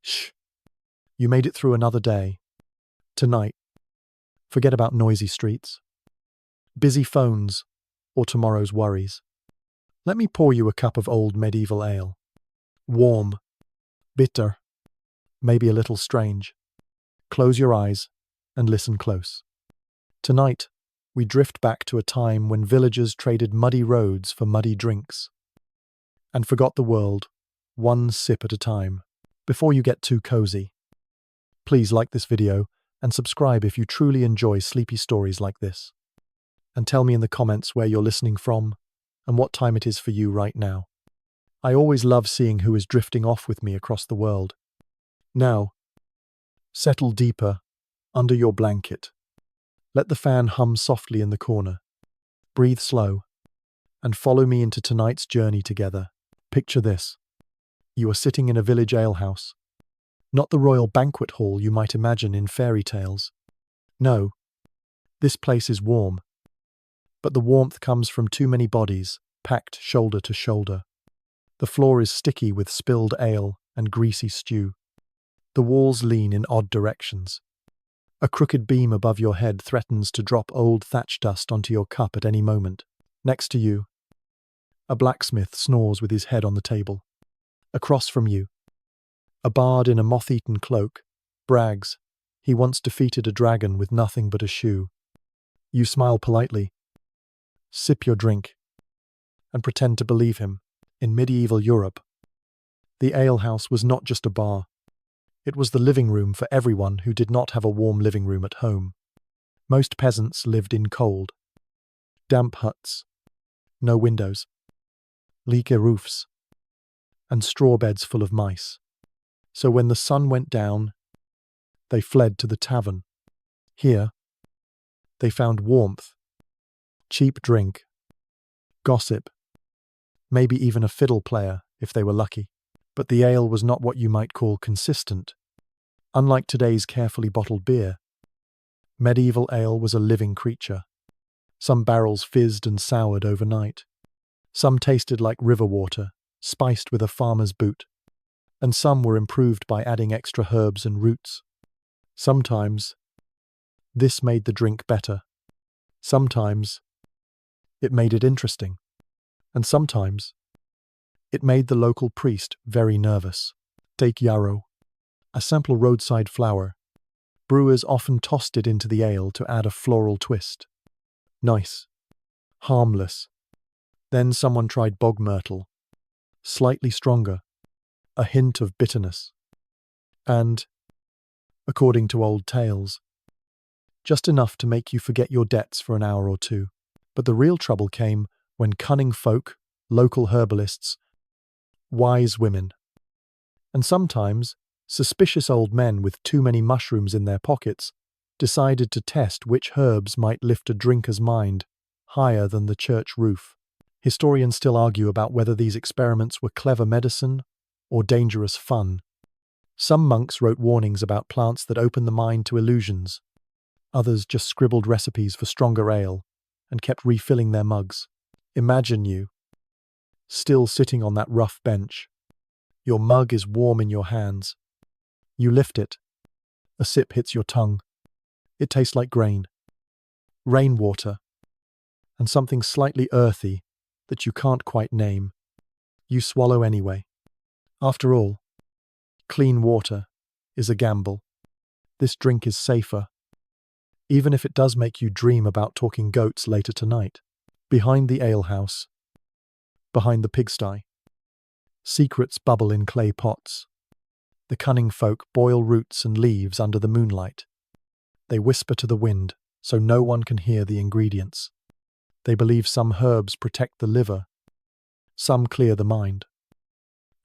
Shh, you made it through another day. Tonight, forget about noisy streets, busy phones, or tomorrow's worries. Let me pour you a cup of old medieval ale. Warm, bitter, maybe a little strange. Close your eyes and listen close. Tonight, we drift back to a time when villagers traded muddy roads for muddy drinks and forgot the world, one sip at a time. Before you get too cozy, please like this video and subscribe if you truly enjoy sleepy stories like this. And tell me in the comments where you're listening from and what time it is for you right now. I always love seeing who is drifting off with me across the world. Now, settle deeper under your blanket. Let the fan hum softly in the corner. Breathe slow and follow me into tonight's journey together. Picture this. You are sitting in a village alehouse. Not the royal banquet hall you might imagine in fairy tales. No, this place is warm. But the warmth comes from too many bodies, packed shoulder to shoulder. The floor is sticky with spilled ale and greasy stew. The walls lean in odd directions. A crooked beam above your head threatens to drop old thatch dust onto your cup at any moment. Next to you, a blacksmith snores with his head on the table. Across from you, a bard in a moth-eaten cloak brags he once defeated a dragon with nothing but a shoe. You smile politely, sip your drink, and pretend to believe him. In medieval Europe, the alehouse was not just a bar. It was the living room for everyone who did not have a warm living room at home. Most peasants lived in cold, damp huts, no windows, leaky roofs, and straw beds full of mice. So when the sun went down, they fled to the tavern. Here, they found warmth, cheap drink, gossip, maybe even a fiddle player if they were lucky. But the ale was not what you might call consistent. Unlike today's carefully bottled beer, medieval ale was a living creature. Some barrels fizzed and soured overnight. Some tasted like river water, spiced with a farmer's boot. And some were improved by adding extra herbs and roots. Sometimes, this made the drink better. Sometimes, it made it interesting. And sometimes, it made the local priest very nervous. Take yarrow, a simple roadside flower. Brewers often tossed it into the ale to add a floral twist. Nice. Harmless. Then someone tried bog myrtle. Slightly stronger. A hint of bitterness. And, according to old tales, just enough to make you forget your debts for an hour or two. But the real trouble came when cunning folk, local herbalists, wise women, and sometimes suspicious old men with too many mushrooms in their pockets decided to test which herbs might lift a drinker's mind higher than the church roof. Historians still argue about whether these experiments were clever medicine or dangerous fun. Some monks wrote warnings about plants that open the mind to illusions. Others just scribbled recipes for stronger ale and kept refilling their mugs. Imagine you, still sitting on that rough bench. Your mug is warm in your hands. You lift it. A sip hits your tongue. It tastes like grain, rainwater, and something slightly earthy that you can't quite name. You swallow anyway. After all, clean water is a gamble. This drink is safer, even if it does make you dream about talking goats later tonight. Behind the alehouse, behind the pigsty, secrets bubble in clay pots. The cunning folk boil roots and leaves under the moonlight. They whisper to the wind so no one can hear the ingredients. They believe some herbs protect the liver, some clear the mind,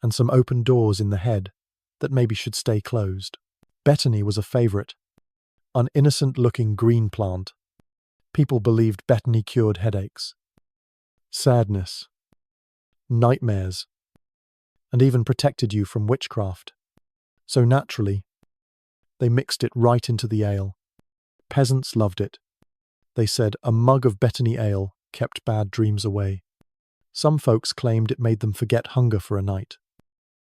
and some open doors in the head that maybe should stay closed. Betony was a favorite, an innocent-looking green plant. People believed betony cured headaches, sadness, nightmares, and even protected you from witchcraft. So naturally, they mixed it right into the ale. Peasants loved it. They said a mug of betony ale kept bad dreams away. Some folks claimed it made them forget hunger for a night.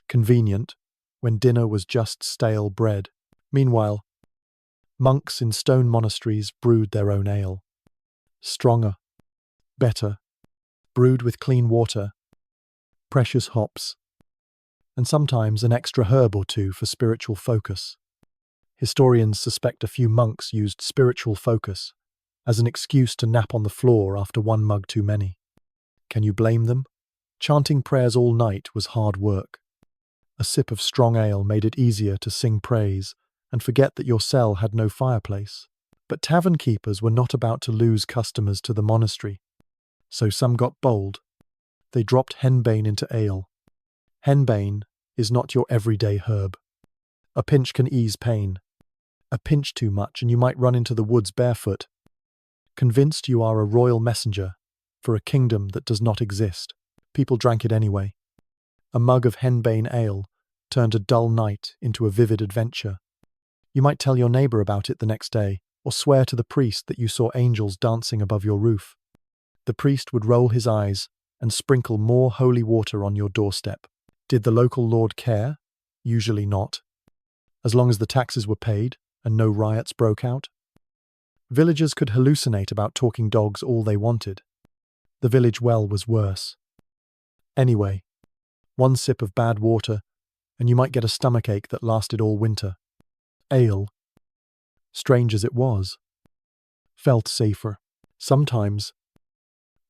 Convenient, when dinner was just stale bread. Meanwhile, monks in stone monasteries brewed their own ale. Stronger, better, brewed with clean water, precious hops, and sometimes an extra herb or two for spiritual focus. Historians suspect a few monks used spiritual focus as an excuse to nap on the floor after one mug too many. Can you blame them? Chanting prayers all night was hard work. A sip of strong ale made it easier to sing praise and forget that your cell had no fireplace. But tavern keepers were not about to lose customers to the monastery, so some got bold. They dropped henbane into ale. Henbane is not your everyday herb. A pinch can ease pain. A pinch too much and you might run into the woods barefoot, convinced you are a royal messenger for a kingdom that does not exist. People drank it anyway. A mug of henbane ale turned a dull night into a vivid adventure. You might tell your neighbor about it the next day, or swear to the priest that you saw angels dancing above your roof. The priest would roll his eyes and sprinkle more holy water on your doorstep. Did the local lord care? Usually not. As long as the taxes were paid and no riots broke out. Villagers could hallucinate about talking dogs all they wanted. The village well was worse. Anyway, one sip of bad water and you might get a stomachache that lasted all winter. Ale, strange as it was, felt safer. Sometimes,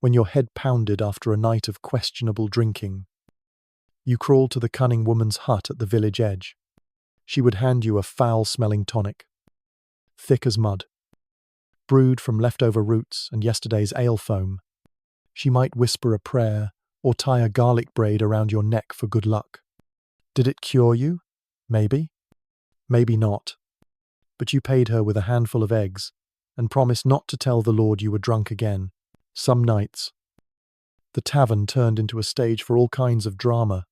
when your head pounded after a night of questionable drinking, you crawled to the cunning woman's hut at the village edge. She would hand you a foul-smelling tonic, thick as mud, brewed from leftover roots and yesterday's ale foam. She might whisper a prayer or tie a garlic braid around your neck for good luck. Did it cure you? Maybe. Maybe not. But you paid her with a handful of eggs and promised not to tell the Lord you were drunk again. Some nights, the tavern turned into a stage for all kinds of drama.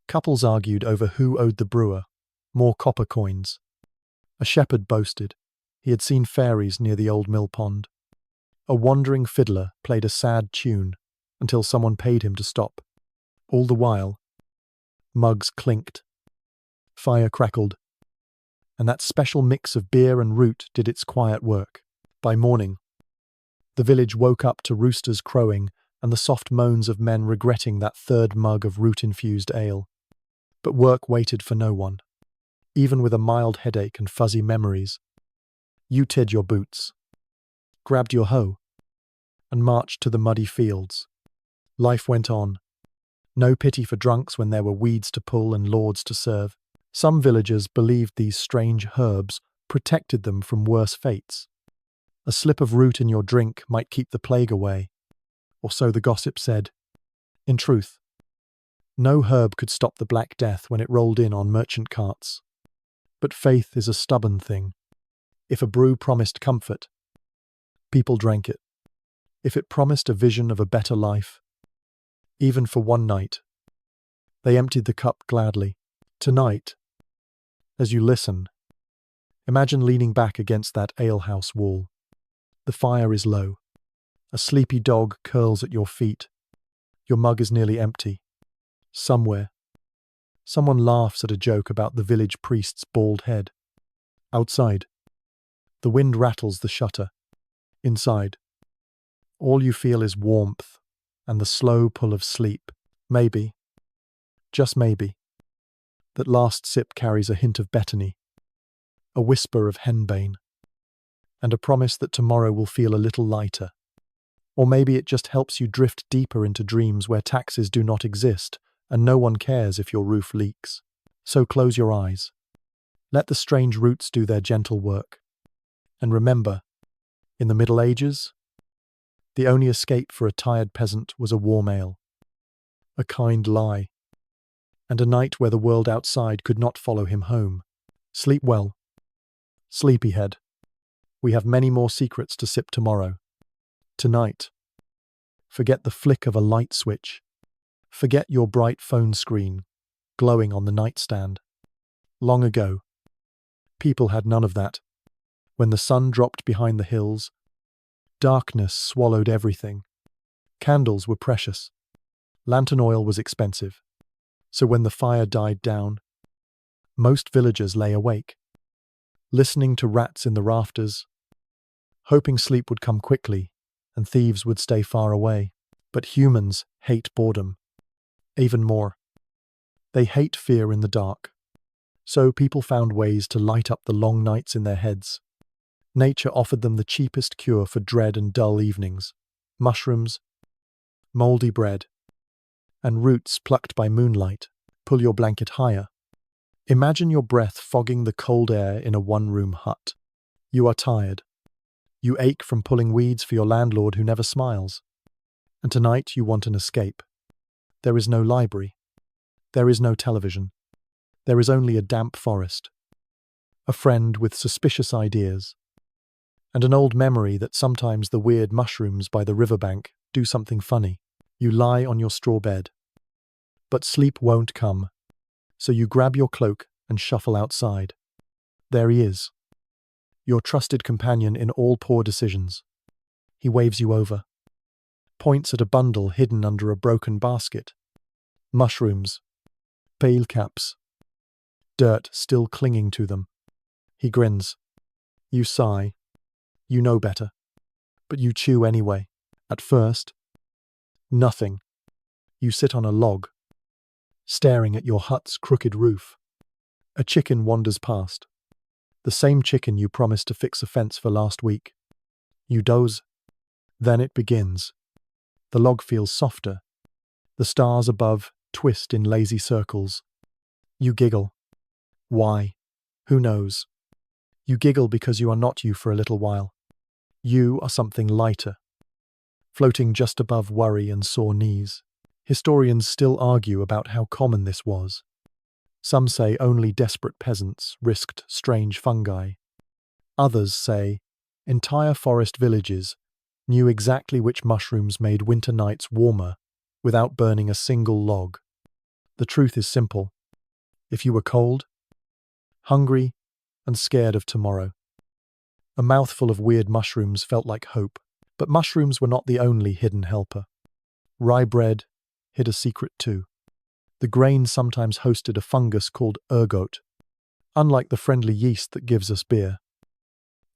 Couples argued over who owed the brewer more copper coins. A shepherd boasted he had seen fairies near the old mill pond. A wandering fiddler played a sad tune until someone paid him to stop. All the while, mugs clinked, fire crackled, and that special mix of beer and root did its quiet work. By morning, the village woke up to roosters crowing and the soft moans of men regretting that third mug of root-infused ale. But work waited for no one. Even with a mild headache and fuzzy memories, you tied your boots, grabbed your hoe, and marched to the muddy fields. Life went on. No pity for drunks when there were weeds to pull and lords to serve. Some villagers believed these strange herbs protected them from worse fates. A slip of root in your drink might keep the plague away, or so the gossip said. In truth, no herb could stop the Black Death when it rolled in on merchant carts. But faith is a stubborn thing. If a brew promised comfort, people drank it. If it promised a vision of a better life, even for one night, they emptied the cup gladly. Tonight, as you listen, imagine leaning back against that alehouse wall. The fire is low. A sleepy dog curls at your feet. Your mug is nearly empty. Somewhere, someone laughs at a joke about the village priest's bald head. Outside, the wind rattles the shutter. Inside, all you feel is warmth and the slow pull of sleep. Maybe, just maybe, that last sip carries a hint of Bethany, a whisper of henbane, and a promise that tomorrow will feel a little lighter. Or maybe it just helps you drift deeper into dreams where taxes do not exist and no one cares if your roof leaks. So close your eyes. Let the strange roots do their gentle work. And remember, in the Middle Ages, the only escape for a tired peasant was a warm ale, a kind lie, and a night where the world outside could not follow him home. Sleep well, sleepyhead. We have many more secrets to sip tomorrow. Tonight, forget the flick of a light switch. Forget your bright phone screen, glowing on the nightstand. Long ago, people had none of that. When the sun dropped behind the hills, darkness swallowed everything. Candles were precious. Lantern oil was expensive. So when the fire died down, Most villagers lay awake, listening to rats in the rafters, hoping sleep would come quickly and thieves would stay far away. But humans hate boredom. Even more, they hate fear in the dark. So people found ways to light up the long nights in their heads. Nature offered them the cheapest cure for dread and dull evenings: mushrooms, moldy bread, and roots plucked by moonlight. Pull your blanket higher. Imagine your breath fogging the cold air in a one-room hut. You are tired. You ache from pulling weeds for your landlord who never smiles. And tonight you want an escape. There is no library. There is no television. There is only a damp forest, a friend with suspicious ideas, and an old memory that sometimes the weird mushrooms by the riverbank do something funny. You lie on your straw bed. But sleep won't come, so you grab your cloak and shuffle outside. There he is, your trusted companion in all poor decisions. He waves you over, points at a bundle hidden under a broken basket. Mushrooms, pale caps, dirt still clinging to them. He grins. You sigh. You know better. But you chew anyway. At first, nothing. You sit on a log, staring at your hut's crooked roof. A chicken wanders past. The same chicken you promised to fix a fence for last week. You doze. Then it begins. The log feels softer. The stars above twist in lazy circles. You giggle. Why? Who knows? You giggle because you are not you for a little while. You are something lighter, floating just above worry and sore knees. Historians still argue about how common this was. Some say only desperate peasants risked strange fungi. Others say entire forest villages knew exactly which mushrooms made winter nights warmer without burning a single log. The truth is simple. If you were cold, hungry, and scared of tomorrow, a mouthful of weird mushrooms felt like hope. But mushrooms were not the only hidden helper. Rye bread hid a secret too. The grain sometimes hosted a fungus called ergot. Unlike the friendly yeast that gives us beer,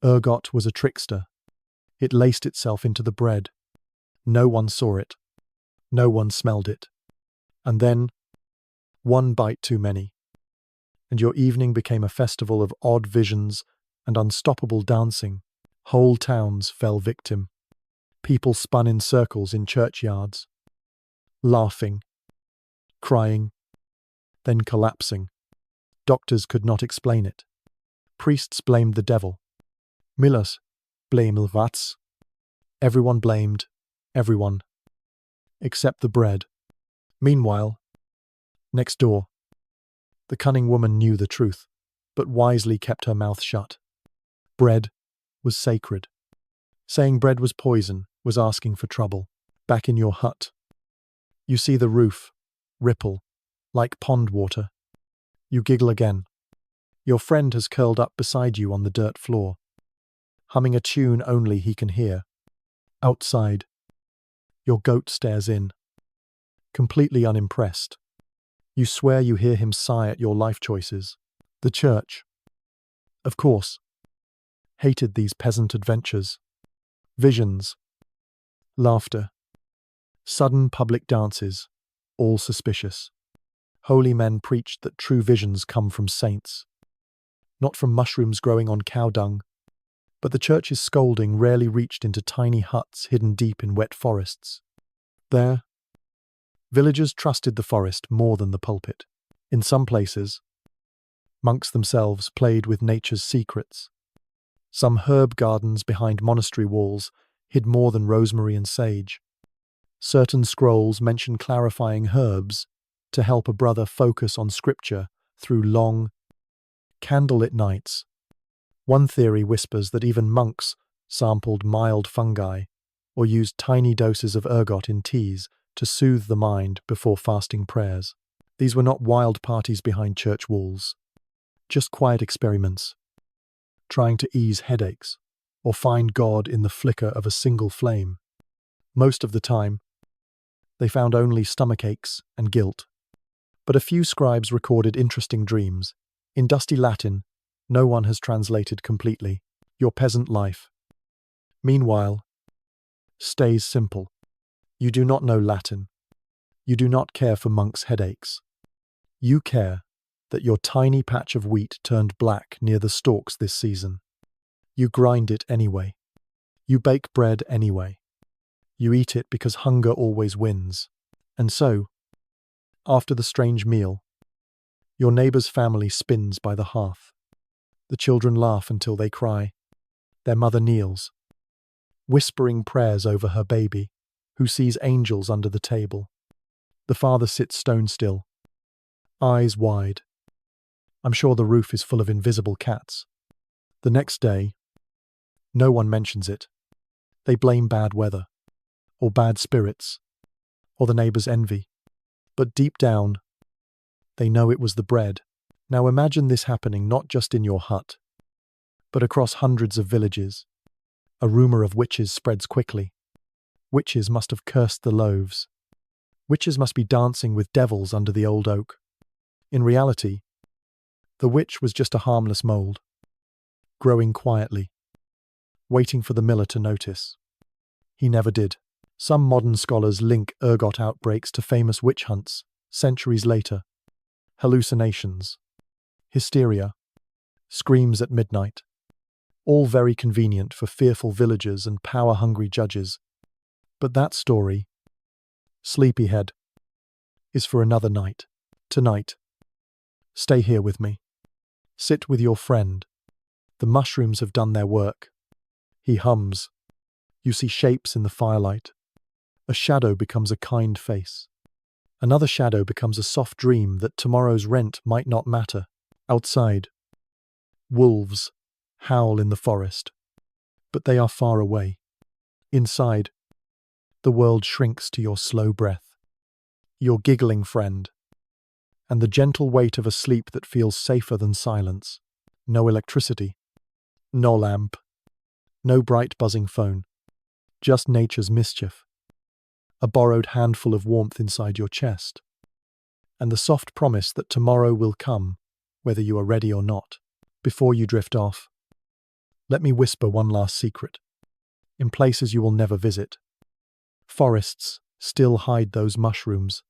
ergot was a trickster. It laced itself into the bread. No one saw it. No one smelled it. And then, one bite too many, and your evening became a festival of odd visions and unstoppable dancing. Whole towns fell victim. People spun in circles in churchyards, laughing, crying, then collapsing. Doctors could not explain it. Priests blamed the devil. Millers blamed Vats. Everyone blamed everyone, except the bread. Meanwhile, next door, the cunning woman knew the truth, but wisely kept her mouth shut. Bread was sacred. Saying bread was poison was asking for trouble. Back in your hut, you see the roof ripple like pond water. You giggle again. Your friend has curled up beside you on the dirt floor, humming a tune only he can hear. Outside, your goat stares in, completely unimpressed. You swear you hear him sigh at your life choices. The church, of course, hated these peasant adventures. Visions, laughter, sudden public dances, all suspicious. Holy men preached that true visions come from saints, not from mushrooms growing on cow dung. But the church's scolding rarely reached into tiny huts hidden deep in wet forests. There, villagers trusted the forest more than the pulpit. In some places, monks themselves played with nature's secrets. Some herb gardens behind monastery walls hid more than rosemary and sage. Certain scrolls mention clarifying herbs to help a brother focus on scripture through long, candlelit nights. One theory whispers that even monks sampled mild fungi or used tiny doses of ergot in teas to soothe the mind before fasting prayers. These were not wild parties behind church walls, just quiet experiments, trying to ease headaches or find God in the flicker of a single flame. Most of the time, they found only stomach aches and guilt. But a few scribes recorded interesting dreams, In dusty Latin, no one has translated completely your peasant life. Meanwhile, stays simple. You do not know Latin. You do not care for monks' headaches. You care that your tiny patch of wheat turned black near the stalks this season. You grind it anyway. You bake bread anyway. You eat it because hunger always wins. And so, after the strange meal, your neighbor's family spins by the hearth. The children laugh until they cry. Their mother kneels, whispering prayers over her baby, who sees angels under the table. The father sits stone still, eyes wide. I'm sure the roof is full of invisible cats. The next day, no one mentions it. They blame bad weather, or bad spirits, or the neighbor's envy. But deep down, they know it was the bread. Now imagine this happening not just in your hut, but across hundreds of villages. A rumor of witches spreads quickly. Witches must have cursed the loaves. Witches must be dancing with devils under the old oak. In reality, the witch was just a harmless mold, growing quietly, waiting for the miller to notice. He never did. Some modern scholars link ergot outbreaks to famous witch hunts, centuries later. Hallucinations, hysteria, screams at midnight, all very convenient for fearful villagers and power-hungry judges. But that story, sleepyhead, is for another night. Tonight, stay here with me. Sit with your friend. The mushrooms have done their work. He hums. You see shapes in the firelight. A shadow becomes a kind face. Another shadow becomes a soft dream that tomorrow's rent might not matter. Outside, wolves howl in the forest, but they are far away. Inside, the world shrinks to your slow breath, your giggling friend, and the gentle weight of a sleep that feels safer than silence. No electricity, no lamp, no bright buzzing phone, just nature's mischief. A borrowed handful of warmth inside your chest, and the soft promise that tomorrow will come, whether you are ready or not. Before you drift off, let me whisper one last secret. In places you will never visit, forests still hide those mushrooms.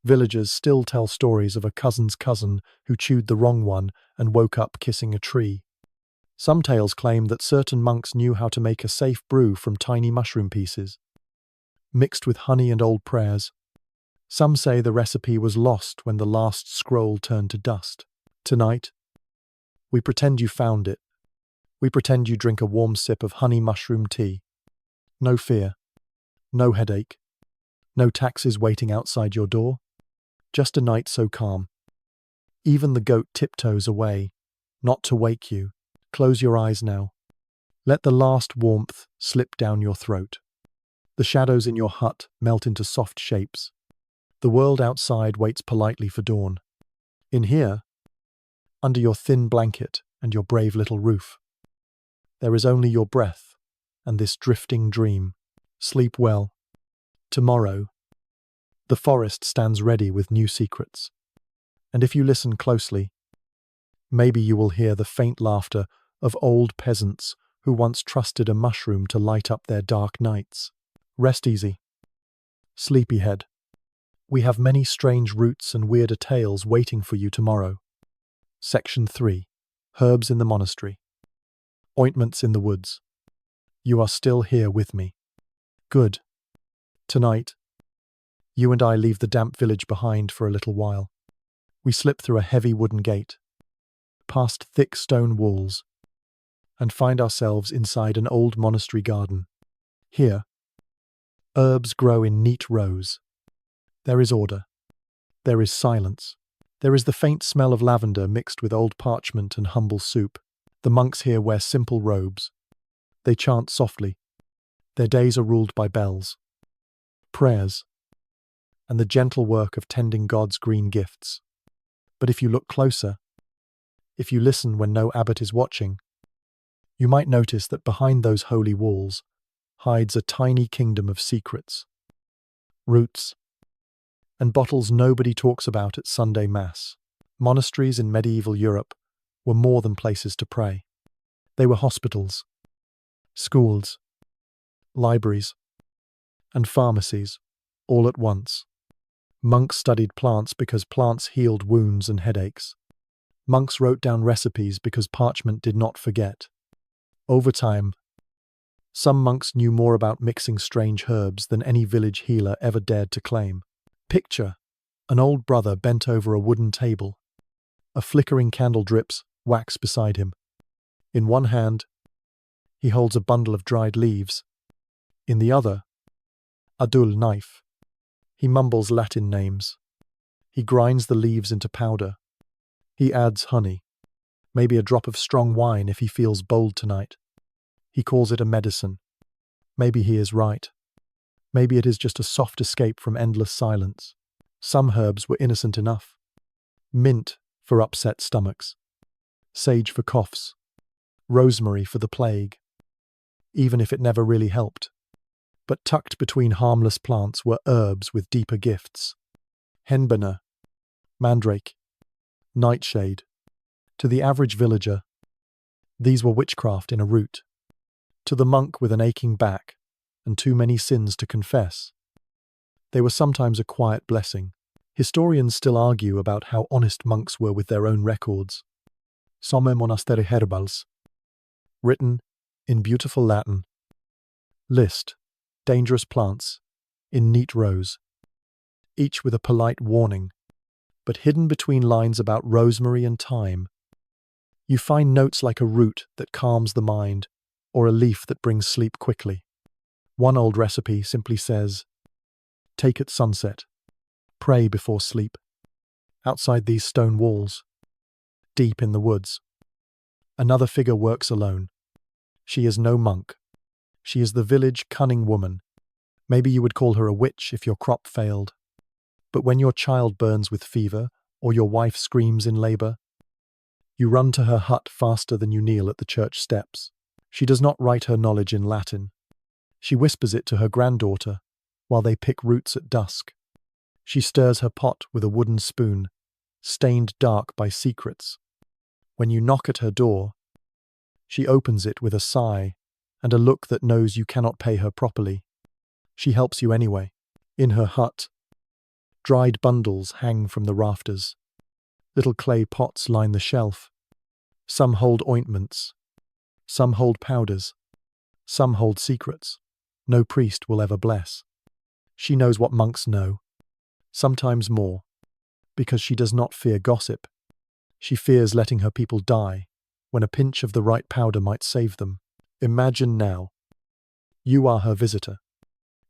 Villagers still tell stories of a cousin's cousin who chewed the wrong one and woke up kissing a tree. Some tales claim that certain monks knew how to make a safe brew from tiny mushroom pieces, mixed with honey and old prayers. Some say the recipe was lost when the last scroll turned to dust. Tonight, we pretend you found it. We pretend you drink a warm sip of honey mushroom tea. No fear, no headache, no taxes waiting outside your door. Just a night so calm. Even the goat tiptoes away, not to wake you. Close your eyes now. Let the last warmth slip down your throat. The shadows in your hut melt into soft shapes. The world outside waits politely for dawn. In here, under your thin blanket and your brave little roof, there is only your breath and this drifting dream. Sleep well. Tomorrow, the forest stands ready with new secrets. And if you listen closely, maybe you will hear the faint laughter of old peasants who once trusted a mushroom to light up their dark nights. Rest easy, sleepyhead. We have many strange roots and weirder tales waiting for you tomorrow. Section 3. Herbs in the Monastery. Ointments in the Woods. You are still here with me. Good. Tonight, you and I leave the damp village behind for a little while. We slip through a heavy wooden gate, past thick stone walls, and find ourselves inside an old monastery garden. Here, herbs grow in neat rows. There is order. There is silence. There is the faint smell of lavender mixed with old parchment and humble soup. The monks here wear simple robes. They chant softly. Their days are ruled by bells, prayers, and the gentle work of tending God's green gifts. But if you look closer, if you listen when no abbot is watching, you might notice that behind those holy walls hides a tiny kingdom of secrets, roots, and bottles nobody talks about at Sunday Mass. Monasteries in medieval Europe were more than places to pray. They were hospitals, schools, libraries, and pharmacies, all at once. Monks studied plants because plants healed wounds and headaches. Monks wrote down recipes because parchment did not forget. Over time, some monks knew more about mixing strange herbs than any village healer ever dared to claim. Picture an old brother bent over a wooden table. A flickering candle drips wax beside him. In one hand, he holds a bundle of dried leaves. In the other, a dull knife. He mumbles Latin names. He grinds the leaves into powder. He adds honey, maybe a drop of strong wine if he feels bold tonight. He calls it a medicine. Maybe he is right. Maybe it is just a soft escape from endless silence. Some herbs were innocent enough. Mint for upset stomachs. Sage for coughs. Rosemary for the plague. Even if it never really helped. But tucked between harmless plants were herbs with deeper gifts. Henbana, mandrake, nightshade. To the average villager, these were witchcraft in a root. To the monk with an aching back and too many sins to confess, they were sometimes a quiet blessing. Historians still argue about how honest monks were with their own records. Somme monasteri herbals, written in beautiful Latin. List dangerous plants in neat rows, each with a polite warning, but hidden between lines about rosemary and thyme. You find notes like a root that calms the mind or a leaf that brings sleep quickly. One old recipe simply says, "Take at sunset, pray before sleep." Outside these stone walls, deep in the woods, another figure works alone. She is no monk. She is the village cunning woman. Maybe you would call her a witch if your crop failed. But when your child burns with fever or your wife screams in labor, you run to her hut faster than you kneel at the church steps. She does not write her knowledge in Latin. She whispers it to her granddaughter while they pick roots at dusk. She stirs her pot with a wooden spoon, stained dark by secrets. When you knock at her door, she opens it with a sigh and a look that knows you cannot pay her properly. She helps you anyway. In her hut, dried bundles hang from the rafters. Little clay pots line the shelf. Some hold ointments. Some hold powders. Some hold secrets no priest will ever bless. She knows what monks know, sometimes more, because she does not fear gossip. She fears letting her people die when a pinch of the right powder might save them. Imagine now, you are her visitor.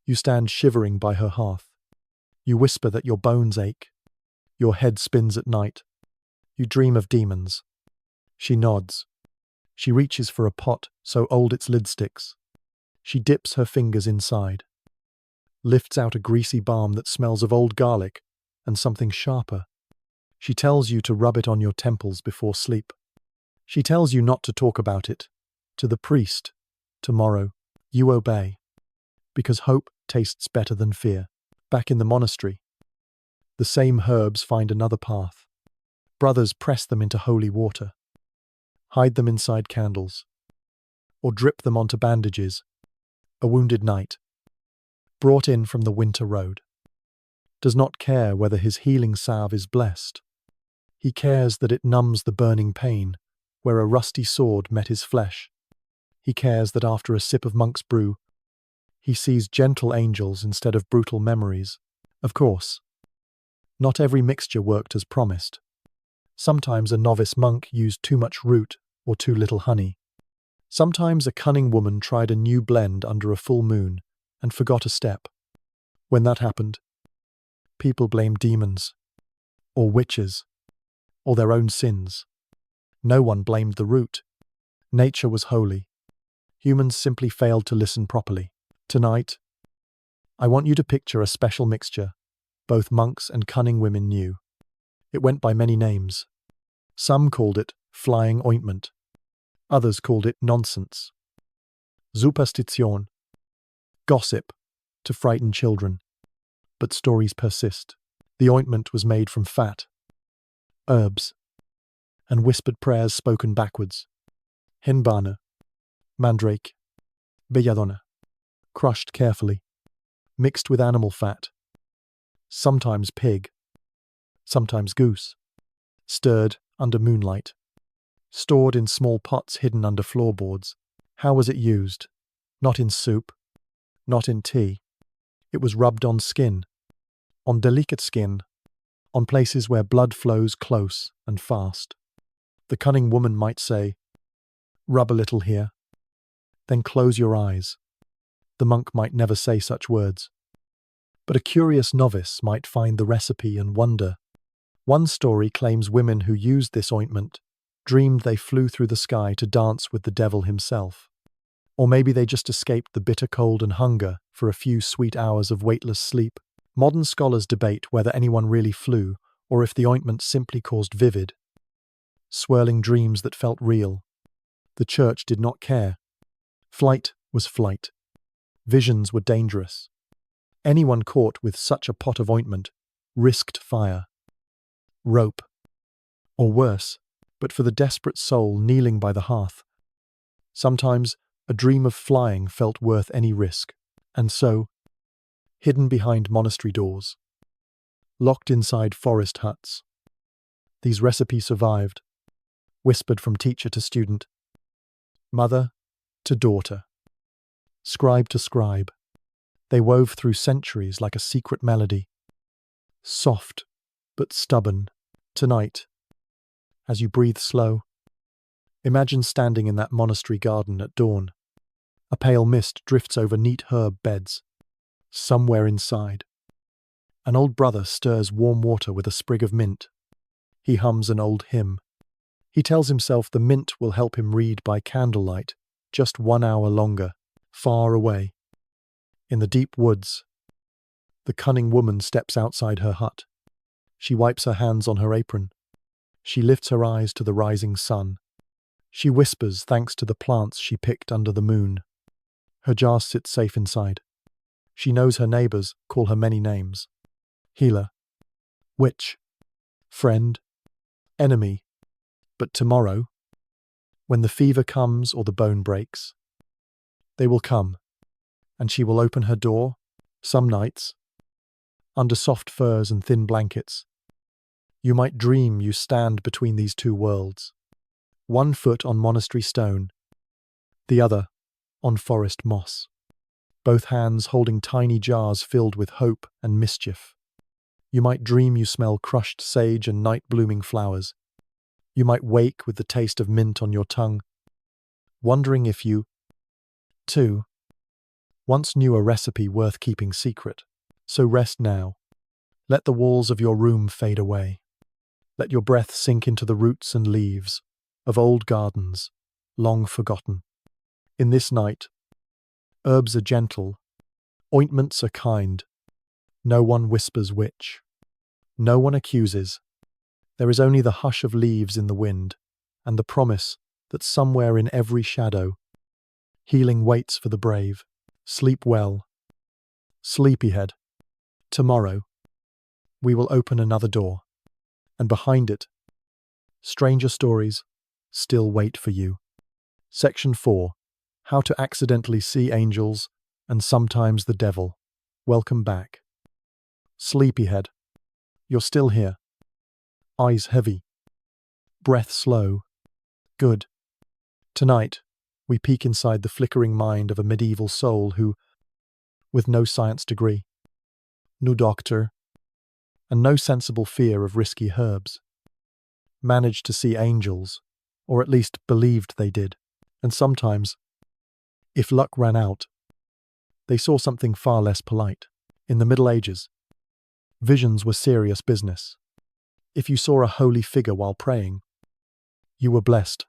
You stand shivering by her hearth. You whisper that your bones ache. Your head spins at night. You dream of demons. She nods. She reaches for a pot so old its lid sticks. She dips her fingers inside, lifts out a greasy balm that smells of old garlic and something sharper. She tells you to rub it on your temples before sleep. She tells you not to talk about it to the priest tomorrow. You obey, because hope tastes better than fear. Back in the monastery, the same herbs find another path. Brothers press them into holy water, hide them inside candles, or drip them onto bandages. A wounded knight, brought in from the winter road, does not care whether his healing salve is blessed. He cares that it numbs the burning pain where a rusty sword met his flesh. He cares that after a sip of monk's brew, he sees gentle angels instead of brutal memories. Of course, not every mixture worked as promised. Sometimes a novice monk used too much root or too little honey. Sometimes a cunning woman tried a new blend under a full moon and forgot a step. When that happened, people blamed demons, or witches, or their own sins. No one blamed the root. Nature was holy. Humans simply failed to listen properly. Tonight, I want you to picture a special mixture both monks and cunning women knew. It went by many names. Some called it flying ointment. Others called it nonsense. Superstition. Gossip to frighten children. But stories persist. The ointment was made from fat. herbs, and whispered prayers spoken backwards. Hinbana, mandrake, belladonna, crushed carefully, mixed with animal fat, sometimes pig, sometimes goose, stirred under moonlight, stored in small pots hidden under floorboards. How was it used? Not in soup, not in tea. It was rubbed on skin, on delicate skin, on places where blood flows close and fast. The cunning woman might say, "Rub a little here, then close your eyes." The monk might never say such words, but a curious novice might find the recipe and wonder. One story claims women who used this ointment dreamed they flew through the sky to dance with the devil himself. Or maybe they just escaped the bitter cold and hunger for a few sweet hours of weightless sleep. Modern scholars debate whether anyone really flew or if the ointment simply caused vivid, swirling dreams that felt real. The church did not care. Flight was flight. Visions were dangerous. Anyone caught with such a pot of ointment risked fire, rope, or worse, but for the desperate soul kneeling by the hearth. Sometimes a dream of flying felt worth any risk, and so, hidden behind monastery doors, locked inside forest huts, these recipes survived, whispered from teacher to student, mother to daughter, scribe to scribe. They wove through centuries like a secret melody, soft but stubborn. Tonight, as you breathe slow, imagine standing in that monastery garden at dawn. A pale mist drifts over neat herb beds. Somewhere inside, an old brother stirs warm water with a sprig of mint. He hums an old hymn. He tells himself the mint will help him read by candlelight just 1 hour longer. Far away, in the deep woods, the cunning woman steps outside her hut. She wipes her hands on her apron. She lifts her eyes to the rising sun. She whispers thanks to the plants she picked under the moon. Her jar sits safe inside. She knows her neighbors call her many names. Healer, witch, friend, enemy. But tomorrow, when the fever comes or the bone breaks, they will come, and she will open her door, some nights, under soft furs and thin blankets. You might dream you stand between these two worlds, one foot on monastery stone, the other on forest moss, both hands holding tiny jars filled with hope and mischief. You might dream you smell crushed sage and night-blooming flowers. You might wake with the taste of mint on your tongue, wondering if you, too, once knew a recipe worth keeping secret. So rest now. Let the walls of your room fade away. Let your breath sink into the roots and leaves of old gardens, long forgotten. In this night, herbs are gentle, ointments are kind. No one whispers witch. No one accuses. There is only the hush of leaves in the wind and the promise that somewhere in every shadow, healing waits for the brave. Sleep well. Sleepyhead. Tomorrow, we will open another door, and behind it, stranger stories still wait for you. Section 4. How to accidentally see angels and sometimes the devil. Welcome back. Sleepyhead. You're still here. Eyes heavy. Breath slow. Good. Tonight, we peek inside the flickering mind of a medieval soul who, with no science degree, no doctor, and no sensible fear of risky herbs, managed to see angels, or at least believed they did, and sometimes, if luck ran out, they saw something far less polite. In the Middle Ages, visions were serious business. If you saw a holy figure while praying, you were blessed.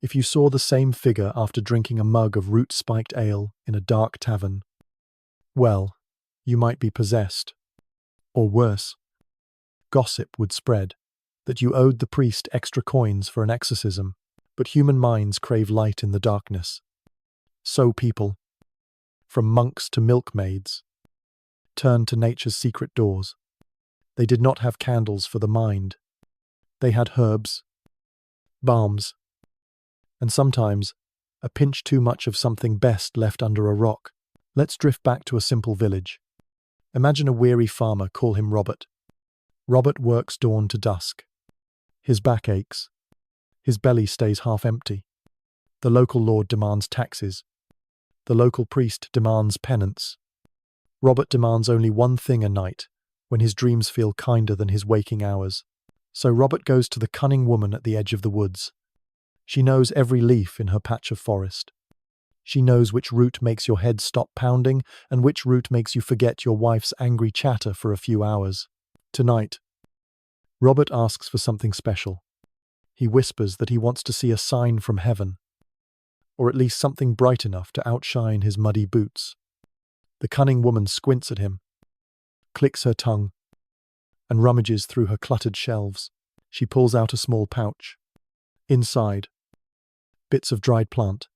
If you saw the same figure after drinking a mug of root-spiked ale in a dark tavern, well, you might be possessed. Or worse, gossip would spread that you owed the priest extra coins for an exorcism, but human minds crave light in the darkness. So people, from monks to milkmaids, turned to nature's secret doors. They did not have candles for the mind. They had herbs, balms, and sometimes a pinch too much of something best left under a rock. Let's drift back to a simple village. Imagine a weary farmer, call him Robert. Robert works dawn to dusk. His back aches. His belly stays half empty. The local lord demands taxes. The local priest demands penance. Robert demands only one thing a night, when his dreams feel kinder than his waking hours. So Robert goes to the cunning woman at the edge of the woods. She knows every leaf in her patch of forest. She knows which root makes your head stop pounding and which root makes you forget your wife's angry chatter for a few hours. Tonight, Robert asks for something special. He whispers that he wants to see a sign from heaven, or at least something bright enough to outshine his muddy boots. The cunning woman squints at him, clicks her tongue, and rummages through her cluttered shelves. She pulls out a small pouch. Inside, bits of dried plant,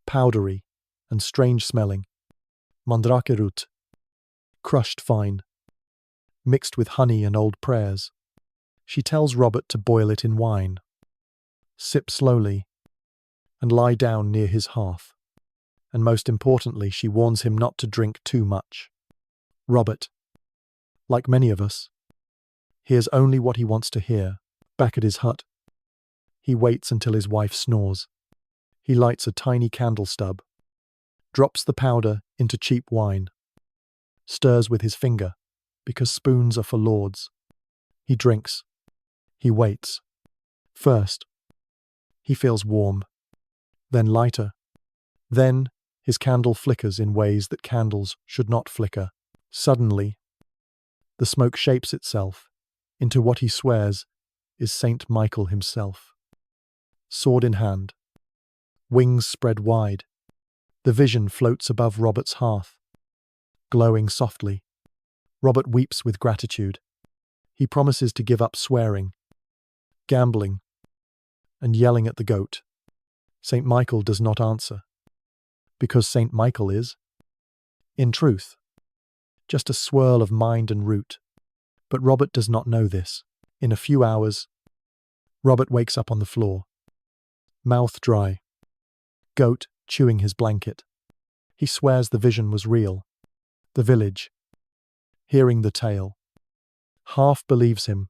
powdery and strange-smelling, mandrake root, crushed fine, mixed with honey and old prayers. She tells Robert to boil it in wine, sip slowly, and lie down near his hearth. And most importantly, she warns him not to drink too much. Robert, like many of us, hears only what he wants to hear. Back at his hut, he waits until his wife snores. He lights a tiny candle stub, drops the powder into cheap wine, stirs with his finger, because spoons are for lords. He drinks. He waits. First, he feels warm, then lighter. Then, his candle flickers in ways that candles should not flicker. Suddenly, the smoke shapes itself into what he swears is Saint Michael himself. Sword in hand, wings spread wide, the vision floats above Robert's hearth, glowing softly. Robert weeps with gratitude. He promises to give up swearing, gambling, and yelling at the goat. Saint Michael does not answer, because Saint Michael is, in truth, just a swirl of mind and root. But Robert does not know this. In a few hours, Robert wakes up on the floor, mouth dry, goat chewing his blanket. He swears the vision was real. The village, hearing the tale, half believes him.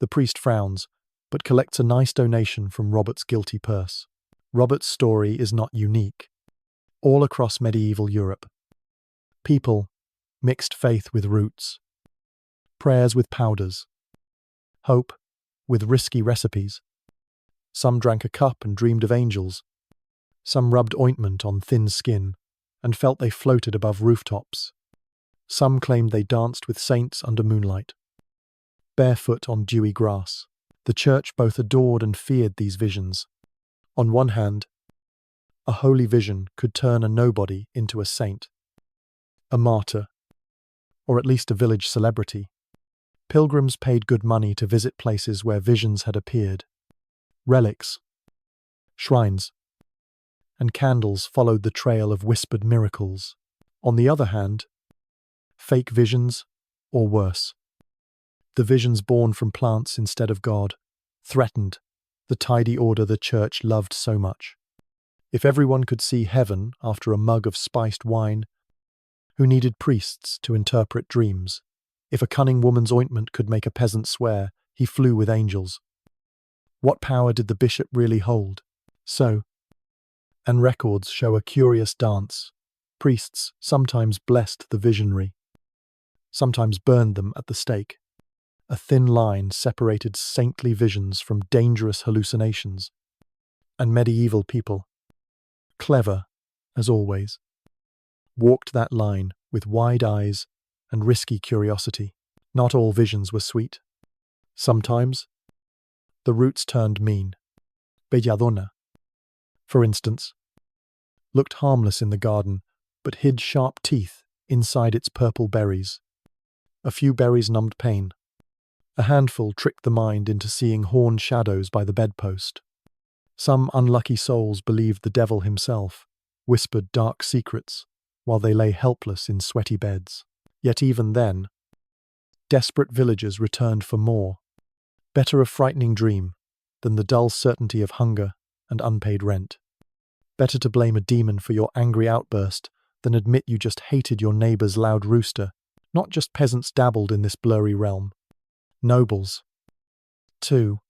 The priest frowns, but collects a nice donation from Robert's guilty purse. Robert's story is not unique. All across medieval Europe, people mixed faith with roots, prayers with powders, hope with risky recipes. Some drank a cup and dreamed of angels. Some rubbed ointment on thin skin and felt they floated above rooftops. Some claimed they danced with saints under moonlight, barefoot on dewy grass. The church both adored and feared these visions. On one hand, a holy vision could turn a nobody into a saint, a martyr, or at least a village celebrity. Pilgrims paid good money to visit places where visions had appeared. Relics, shrines, and candles followed the trail of whispered miracles. On the other hand, fake visions, or worse, the visions born from plants instead of God, threatened the tidy order the church loved so much. If everyone could see heaven after a mug of spiced wine, who needed priests to interpret dreams? If a cunning woman's ointment could make a peasant swear, he flew with angels. What power did the bishop really hold? And records show a curious dance. Priests sometimes blessed the visionary, sometimes burned them at the stake. A thin line separated saintly visions from dangerous hallucinations. And medieval people, clever as always, walked that line with wide eyes and risky curiosity. Not all visions were sweet. Sometimes, the roots turned mean. Belladonna, for instance, looked harmless in the garden, but hid sharp teeth inside its purple berries. A few berries numbed pain. A handful tricked the mind into seeing horned shadows by the bedpost. Some unlucky souls believed the devil himself, whispered dark secrets, while they lay helpless in sweaty beds. Yet even then, desperate villagers returned for more. Better a frightening dream than the dull certainty of hunger and unpaid rent. Better to blame a demon for your angry outburst than admit you just hated your neighbor's loud rooster. Not just peasants dabbled in this blurry realm. Nobles, too,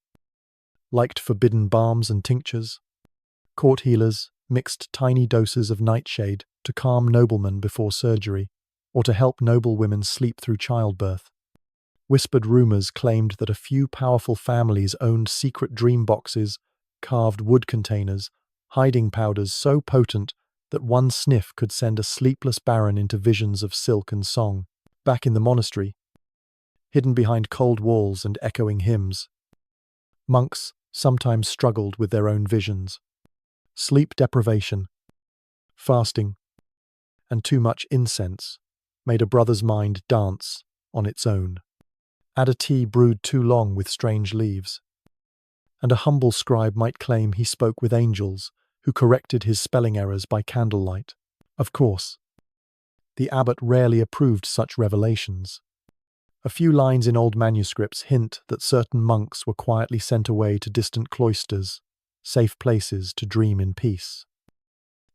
liked forbidden balms and tinctures. Court healers mixed tiny doses of nightshade to calm noblemen before surgery, or to help noble women sleep through childbirth. Whispered rumors claimed that a few powerful families owned secret dream boxes, carved wood containers, hiding powders so potent that one sniff could send a sleepless baron into visions of silk and song. Back in the monastery, hidden behind cold walls and echoing hymns, monks sometimes struggled with their own visions. Sleep deprivation, fasting, and too much incense made a brother's mind dance on its own. Add a tea brewed too long with strange leaves, and a humble scribe might claim he spoke with angels who corrected his spelling errors by candlelight. Of course, the abbot rarely approved such revelations. A few lines in old manuscripts hint that certain monks were quietly sent away to distant cloisters, safe places to dream in peace.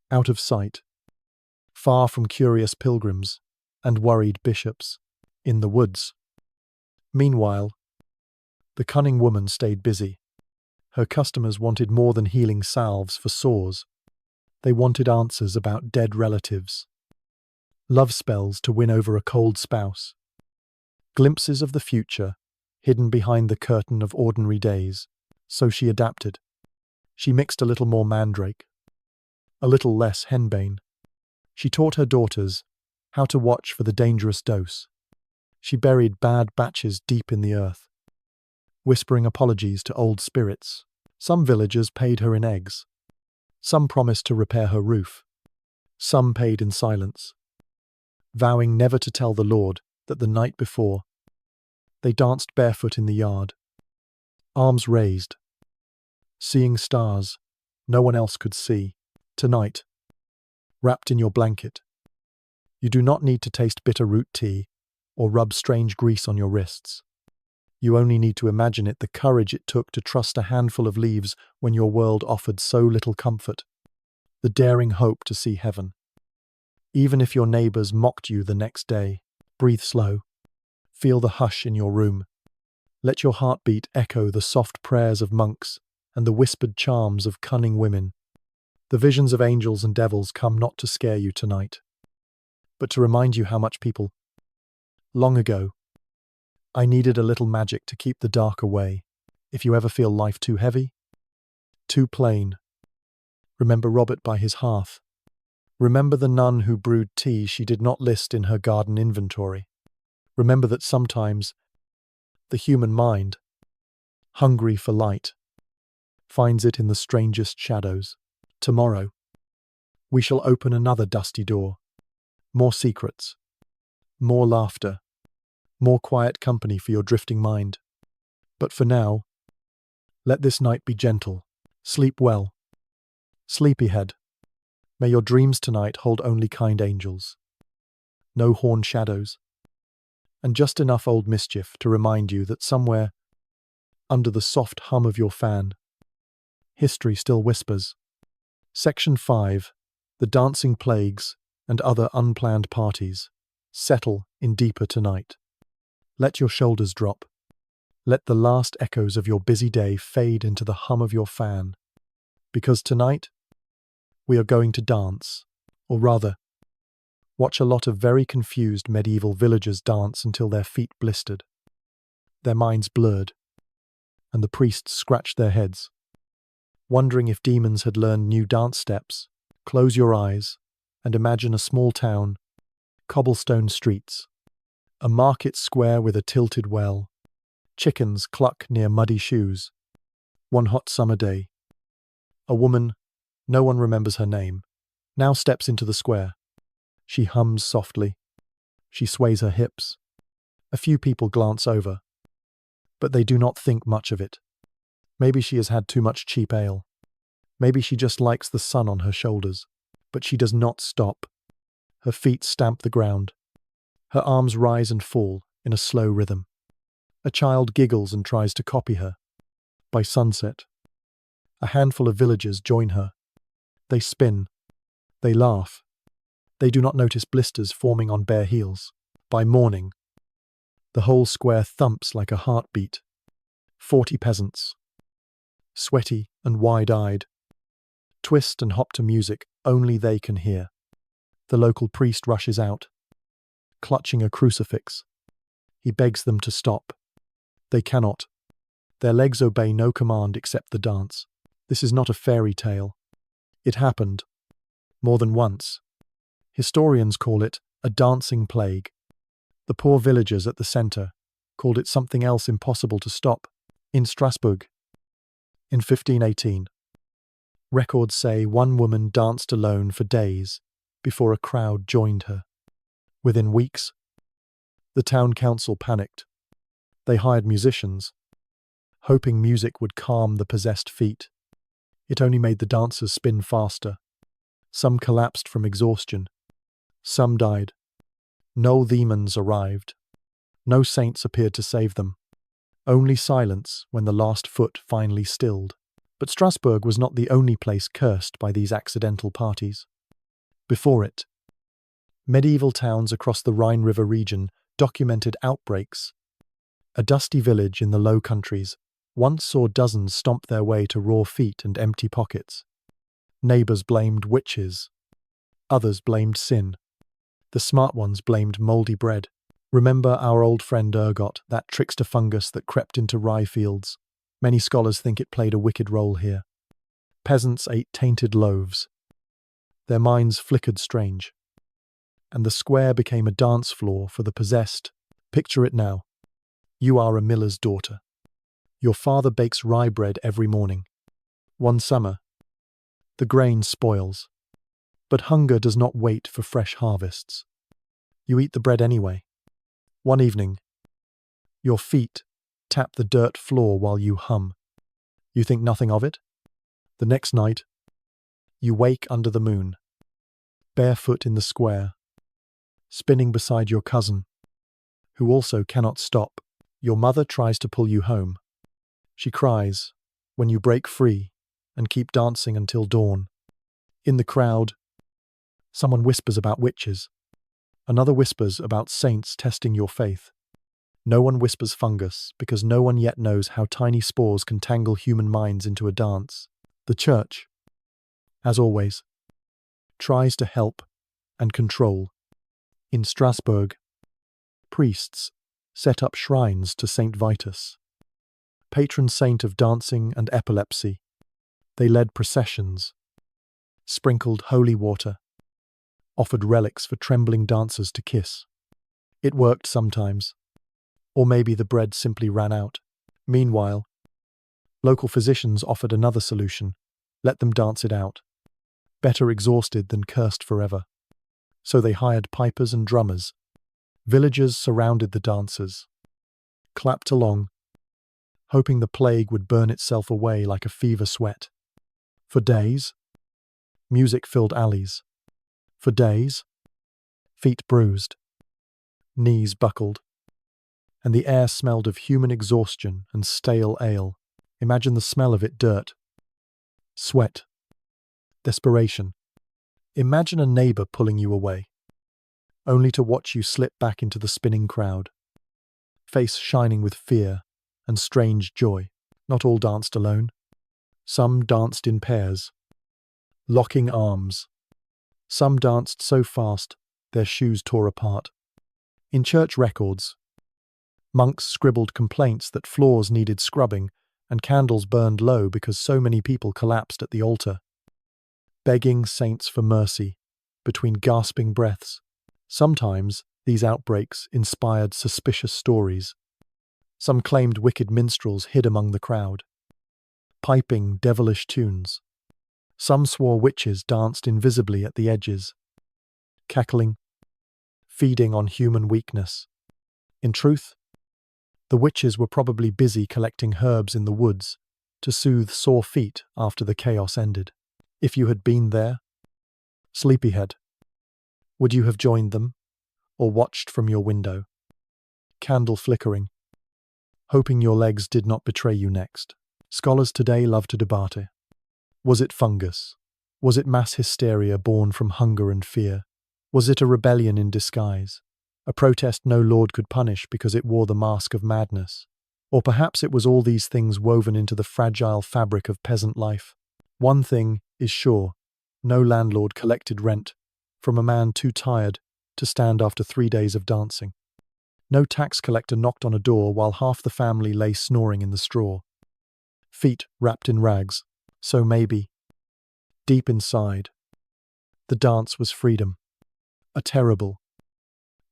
Out of sight, far from curious pilgrims and worried bishops, in the woods. Meanwhile, the cunning woman stayed busy. Her customers wanted more than healing salves for sores. They wanted answers about dead relatives, love spells to win over a cold spouse, glimpses of the future hidden behind the curtain of ordinary days. So she adapted. She mixed a little more mandrake, a little less henbane. She taught her daughters how to watch for the dangerous dose. She buried bad batches deep in the earth, whispering apologies to old spirits. Some villagers paid her in eggs. Some promised to repair her roof. Some paid in silence, vowing never to tell the Lord that the night before they danced barefoot in the yard, arms raised, seeing stars no one else could see. Tonight, wrapped in your blanket, you do not need to taste bitter root tea or rub strange grease on your wrists. You only need to imagine the courage it took to trust a handful of leaves when your world offered so little comfort. The daring hope to see heaven. Even if your neighbors mocked you the next day, breathe slow. Feel the hush in your room. Let your heartbeat echo the soft prayers of monks and the whispered charms of cunning women. The visions of angels and devils come not to scare you tonight, but to remind you how much people, long ago, I needed a little magic to keep the dark away. If you ever feel life too heavy, too plain, remember Robert by his hearth. Remember the nun who brewed tea she did not list in her garden inventory. Remember that sometimes the human mind, hungry for light, finds it in the strangest shadows. Tomorrow, we shall open another dusty door. More secrets, more laughter, more quiet company for your drifting mind. But for now, let this night be gentle. Sleep well. Sleepyhead, may your dreams tonight hold only kind angels. No horned shadows. And just enough old mischief to remind you that somewhere, under the soft hum of your fan, history still whispers. Section 5. The dancing plagues and other unplanned parties. Settle in deeper tonight. Let your shoulders drop. Let the last echoes of your busy day fade into the hum of your fan. Because tonight, we are going to dance, or rather, watch a lot of very confused medieval villagers dance until their feet blistered, their minds blurred, and the priests scratched their heads, wondering if demons had learned new dance steps. Close your eyes and imagine a small town, cobblestone streets, a market square with a tilted well, chickens cluck near muddy shoes. One hot summer day, a woman, no one remembers her name, now steps into the square. She hums softly. She sways her hips. A few people glance over, but they do not think much of it. Maybe she has had too much cheap ale. Maybe she just likes the sun on her shoulders. But she does not stop. Her feet stamp the ground. Her arms rise and fall in a slow rhythm. A child giggles and tries to copy her. By sunset, a handful of villagers join her. They spin. They laugh. They do not notice blisters forming on bare heels. By morning, the whole square thumps like a heartbeat. 40 peasants, sweaty and wide-eyed, twist and hop to music only they can hear. The local priest rushes out, clutching a crucifix. He begs them to stop. They cannot. Their legs obey no command except the dance. This is not a fairy tale. It happened, more than once. Historians call it a dancing plague. The poor villagers at the centre called it something else impossible to stop. In Strasbourg, in 1518, records say one woman danced alone for days before a crowd joined her. Within weeks, the town council panicked. They hired musicians, hoping music would calm the possessed feet. It only made the dancers spin faster. Some collapsed from exhaustion. Some died. No demons arrived. No saints appeared to save them. Only silence when the last foot finally stilled. But Strasbourg was not the only place cursed by these accidental parties. Before it, medieval towns across the Rhine River region documented outbreaks. A dusty village in the Low Countries once saw dozens stomp their way to raw feet and empty pockets. Neighbours blamed witches. Others blamed sin. The smart ones blamed mouldy bread. Remember our old friend ergot, that trickster fungus that crept into rye fields? Many scholars think it played a wicked role here. Peasants ate tainted loaves. Their minds flickered strange. And the square became a dance floor for the possessed. Picture it now. You are a miller's daughter. Your father bakes rye bread every morning. One summer, the grain spoils. But hunger does not wait for fresh harvests. You eat the bread anyway. One evening, your feet tap the dirt floor while you hum. You think nothing of it? The next night, you wake under the moon, barefoot in the square, spinning beside your cousin, who also cannot stop. Your mother tries to pull you home. She cries when you break free and keep dancing until dawn. In the crowd, someone whispers about witches. Another whispers about saints testing your faith. No one whispers fungus because no one yet knows how tiny spores can tangle human minds into a dance. The church, as always, tries to help and control. In Strasbourg, priests set up shrines to Saint Vitus, patron saint of dancing and epilepsy. They led processions, sprinkled holy water, offered relics for trembling dancers to kiss. It worked sometimes, or maybe the bread simply ran out. Meanwhile, local physicians offered another solution: let them dance it out. Better exhausted than cursed forever. So they hired pipers and drummers. Villagers surrounded the dancers, clapped along, hoping the plague would burn itself away like a fever sweat. For days, music filled alleys. For days, feet bruised, knees buckled, and the air smelled of human exhaustion and stale ale. Imagine the smell of it: dirt, sweat, desperation. Imagine a neighbour pulling you away, only to watch you slip back into the spinning crowd, face shining with fear and strange joy. Not all danced alone. Some danced in pairs, locking arms. Some danced so fast their shoes tore apart. In church records, monks scribbled complaints that floors needed scrubbing and candles burned low because so many people collapsed at the altar, begging saints for mercy between gasping breaths. Sometimes these outbreaks inspired suspicious stories. Some claimed wicked minstrels hid among the crowd, piping devilish tunes. Some swore witches danced invisibly at the edges, cackling, feeding on human weakness. In truth, the witches were probably busy collecting herbs in the woods to soothe sore feet after the chaos ended. If you had been there, sleepyhead, would you have joined them or watched from your window? Candle flickering, hoping your legs did not betray you next. Scholars today love to debate. Was it fungus? Was it mass hysteria born from hunger and fear? Was it a rebellion in disguise? A protest no lord could punish because it wore the mask of madness? Or perhaps it was all these things woven into the fragile fabric of peasant life? One thing is sure, no landlord collected rent from a man too tired to stand after 3 days of dancing. No tax collector knocked on a door while half the family lay snoring in the straw. Feet wrapped in rags, so maybe, deep inside, the dance was freedom. A terrible,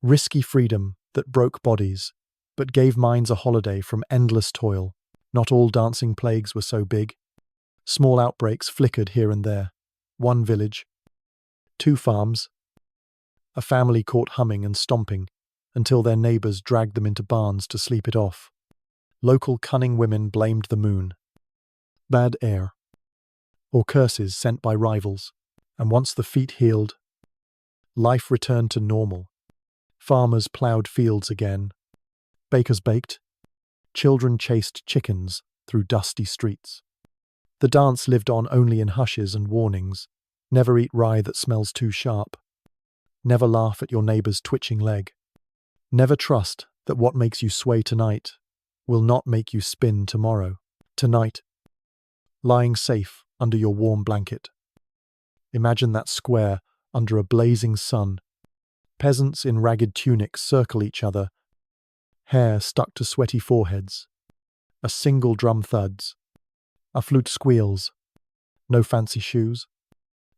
risky freedom that broke bodies, but gave minds a holiday from endless toil. Not all dancing plagues were so big. Small outbreaks flickered here and there. One village, 2 farms, a family caught humming and stomping until their neighbors dragged them into barns to sleep it off. Local cunning women blamed the moon, bad air, or curses sent by rivals. And once the feet healed, life returned to normal. Farmers plowed fields again. Bakers baked. Children chased chickens through dusty streets. The dance lived on only in hushes and warnings. Never eat rye that smells too sharp. Never laugh at your neighbor's twitching leg. Never trust that what makes you sway tonight will not make you spin tomorrow. Tonight, lying safe under your warm blanket. Imagine that square under a blazing sun. Peasants in ragged tunics circle each other, hair stuck to sweaty foreheads. A single drum thuds. A flute squeals. No fancy shoes.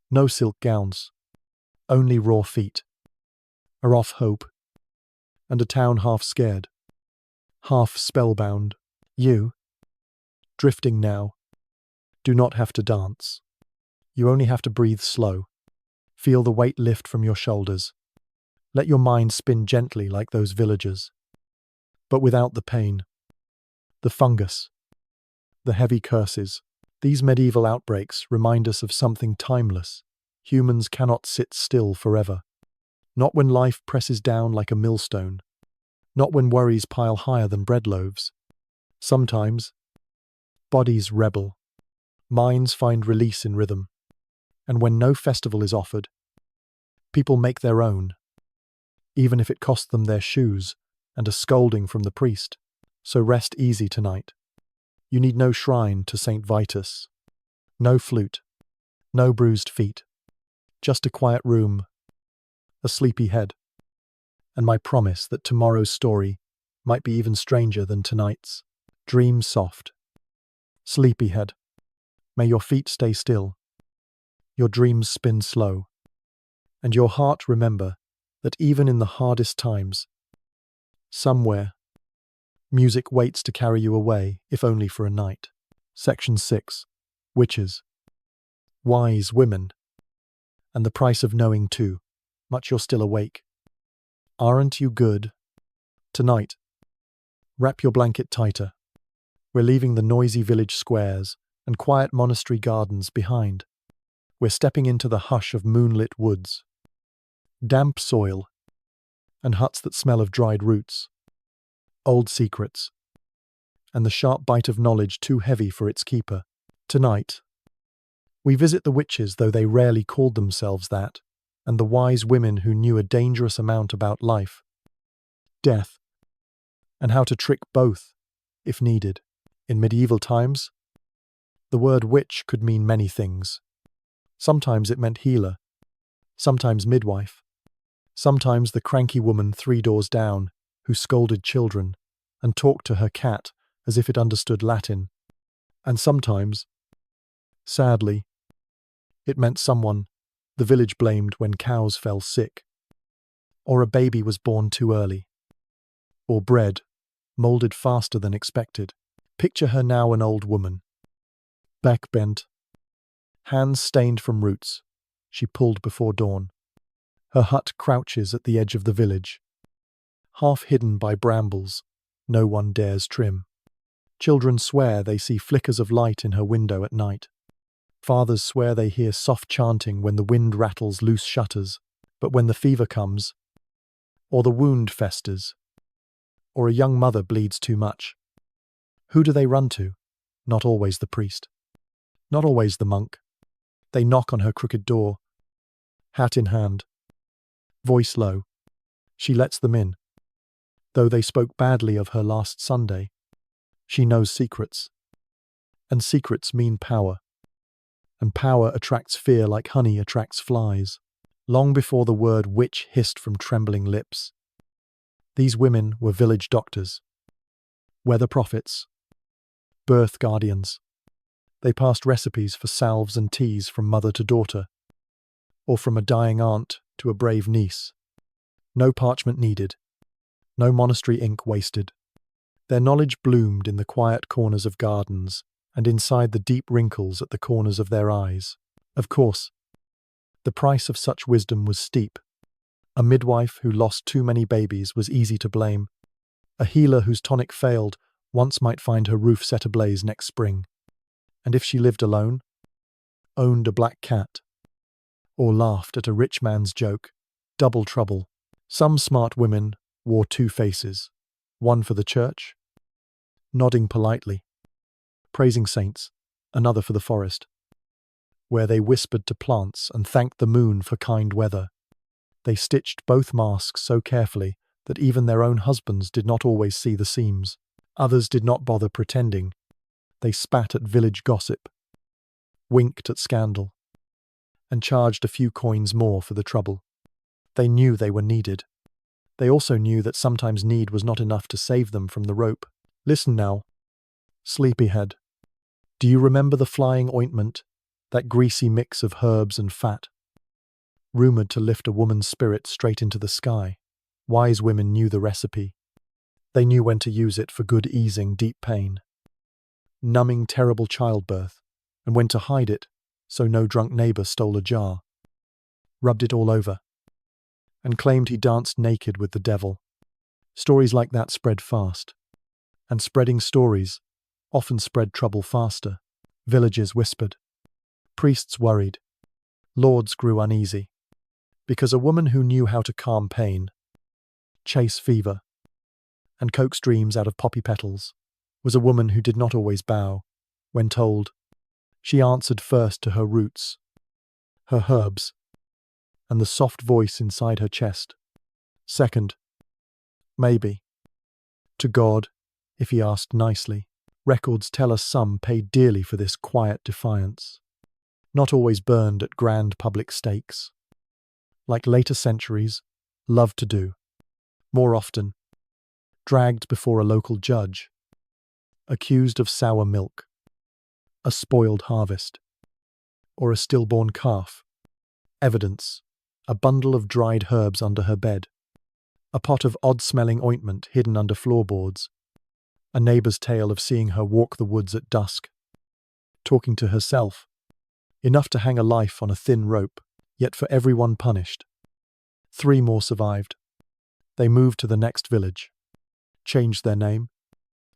No silk gowns. Only raw feet. A off hope. And a town half scared. Half spellbound. You, drifting now, do not have to dance. You only have to breathe slow. Feel the weight lift from your shoulders. Let your mind spin gently like those villagers. But without the pain. The fungus. The heavy curses. These medieval outbreaks remind us of something timeless. Humans cannot sit still forever. Not when life presses down like a millstone. Not when worries pile higher than bread loaves. Sometimes, bodies rebel. Minds find release in rhythm. And when no festival is offered, people make their own, even if it costs them their shoes and a scolding from the priest. So rest easy tonight. You need no shrine to Saint Vitus, no flute, no bruised feet, just a quiet room, a sleepy head, and my promise that tomorrow's story might be even stranger than tonight's. Dream soft. Sleepy head. May your feet stay still, your dreams spin slow, and your heart remember that even in the hardest times, somewhere, music waits to carry you away, if only for a night. Section 6. Witches. Wise women. And the price of knowing too, much you're still awake. Aren't you good? Tonight, wrap your blanket tighter. We're leaving the noisy village squares and quiet monastery gardens behind. We're stepping into the hush of moonlit woods, damp soil, and huts that smell of dried roots, old secrets, and the sharp bite of knowledge too heavy for its keeper. Tonight, we visit the witches, though they rarely called themselves that, and the wise women who knew a dangerous amount about life, death, and how to trick both, if needed. In medieval times, the word witch could mean many things. Sometimes it meant healer, sometimes midwife, sometimes the cranky woman 3 doors down who scolded children and talked to her cat as if it understood Latin. And sometimes, sadly, it meant someone the village blamed when cows fell sick, or a baby was born too early, or bread molded faster than expected. Picture her now, an old woman, back bent, hands stained from roots she pulled before dawn. Her hut crouches at the edge of the village, half hidden by brambles no one dares trim. Children swear they see flickers of light in her window at night. Fathers swear they hear soft chanting when the wind rattles loose shutters. But when the fever comes, or the wound festers, or a young mother bleeds too much, Who do they run to? Not always the priest. Not always the monk. They knock on her crooked door, hat in hand, voice low. She lets them in. Though they spoke badly of her last Sunday, she knows secrets. And secrets mean power. And power attracts fear like honey attracts flies. Long before the word witch hissed from trembling lips, these women were village doctors, weather prophets, birth guardians. They passed recipes for salves and teas from mother to daughter, or from a dying aunt to a brave niece. No parchment needed, no monastery ink wasted. Their knowledge bloomed in the quiet corners of gardens and inside the deep wrinkles at the corners of their eyes. Of course, the price of such wisdom was steep. A midwife who lost too many babies was easy to blame. A healer whose tonic failed once might find her roof set ablaze next spring. And if she lived alone, owned a black cat, or laughed at a rich man's joke, double trouble. Some smart women wore two faces, one for the church, nodding politely, praising saints, another for the forest, where they whispered to plants and thanked the moon for kind weather. They stitched both masks so carefully that even their own husbands did not always see the seams. Others did not bother pretending. They spat at village gossip, winked at scandal, and charged a few coins more for the trouble. They knew they were needed. They also knew that sometimes need was not enough to save them from the rope. Listen now, sleepyhead. Do you remember the flying ointment, that greasy mix of herbs and fat, rumored to lift a woman's spirit straight into the sky? Wise women knew the recipe. They knew when to use it for good easing deep pain, numbing terrible childbirth, and when to hide it so no drunk neighbor stole a jar, rubbed it all over, and claimed he danced naked with the devil. Stories like that spread fast, and spreading stories often spread trouble faster. Villages whispered, priests worried, lords grew uneasy, because a woman who knew how to calm pain, chase fever, and coax dreams out of poppy petals was a woman who did not always bow when told. She answered first to her roots, her herbs, and the soft voice inside her chest. Second, maybe, to God, if he asked nicely. Records tell us some paid dearly for this quiet defiance, not always burned at grand public stakes, like later centuries loved to do. More often, dragged before a local judge, accused of sour milk, a spoiled harvest, or a stillborn calf. Evidence, a bundle of dried herbs under her bed, a pot of odd-smelling ointment hidden under floorboards, a neighbor's tale of seeing her walk the woods at dusk, talking to herself, enough to hang a life on a thin rope, yet for everyone punished. 3 more survived. They moved to the next village, changed their name,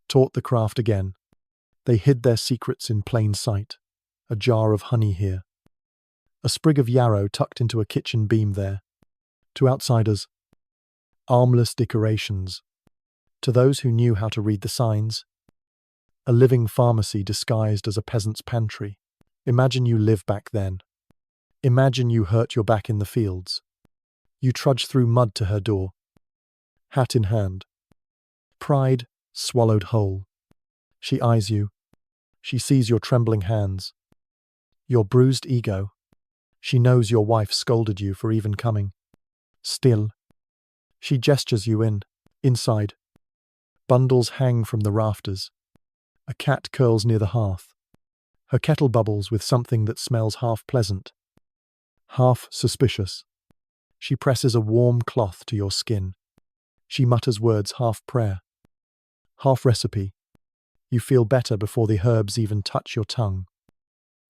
taught the craft again. They hid their secrets in plain sight, a jar of honey here, a sprig of yarrow tucked into a kitchen beam there. To outsiders, armless decorations. To those who knew how to read the signs, a living pharmacy disguised as a peasant's pantry. Imagine you live back then. Imagine you hurt your back in the fields. You trudge through mud to her door, hat in hand. Pride swallowed whole. She eyes you. She sees your trembling hands, your bruised ego. She knows your wife scolded you for even coming. Still, she gestures you in. Inside, bundles hang from the rafters. A cat curls near the hearth. Her kettle bubbles with something that smells half pleasant, half suspicious. She presses a warm cloth to your skin. She mutters words half prayer, half recipe. You feel better before the herbs even touch your tongue.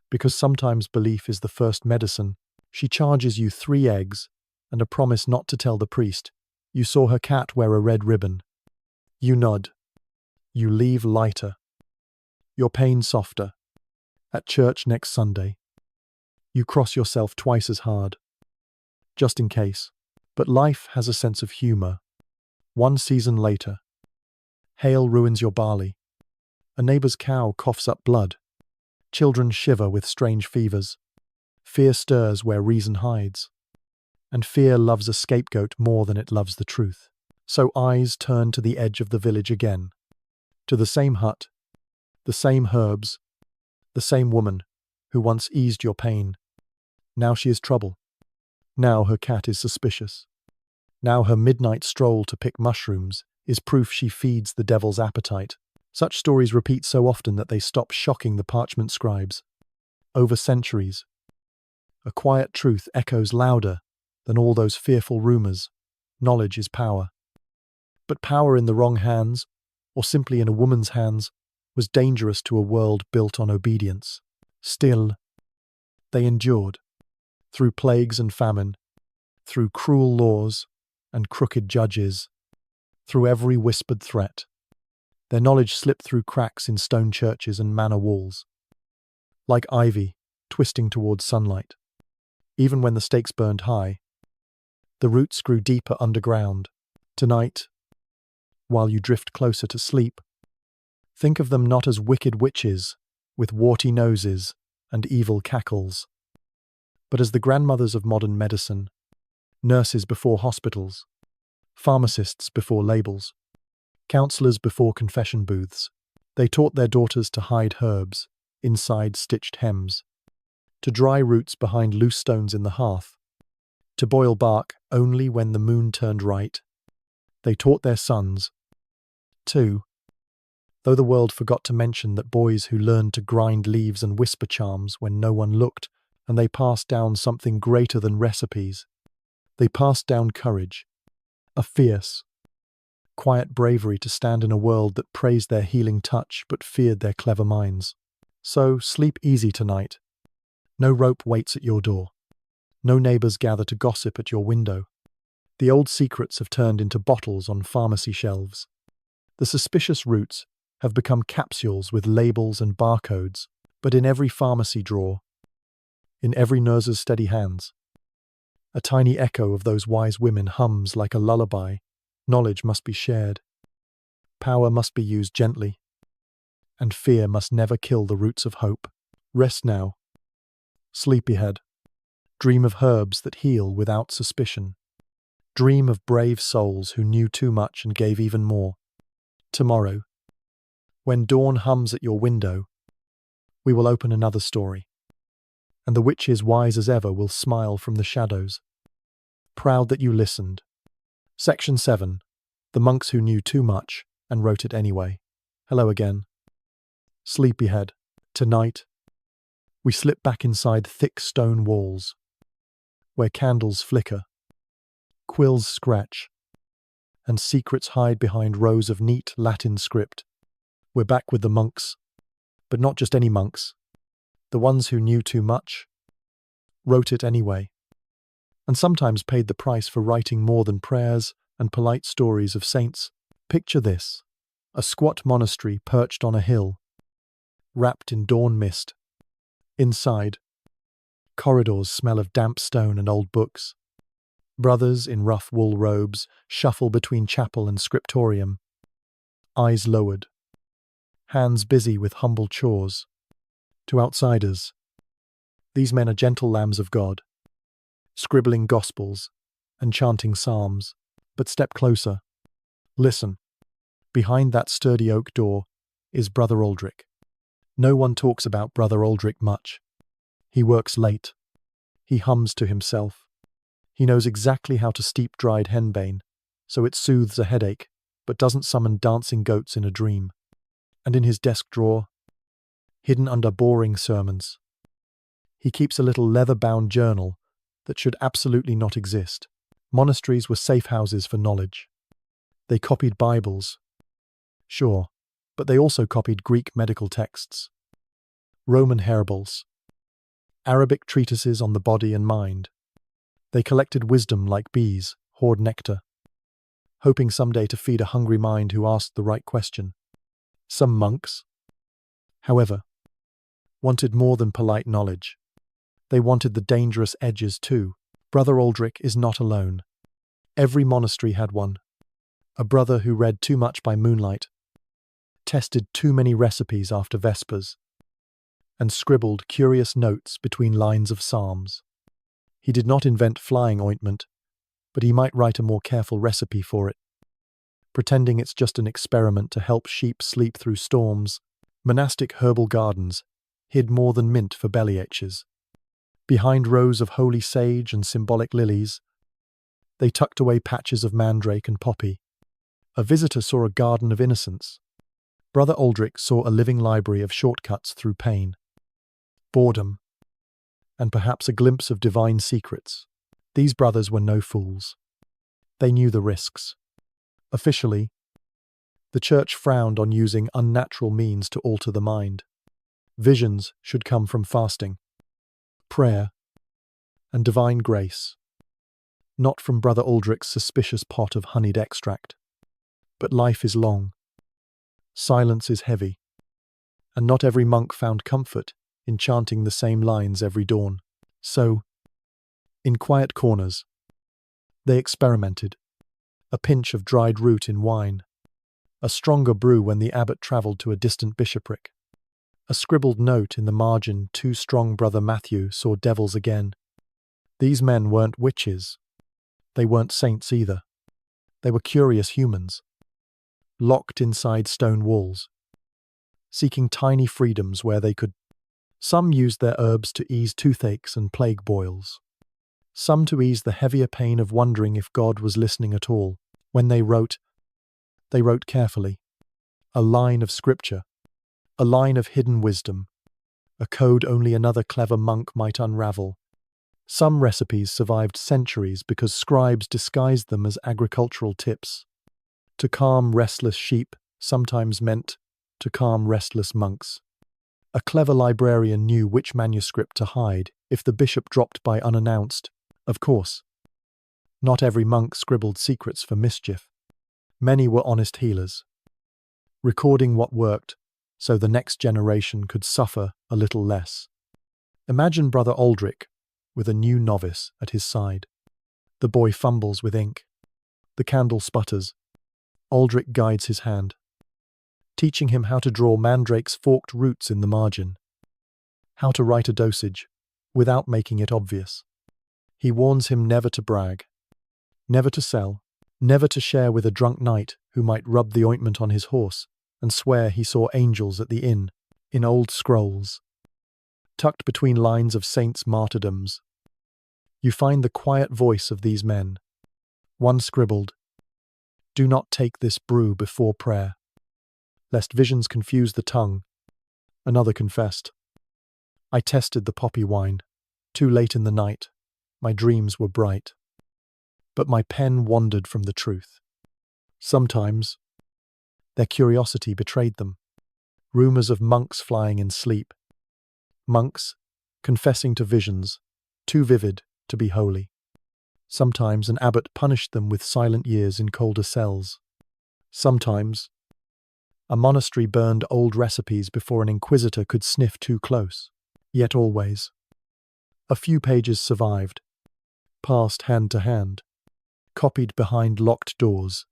Because sometimes belief is the first medicine. She charges you 3 eggs and a promise not to tell the priest. You saw her cat wear a red ribbon. You nod. You leave lighter. Your pain softer. At church next Sunday, you cross yourself twice as hard, just in case. But life has a sense of humor. 1 season later, hail ruins your barley. A neighbor's cow coughs up blood. Children shiver with strange fevers. Fear stirs where reason hides. And fear loves a scapegoat more than it loves the truth. So eyes turn to the edge of the village again. To the same hut, the same herbs, the same woman who once eased your pain. Now she is trouble. Now her cat is suspicious. Now her midnight stroll to pick mushrooms is proof she feeds the devil's appetite. Such stories repeat so often that they stop shocking the parchment scribes. Over centuries, a quiet truth echoes louder than all those fearful rumors. Knowledge is power. But power in the wrong hands, or simply in a woman's hands, was dangerous to a world built on obedience. Still, they endured. Through plagues and famine, through cruel laws and crooked judges, through every whispered threat, their knowledge slipped through cracks in stone churches and manor walls. Like ivy, twisting towards sunlight. Even when the stakes burned high, the roots grew deeper underground. Tonight, while you drift closer to sleep, think of them not as wicked witches with warty noses and evil cackles, but as the grandmothers of modern medicine, nurses before hospitals, pharmacists before labels, counselors before confession booths. They taught their daughters to hide herbs inside stitched hems, to dry roots behind loose stones in the hearth, to boil bark only when the moon turned right. They taught their sons, too, though the world forgot to mention that boys who learned to grind leaves and whisper charms when no one looked, and they passed down something greater than recipes. They passed down courage, a fierce, quiet bravery to stand in a world that praised their healing touch but feared their clever minds. So, sleep easy tonight. No rope waits at your door. No neighbors gather to gossip at your window. The old secrets have turned into bottles on pharmacy shelves. The suspicious roots have become capsules with labels and barcodes, but in every pharmacy drawer, in every nurse's steady hands, a tiny echo of those wise women hums like a lullaby. Knowledge must be shared. Power must be used gently. And fear must never kill the roots of hope. Rest now. Sleepyhead. Dream of herbs that heal without suspicion. Dream of brave souls who knew too much and gave even more. Tomorrow, when dawn hums at your window, we will open another story. And the witches, wise as ever, will smile from the shadows, proud that you listened. Section 7. The monks who knew too much and wrote it anyway. Hello again. Sleepyhead. Tonight, we slip back inside thick stone walls, where candles flicker, quills scratch, and secrets hide behind rows of neat Latin script. We're back with the monks, but not just any monks. The ones who knew too much, wrote it anyway, and sometimes paid the price for writing more than prayers and polite stories of saints. Picture this: a squat monastery perched on a hill, wrapped in dawn mist. Inside, corridors smell of damp stone and old books. Brothers in rough wool robes shuffle between chapel and scriptorium, eyes lowered, hands busy with humble chores. To outsiders, these men are gentle lambs of God, scribbling gospels and chanting psalms. But step closer. Listen. Behind that sturdy oak door is Brother Aldrich. No one talks about Brother Aldrich much. He works late. He hums to himself. He knows exactly how to steep dried henbane, so it soothes a headache, but doesn't summon dancing goats in a dream. And in his desk drawer, hidden under boring sermons, he keeps a little leather-bound journal that should absolutely not exist. Monasteries were safe houses for knowledge. They copied Bibles, sure, but they also copied Greek medical texts, Roman herbals, Arabic treatises on the body and mind. They collected wisdom like bees hoard nectar, hoping someday to feed a hungry mind who asked the right question. Some monks, however, wanted more than polite knowledge. They wanted the dangerous edges too. Brother Aldrich is not alone. Every monastery had one. A brother who read too much by moonlight, tested too many recipes after Vespers, and scribbled curious notes between lines of psalms. He did not invent flying ointment, but he might write a more careful recipe for it. Pretending it's just an experiment to help sheep sleep through storms, monastic herbal gardens hid more than mint for bellyaches. Behind rows of holy sage and symbolic lilies, they tucked away patches of mandrake and poppy. A visitor saw a garden of innocence. Brother Aldrich saw a living library of shortcuts through pain, boredom, and perhaps a glimpse of divine secrets. These brothers were no fools. They knew the risks. Officially, the church frowned on using unnatural means to alter the mind. Visions should come from fasting, prayer, and divine grace, not from Brother Aldrich's suspicious pot of honeyed extract. But life is long. Silence is heavy, and not every monk found comfort in chanting the same lines every dawn. So, in quiet corners, they experimented. A pinch of dried root in wine, a stronger brew when the abbot travelled to a distant bishopric, a scribbled note in the margin, "Too strong, Brother Matthew saw devils again." These men weren't witches. They weren't saints either. They were curious humans, locked inside stone walls, seeking tiny freedoms where they could. Some used their herbs to ease toothaches and plague boils. Some to ease the heavier pain of wondering if God was listening at all. When they wrote carefully. A line of scripture, a line of hidden wisdom, a code only another clever monk might unravel. Some recipes survived centuries because scribes disguised them as agricultural tips. To calm restless sheep sometimes meant to calm restless monks. A clever librarian knew which manuscript to hide if the bishop dropped by unannounced. Of course, not every monk scribbled secrets for mischief. Many were honest healers, recording what worked so the next generation could suffer a little less. Imagine Brother Aldrich with a new novice at his side. The boy fumbles with ink. The candle sputters. Aldrich guides his hand, teaching him how to draw mandrake's forked roots in the margin, how to write a dosage without making it obvious. He warns him never to brag, never to sell, never to share with a drunk knight who might rub the ointment on his horse and swear he saw angels at the inn. In old scrolls, tucked between lines of saints' martyrdoms, you find the quiet voice of these men. One scribbled, "Do not take this brew before prayer, lest visions confuse the tongue." Another confessed, "I tested the poppy wine. Too late in the night, my dreams were bright, but my pen wandered from the truth." Sometimes, their curiosity betrayed them. Rumors of monks flying in sleep. Monks confessing to visions, too vivid to be holy. Sometimes an abbot punished them with silent years in colder cells. Sometimes, a monastery burned old recipes before an inquisitor could sniff too close. Yet always, a few pages survived, passed hand to hand, copied behind locked doors,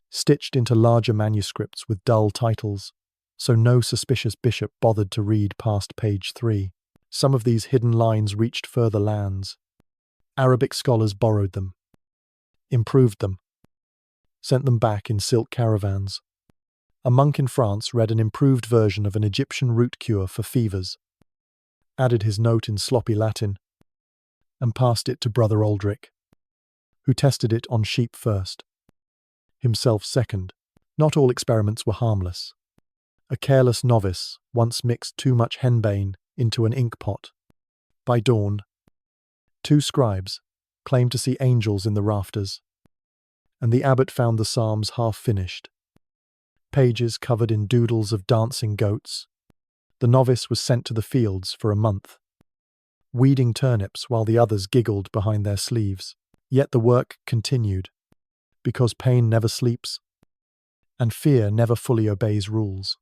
stitched into larger manuscripts with dull titles, so no suspicious bishop bothered to read past page 3. Some of these hidden lines reached further lands. Arabic scholars borrowed them, improved them, sent them back in silk caravans. A monk in France read an improved version of an Egyptian root cure for fevers, added his note in sloppy Latin, and passed it to Brother Aldrich, who tested it on sheep first, himself second. Not all experiments were harmless. A careless novice once mixed too much henbane into an ink pot. By dawn, 2 scribes claimed to see angels in the rafters, and the abbot found the psalms half finished, pages covered in doodles of dancing goats. The novice was sent to the fields for a month, weeding turnips while the others giggled behind their sleeves. Yet the work continued, because pain never sleeps, and fear never fully obeys rules.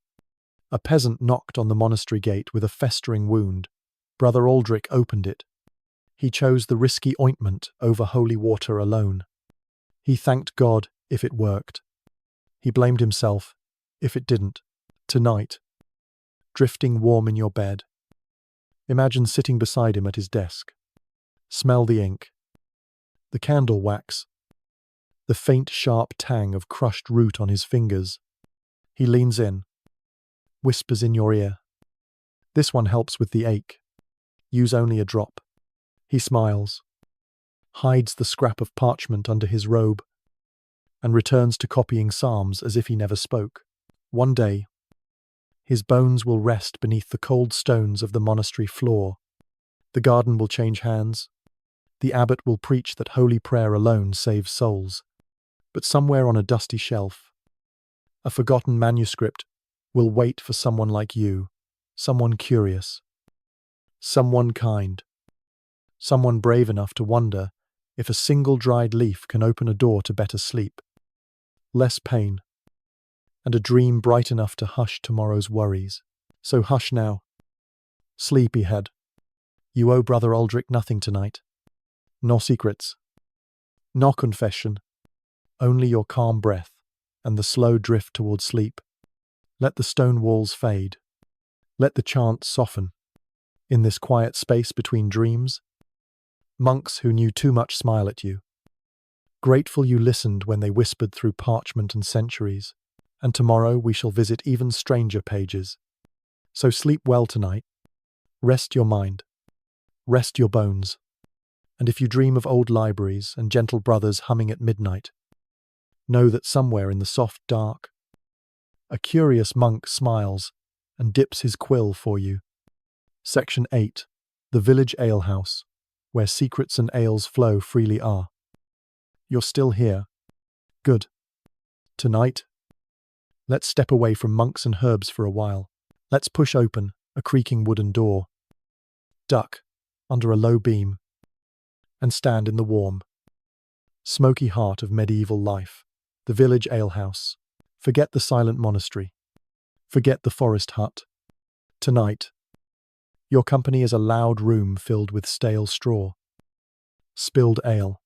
A peasant knocked on the monastery gate with a festering wound. Brother Aldrich opened it. He chose the risky ointment over holy water alone. He thanked God if it worked. He blamed himself if it didn't. Tonight, drifting warm in your bed, imagine sitting beside him at his desk. Smell the ink, the candle wax, the faint sharp tang of crushed root on his fingers. He leans in, whispers in your ear. This one helps with the ache. Use only a drop. He smiles, hides the scrap of parchment under his robe, and returns to copying psalms as if he never spoke. One day, his bones will rest beneath the cold stones of the monastery floor. The garden will change hands. The abbot will preach that holy prayer alone saves souls. But somewhere on a dusty shelf, a forgotten manuscript will wait for someone like you, someone curious, someone kind, someone brave enough to wonder if a single dried leaf can open a door to better sleep, less pain, and a dream bright enough to hush tomorrow's worries. So hush now, sleepyhead. You owe Brother Aldrich nothing tonight. No secrets, no confession, only your calm breath and the slow drift towards sleep. Let the stone walls fade. Let the chant soften. In this quiet space between dreams, monks who knew too much smile at you, grateful you listened when they whispered through parchment and centuries. And tomorrow we shall visit even stranger pages. So sleep well tonight. Rest your mind. Rest your bones. And if you dream of old libraries and gentle brothers humming at midnight, know that somewhere in the soft dark, a curious monk smiles and dips his quill for you. Section 8. The Village Alehouse, where secrets and ales flow freely are. You're still here. Good. Tonight, let's step away from monks and herbs for a while. Let's push open a creaking wooden door, duck under a low beam, and stand in the warm, smoky heart of medieval life, the village alehouse. Forget the silent monastery. Forget the forest hut. Tonight, your company is a loud room filled with stale straw, spilled ale,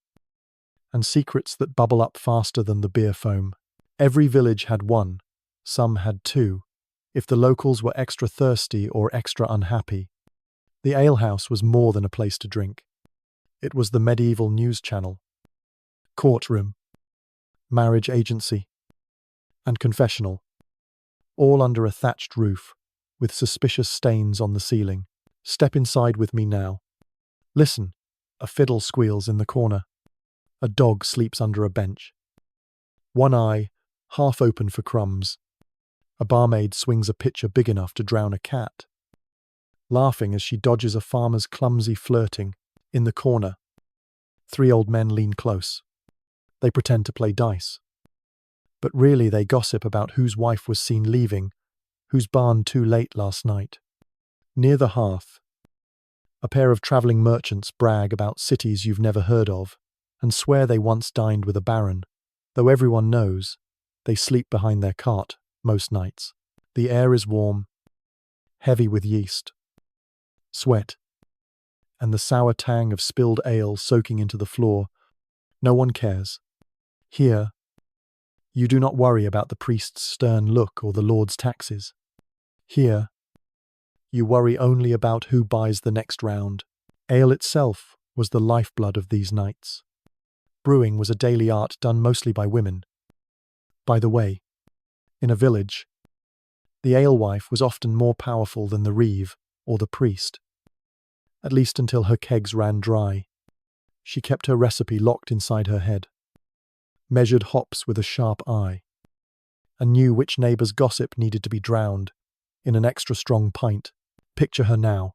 and secrets that bubble up faster than the beer foam. Every village had one, some had two, if the locals were extra thirsty or extra unhappy. The alehouse was more than a place to drink. It was the medieval news channel, courtroom, marriage agency, and confessional, all under a thatched roof, with suspicious stains on the ceiling. Step inside with me now. Listen, a fiddle squeals in the corner. A dog sleeps under a bench, one eye half open for crumbs. A barmaid swings a pitcher big enough to drown a cat, laughing as she dodges a farmer's clumsy flirting. In the corner, 3 old men lean close. They pretend to play dice, but really they gossip about whose wife was seen leaving, whose barn too late last night. Near the hearth, a pair of travelling merchants brag about cities you've never heard of, and swear they once dined with a baron, though everyone knows they sleep behind their cart most nights. The air is warm, heavy with yeast, sweat, and the sour tang of spilled ale soaking into the floor. No one cares. Here, you do not worry about the priest's stern look or the Lord's taxes. Here, you worry only about who buys the next round. Ale itself was the lifeblood of these nights. Brewing was a daily art done mostly by women. By the way, in a village, the alewife was often more powerful than the reeve or the priest, at least until her kegs ran dry. She kept her recipe locked inside her head, measured hops with a sharp eye, and knew which neighbour's gossip needed to be drowned in an extra strong pint. Picture her now,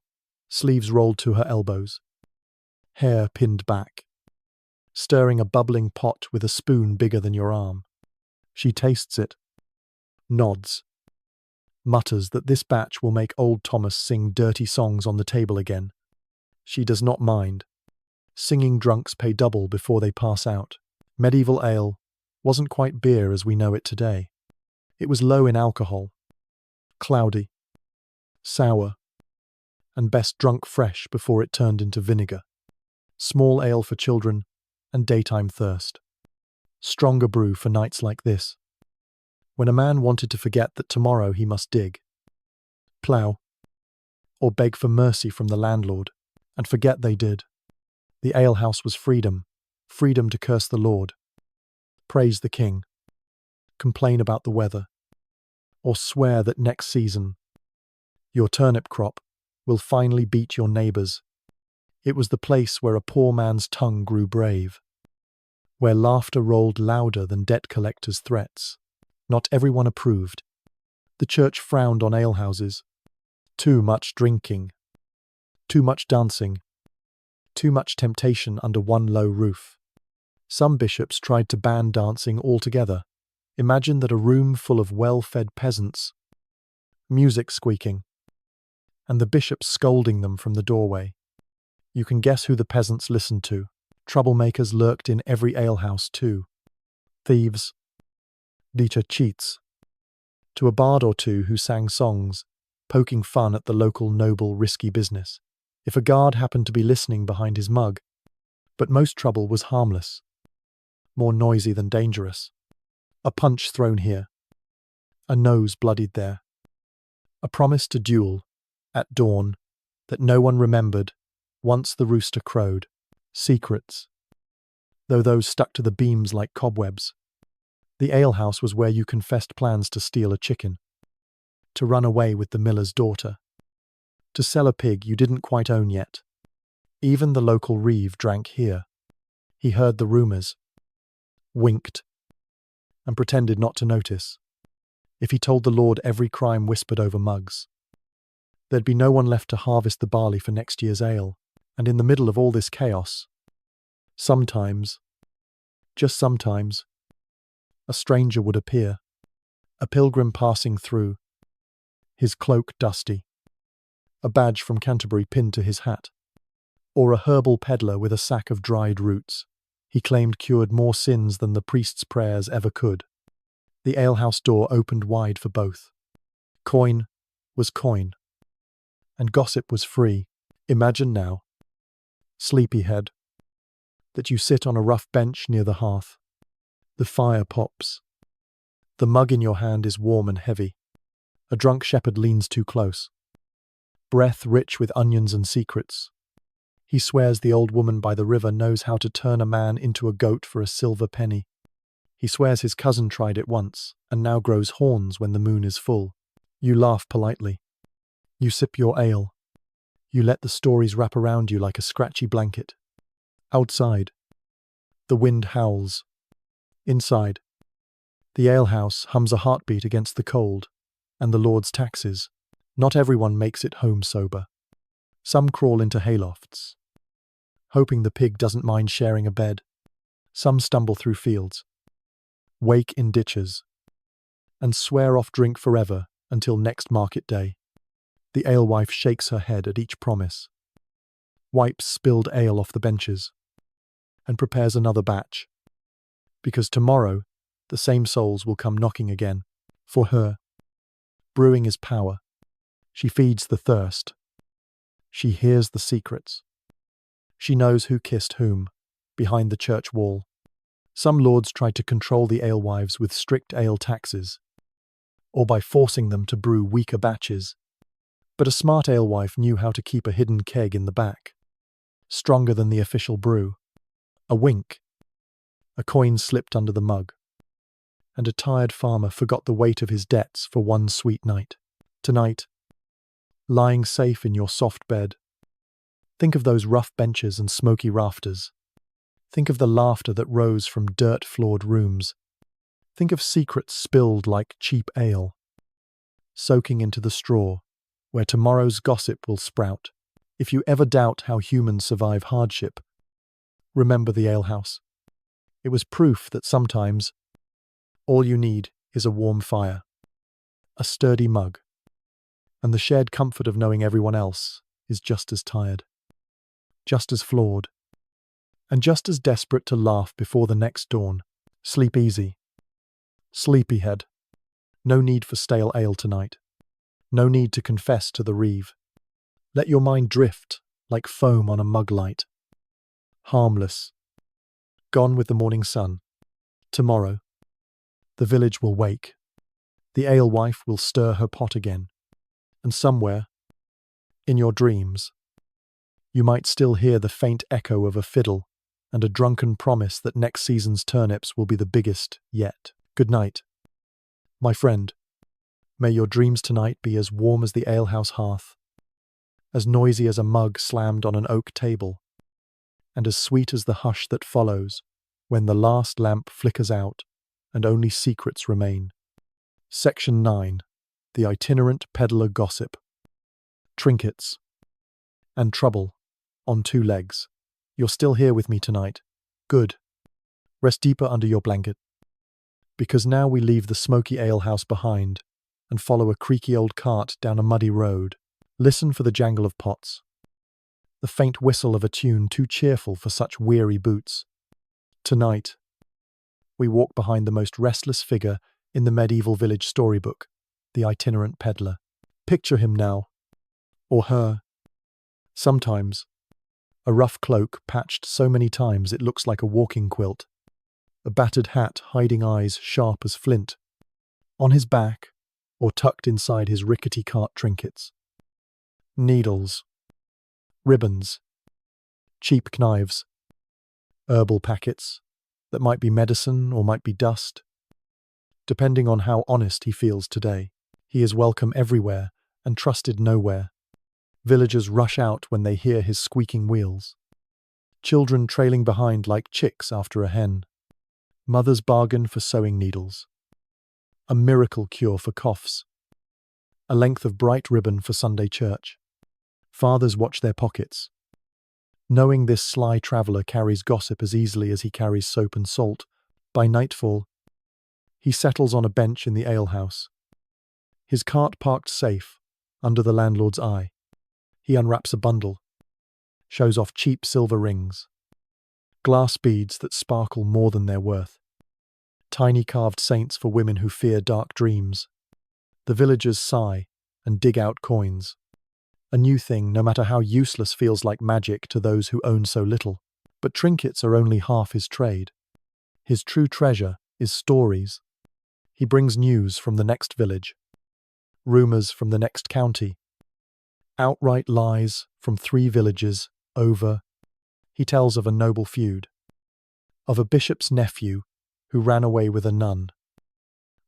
sleeves rolled to her elbows, hair pinned back, stirring a bubbling pot with a spoon bigger than your arm. She tastes it, nods, mutters that this batch will make old Thomas sing dirty songs on the table again. She does not mind. Singing drunks pay double before they pass out. Medieval ale wasn't quite beer as we know it today. It was low in alcohol, cloudy, sour, and best drunk fresh before it turned into vinegar. Small ale for children and daytime thirst. Stronger brew for nights like this. when a man wanted to forget that tomorrow he must dig, plough, or beg for mercy from the landlord, and forget they did. The alehouse was freedom, freedom to curse the Lord, praise the king, complain about the weather, or swear that next season your turnip crop will finally beat your neighbours. It was the place where a poor man's tongue grew brave, where laughter rolled louder than debt collectors' threats. Not everyone approved. The church frowned on alehouses. Too much drinking, too much dancing, too much temptation under one low roof. Some bishops tried to ban dancing altogether. Imagine that a room full of well-fed peasants, music squeaking, and the bishop scolding them from the doorway. You can guess who the peasants listened to. Troublemakers lurked in every alehouse too. Thieves, dicha cheats, to a bard or two who sang songs, poking fun at the local noble risky business. If a guard happened to be listening behind his mug, but most trouble was harmless, more noisy than dangerous. A punch thrown here, a nose bloodied there, a promise to duel at dawn that no one remembered once the rooster crowed. Secrets, though those stuck to the beams like cobwebs. The alehouse was where you confessed plans to steal a chicken, to run away with the miller's daughter, to sell a pig you didn't quite own yet. Even the local reeve drank here. He heard the rumours, winked, and pretended not to notice. If he told the Lord every crime whispered over mugs, there'd be no one left to harvest the barley for next year's ale. And in the middle of all this chaos, sometimes, just sometimes, a stranger would appear, a pilgrim passing through, his cloak dusty, a badge from Canterbury pinned to his hat, or a herbal peddler with a sack of dried roots he claimed cured more sins than the priest's prayers ever could. The alehouse door opened wide for both. Coin was coin, and gossip was free. Imagine now, sleepyhead, that you sit on a rough bench near the hearth. The fire pops. The mug in your hand is warm and heavy. A drunk shepherd leans too close, breath rich with onions and secrets. He swears the old woman by the river knows how to turn a man into a goat for a silver penny. He swears his cousin tried it once, and now grows horns when the moon is full. You laugh politely. You sip your ale. You let the stories wrap around you like a scratchy blanket. Outside, the wind howls. Inside, the alehouse hums a heartbeat against the cold and the Lord's taxes. Not everyone makes it home sober. Some crawl into haylofts, hoping the pig doesn't mind sharing a bed. Some stumble through fields, wake in ditches, and swear off drink forever until next market day. The alewife shakes her head at each promise, wipes spilled ale off the benches, and prepares another batch, because tomorrow the same souls will come knocking again. For her, brewing is power. She feeds the thirst. She hears the secrets. She knows who kissed whom behind the church wall. Some lords tried to control the alewives with strict ale taxes, or by forcing them to brew weaker batches. But a smart alewife knew how to keep a hidden keg in the back, stronger than the official brew. A wink, a coin slipped under the mug, and a tired farmer forgot the weight of his debts for one sweet night. Tonight, lying safe in your soft bed, think of those rough benches and smoky rafters. Think of the laughter that rose from dirt-floored rooms. Think of secrets spilled like cheap ale, soaking into the straw, where tomorrow's gossip will sprout. If you ever doubt how humans survive hardship, remember the alehouse. It was proof that sometimes all you need is a warm fire, a sturdy mug, and the shared comfort of knowing everyone else is just as tired, just as flawed, and just as desperate to laugh before the next dawn. Sleep easy. Sleepyhead. No need for stale ale tonight. No need to confess to the reeve. Let your mind drift like foam on a mug light. Harmless. Gone with the morning sun. Tomorrow, the village will wake. The alewife will stir her pot again, and somewhere, in your dreams, you might still hear the faint echo of a fiddle and a drunken promise that next season's turnips will be the biggest yet. Good night, my friend. May your dreams tonight be as warm as the alehouse hearth, as noisy as a mug slammed on an oak table, and as sweet as the hush that follows when the last lamp flickers out and only secrets remain. Section 9. The Itinerant Peddler Gossip. Trinkets and trouble on two legs. You're still here with me tonight. Good. Rest deeper under your blanket, because now we leave the smoky alehouse behind and follow a creaky old cart down a muddy road. Listen for the jangle of pots, the faint whistle of a tune too cheerful for such weary boots. Tonight, we walk behind the most restless figure in the medieval village storybook, the itinerant peddler. Picture him now, or her. Sometimes, a rough cloak patched so many times it looks like a walking quilt, a battered hat hiding eyes sharp as flint. On his back, or tucked inside his rickety cart trinkets, needles, ribbons, cheap knives, herbal packets that might be medicine or might be dust, depending on how honest he feels today. He is welcome everywhere and trusted nowhere. Villagers rush out when they hear his squeaking wheels. Children trailing behind like chicks after a hen. Mothers bargain for sewing needles. A miracle cure for coughs. A length of bright ribbon for Sunday church. Fathers watch their pockets, knowing this sly traveller carries gossip as easily as he carries soap and salt. By nightfall, he settles on a bench in the alehouse, his cart parked safe under the landlord's eye. He unwraps a bundle, shows off cheap silver rings, glass beads that sparkle more than they're worth, tiny carved saints for women who fear dark dreams. The villagers sigh and dig out coins. A new thing, no matter how useless, feels like magic to those who own so little. But trinkets are only half his trade. His true treasure is stories. He brings news from the next village, rumors from the next county, outright lies from 3 villages over. He tells of a noble feud, of a bishop's nephew who ran away with a nun,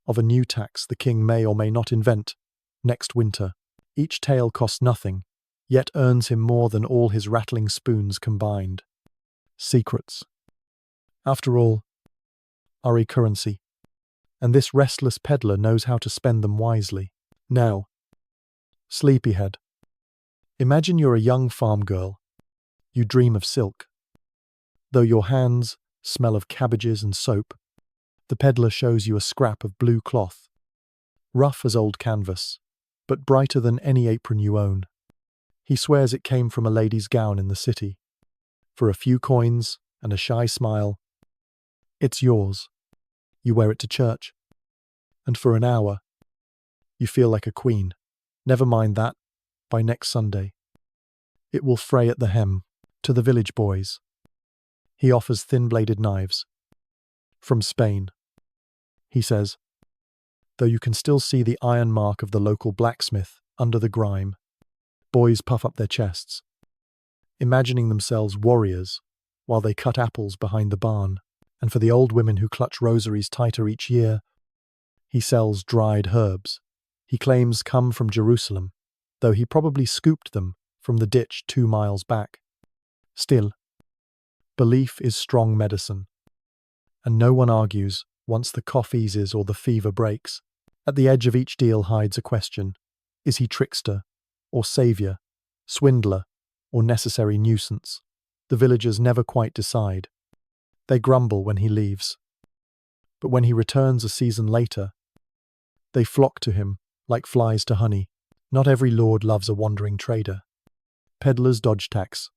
of a new tax the king may or may not invent next winter. Each tale costs nothing, yet earns him more than all his rattling spoons combined. Secrets, after all, are a currency, and this restless peddler knows how to spend them wisely. Now, sleepyhead, imagine you're a young farm girl. You dream of silk. Though your hands smell of cabbages and soap, the peddler shows you a scrap of blue cloth, rough as old canvas, but brighter than any apron you own. He swears it came from a lady's gown in the city. For a few coins and a shy smile, it's yours. You wear it to church, and for an hour, you feel like a queen. Never mind that, by next Sunday, it will fray at the hem. To the village boys, he offers thin-bladed knives. From Spain, he says, though you can still see the iron mark of the local blacksmith under the grime. Boys puff up their chests, imagining themselves warriors while they cut apples behind the barn. And for the old women who clutch rosaries tighter each year, he sells dried herbs. He claims come from Jerusalem, though he probably scooped them from the ditch 2 miles back. Still, belief is strong medicine, and no one argues once the cough eases or the fever breaks. At the edge of each deal hides a question. Is he trickster or saviour, swindler or necessary nuisance? The villagers never quite decide. They grumble when he leaves. But when he returns a season later, they flock to him like flies to honey. Not every lord loves a wandering trader. Peddlers dodge tax,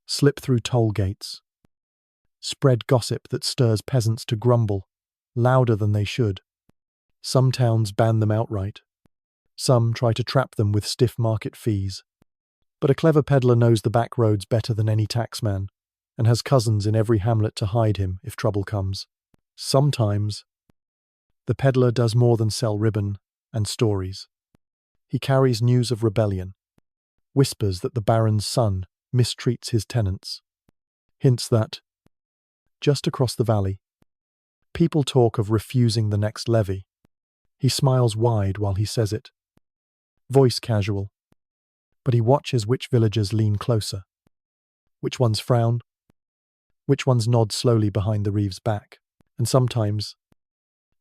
slip through toll gates, spread gossip that stirs peasants to grumble, louder than they should. Some towns ban them outright. Some try to trap them with stiff market fees. But a clever peddler knows the back roads better than any taxman, and has cousins in every hamlet to hide him if trouble comes. Sometimes, The peddler does more than sell ribbon and stories. He carries news of rebellion, whispers that the baron's son mistreats his tenants, hints that, just across the valley, people talk of refusing the next levy. He smiles wide while he says it, voice casual, but he watches which villagers lean closer, which ones frown, which ones nod slowly behind the reeve's back, and sometimes,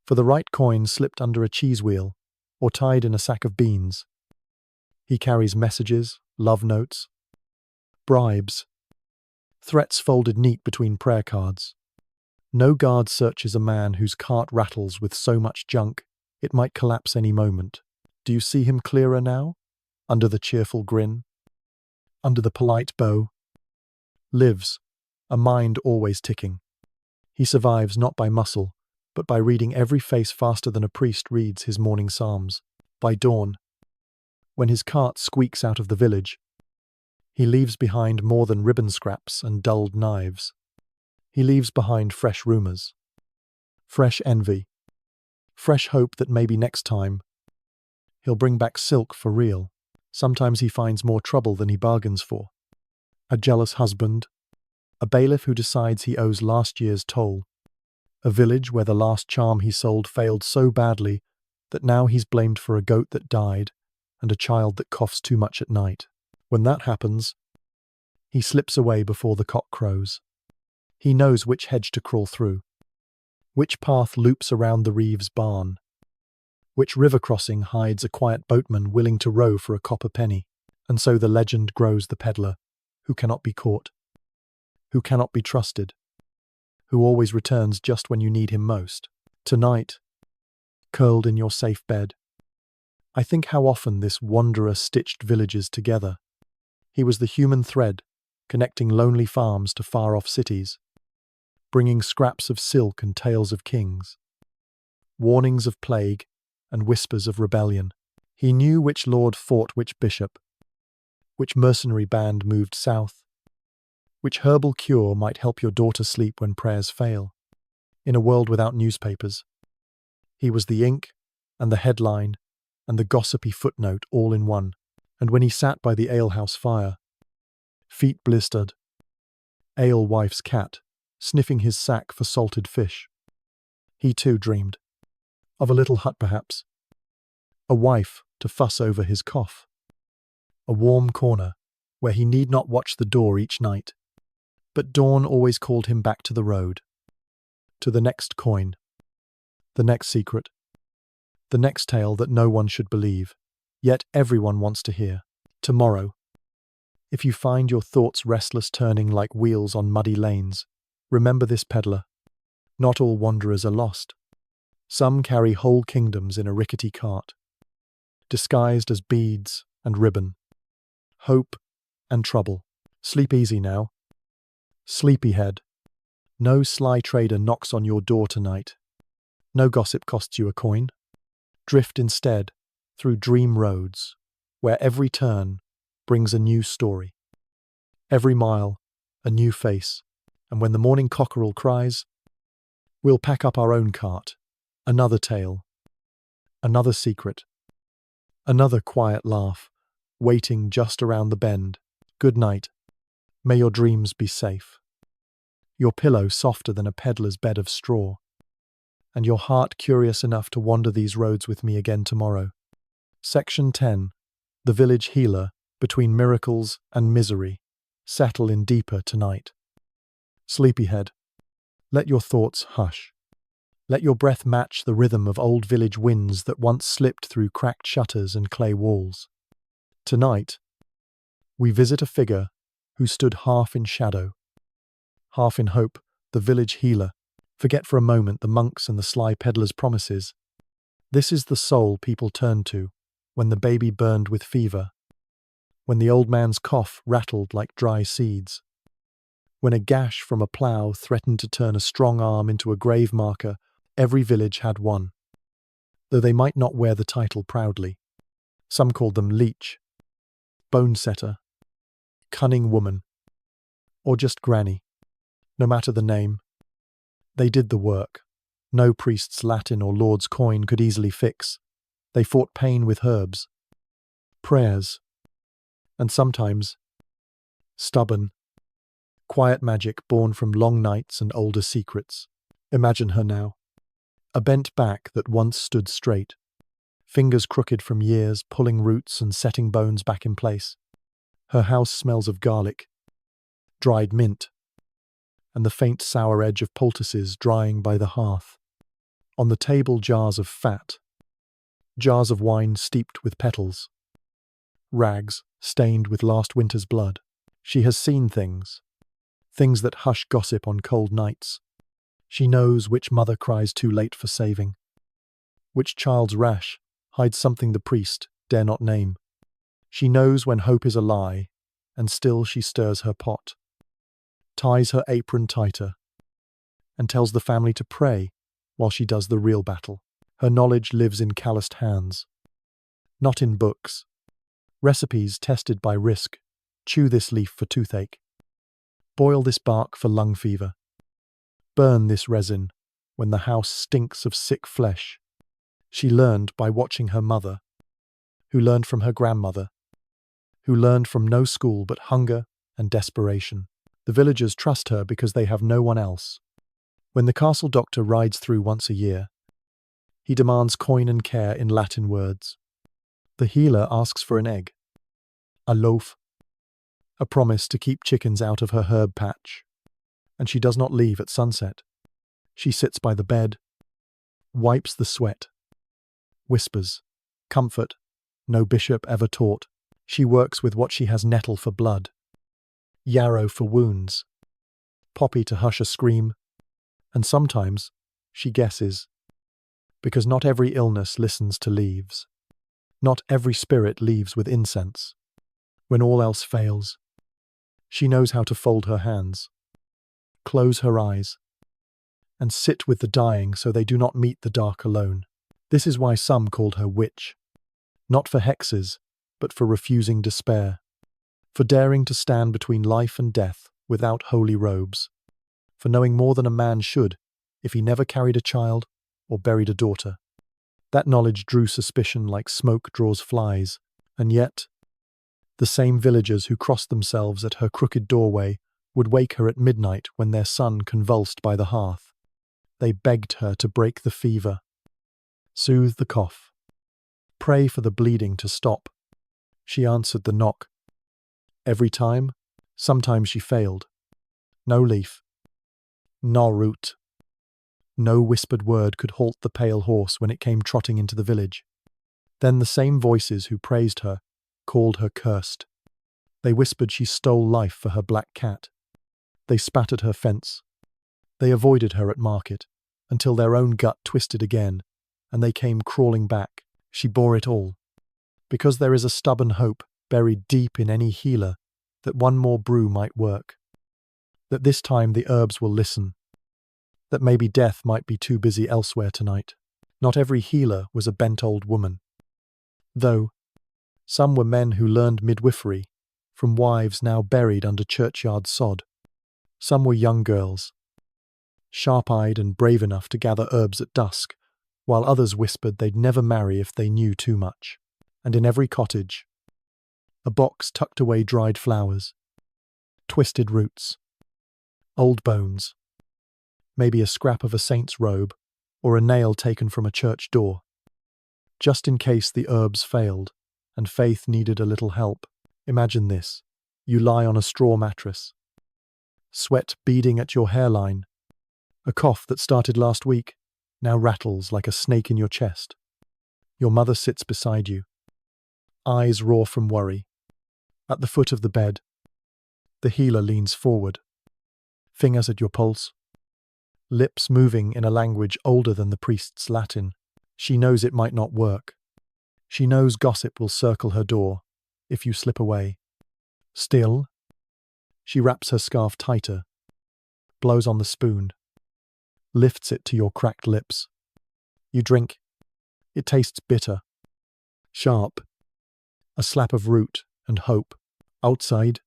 for the right coin slipped under a cheese wheel or tied in a sack of beans, he carries messages, love notes, bribes, threats folded neat between prayer cards. No guard searches a man whose cart rattles with so much junk it might collapse any moment. Do you see him clearer now? Under the cheerful grin, under the polite bow, lives, a mind always ticking. He survives not by muscle, but by reading every face faster than a priest reads his morning psalms. By dawn, when his cart squeaks out of the village, he leaves behind more than ribbon scraps and dulled knives. He leaves behind fresh rumors, fresh envy, fresh hope that maybe next time he'll bring back silk for real. Sometimes he finds more trouble than he bargains for. A jealous husband, a bailiff who decides he owes last year's toll, a village where the last charm he sold failed so badly that now he's blamed for a goat that died and a child that coughs too much at night. When that happens, he slips away before the cock crows. He knows which hedge to crawl through, which path loops around the reeve's barn, which river crossing hides a quiet boatman willing to row for a copper penny. And so the legend grows, the peddler, who cannot be caught, who cannot be trusted, who always returns just when you need him most. Tonight, curled in your safe bed, I think how often this wanderer stitched villages together. He was the human thread, connecting lonely farms to far-off cities, bringing scraps of silk and tales of kings, warnings of plague and whispers of rebellion. He knew which lord fought which bishop, which mercenary band moved south, which herbal cure might help your daughter sleep when prayers fail. In a world without newspapers, he was the ink and the headline and the gossipy footnote all in one. And when he sat by the alehouse fire, feet blistered, alewife's cat sniffing his sack for salted fish, he too dreamed of a little hut perhaps, a wife to fuss over his cough, a warm corner where he need not watch the door each night. But dawn always called him back to the road, to the next coin, the next secret, the next tale that no one should believe, yet everyone wants to hear. Tomorrow, if you find your thoughts restless turning like wheels on muddy lanes, remember this peddler. Not all wanderers are lost. Some carry whole kingdoms in a rickety cart, disguised as beads and ribbon, hope and trouble. Sleep easy now, sleepyhead. No sly trader knocks on your door tonight. No gossip costs you a coin. Drift instead through dream roads, where every turn brings a new story, every mile a new face, and when the morning cockerel cries, we'll pack up our own cart, another tale, another secret, another quiet laugh, waiting just around the bend. Good night. May your dreams be safe, your pillow softer than a peddler's bed of straw, and your heart curious enough to wander these roads with me again tomorrow. Section 10. The village healer, between miracles and misery. Settle in deeper tonight. Sleepyhead, let your thoughts hush. Let your breath match the rhythm of old village winds that once slipped through cracked shutters and clay walls. Tonight, we visit a figure who stood half in shadow, half in hope, the village healer. Forget for a moment the monks and the sly peddler's promises. This is the soul people turned to when the baby burned with fever, when the old man's cough rattled like dry seeds, when a gash from a plough threatened to turn a strong arm into a grave marker. Every village had one, though they might not wear the title proudly. Some called them leech, bone setter, cunning woman, or just granny. No matter the name, they did the work. No priest's Latin or Lord's coin could easily fix. They fought pain with herbs, prayers, and sometimes stubborn, quiet magic born from long nights and older secrets. Imagine her now, a bent back that once stood straight, fingers crooked from years, pulling roots and setting bones back in place. Her house smells of garlic, dried mint, and the faint sour edge of poultices drying by the hearth. On the table, jars of fat, jars of wine steeped with petals, rags stained with last winter's blood. She has seen things that hush gossip on cold nights. She knows which mother cries too late for saving, which child's rash hides something the priest dare not name. She knows when hope is a lie, and still she stirs her pot, ties her apron tighter, and tells the family to pray while she does the real battle. Her knowledge lives in calloused hands, not in books. Recipes tested by risk. Chew this leaf for toothache. Boil this bark for lung fever. Burn this resin when the house stinks of sick flesh. She learned by watching her mother, who learned from her grandmother, who learned from no school but hunger and desperation. The villagers trust her because they have no one else. When the castle doctor rides through once a year, he demands coin and care in Latin words. The healer asks for an egg, a loaf, a promise to keep chickens out of her herb patch. And she does not leave at sunset. She sits by the bed, wipes the sweat, whispers, comfort, no bishop ever taught. She works with what she has: nettle for blood, yarrow for wounds, poppy to hush a scream, and sometimes she guesses, because not every illness listens to leaves. Not every spirit leaves with incense. When all else fails, she knows how to fold her hands, close her eyes, and sit with the dying so they do not meet the dark alone. This is why some called her witch, not for hexes, but for refusing despair, for daring to stand between life and death without holy robes, for knowing more than a man should if he never carried a child or buried a daughter. That knowledge drew suspicion like smoke draws flies, and yet the same villagers who crossed themselves at her crooked doorway would wake her at midnight when their son convulsed by the hearth. They begged her to break the fever, soothe the cough, pray for the bleeding to stop. She answered the knock. Every time, sometimes she failed. No leaf, no root, no whispered word could halt the pale horse when it came trotting into the village. Then the same voices who praised her called her cursed. They whispered she stole life for her black cat. They spat at her fence. They avoided her at market, until their own gut twisted again, and they came crawling back. She bore it all, because there is a stubborn hope buried deep in any healer that one more brew might work, that this time the herbs will listen, that maybe death might be too busy elsewhere tonight. Not every healer was a bent old woman, though some were men who learned midwifery from wives now buried under churchyard sod. Some were young girls, sharp-eyed and brave enough to gather herbs at dusk, while others whispered they'd never marry if they knew too much. And in every cottage, a box tucked away dried flowers, twisted roots, old bones, maybe a scrap of a saint's robe or a nail taken from a church door, just in case the herbs failed and faith needed a little help. Imagine this. You lie on a straw mattress, sweat beading at your hairline. A cough that started last week now rattles like a snake in your chest. Your mother sits beside you, eyes raw from worry. At the foot of the bed, the healer leans forward, fingers at your pulse, lips moving in a language older than the priest's Latin. She knows it might not work. She knows gossip will circle her door if you slip away. Still, she wraps her scarf tighter, blows on the spoon, lifts it to your cracked lips. You drink. It tastes bitter, sharp, a slap of root and hope. Outside,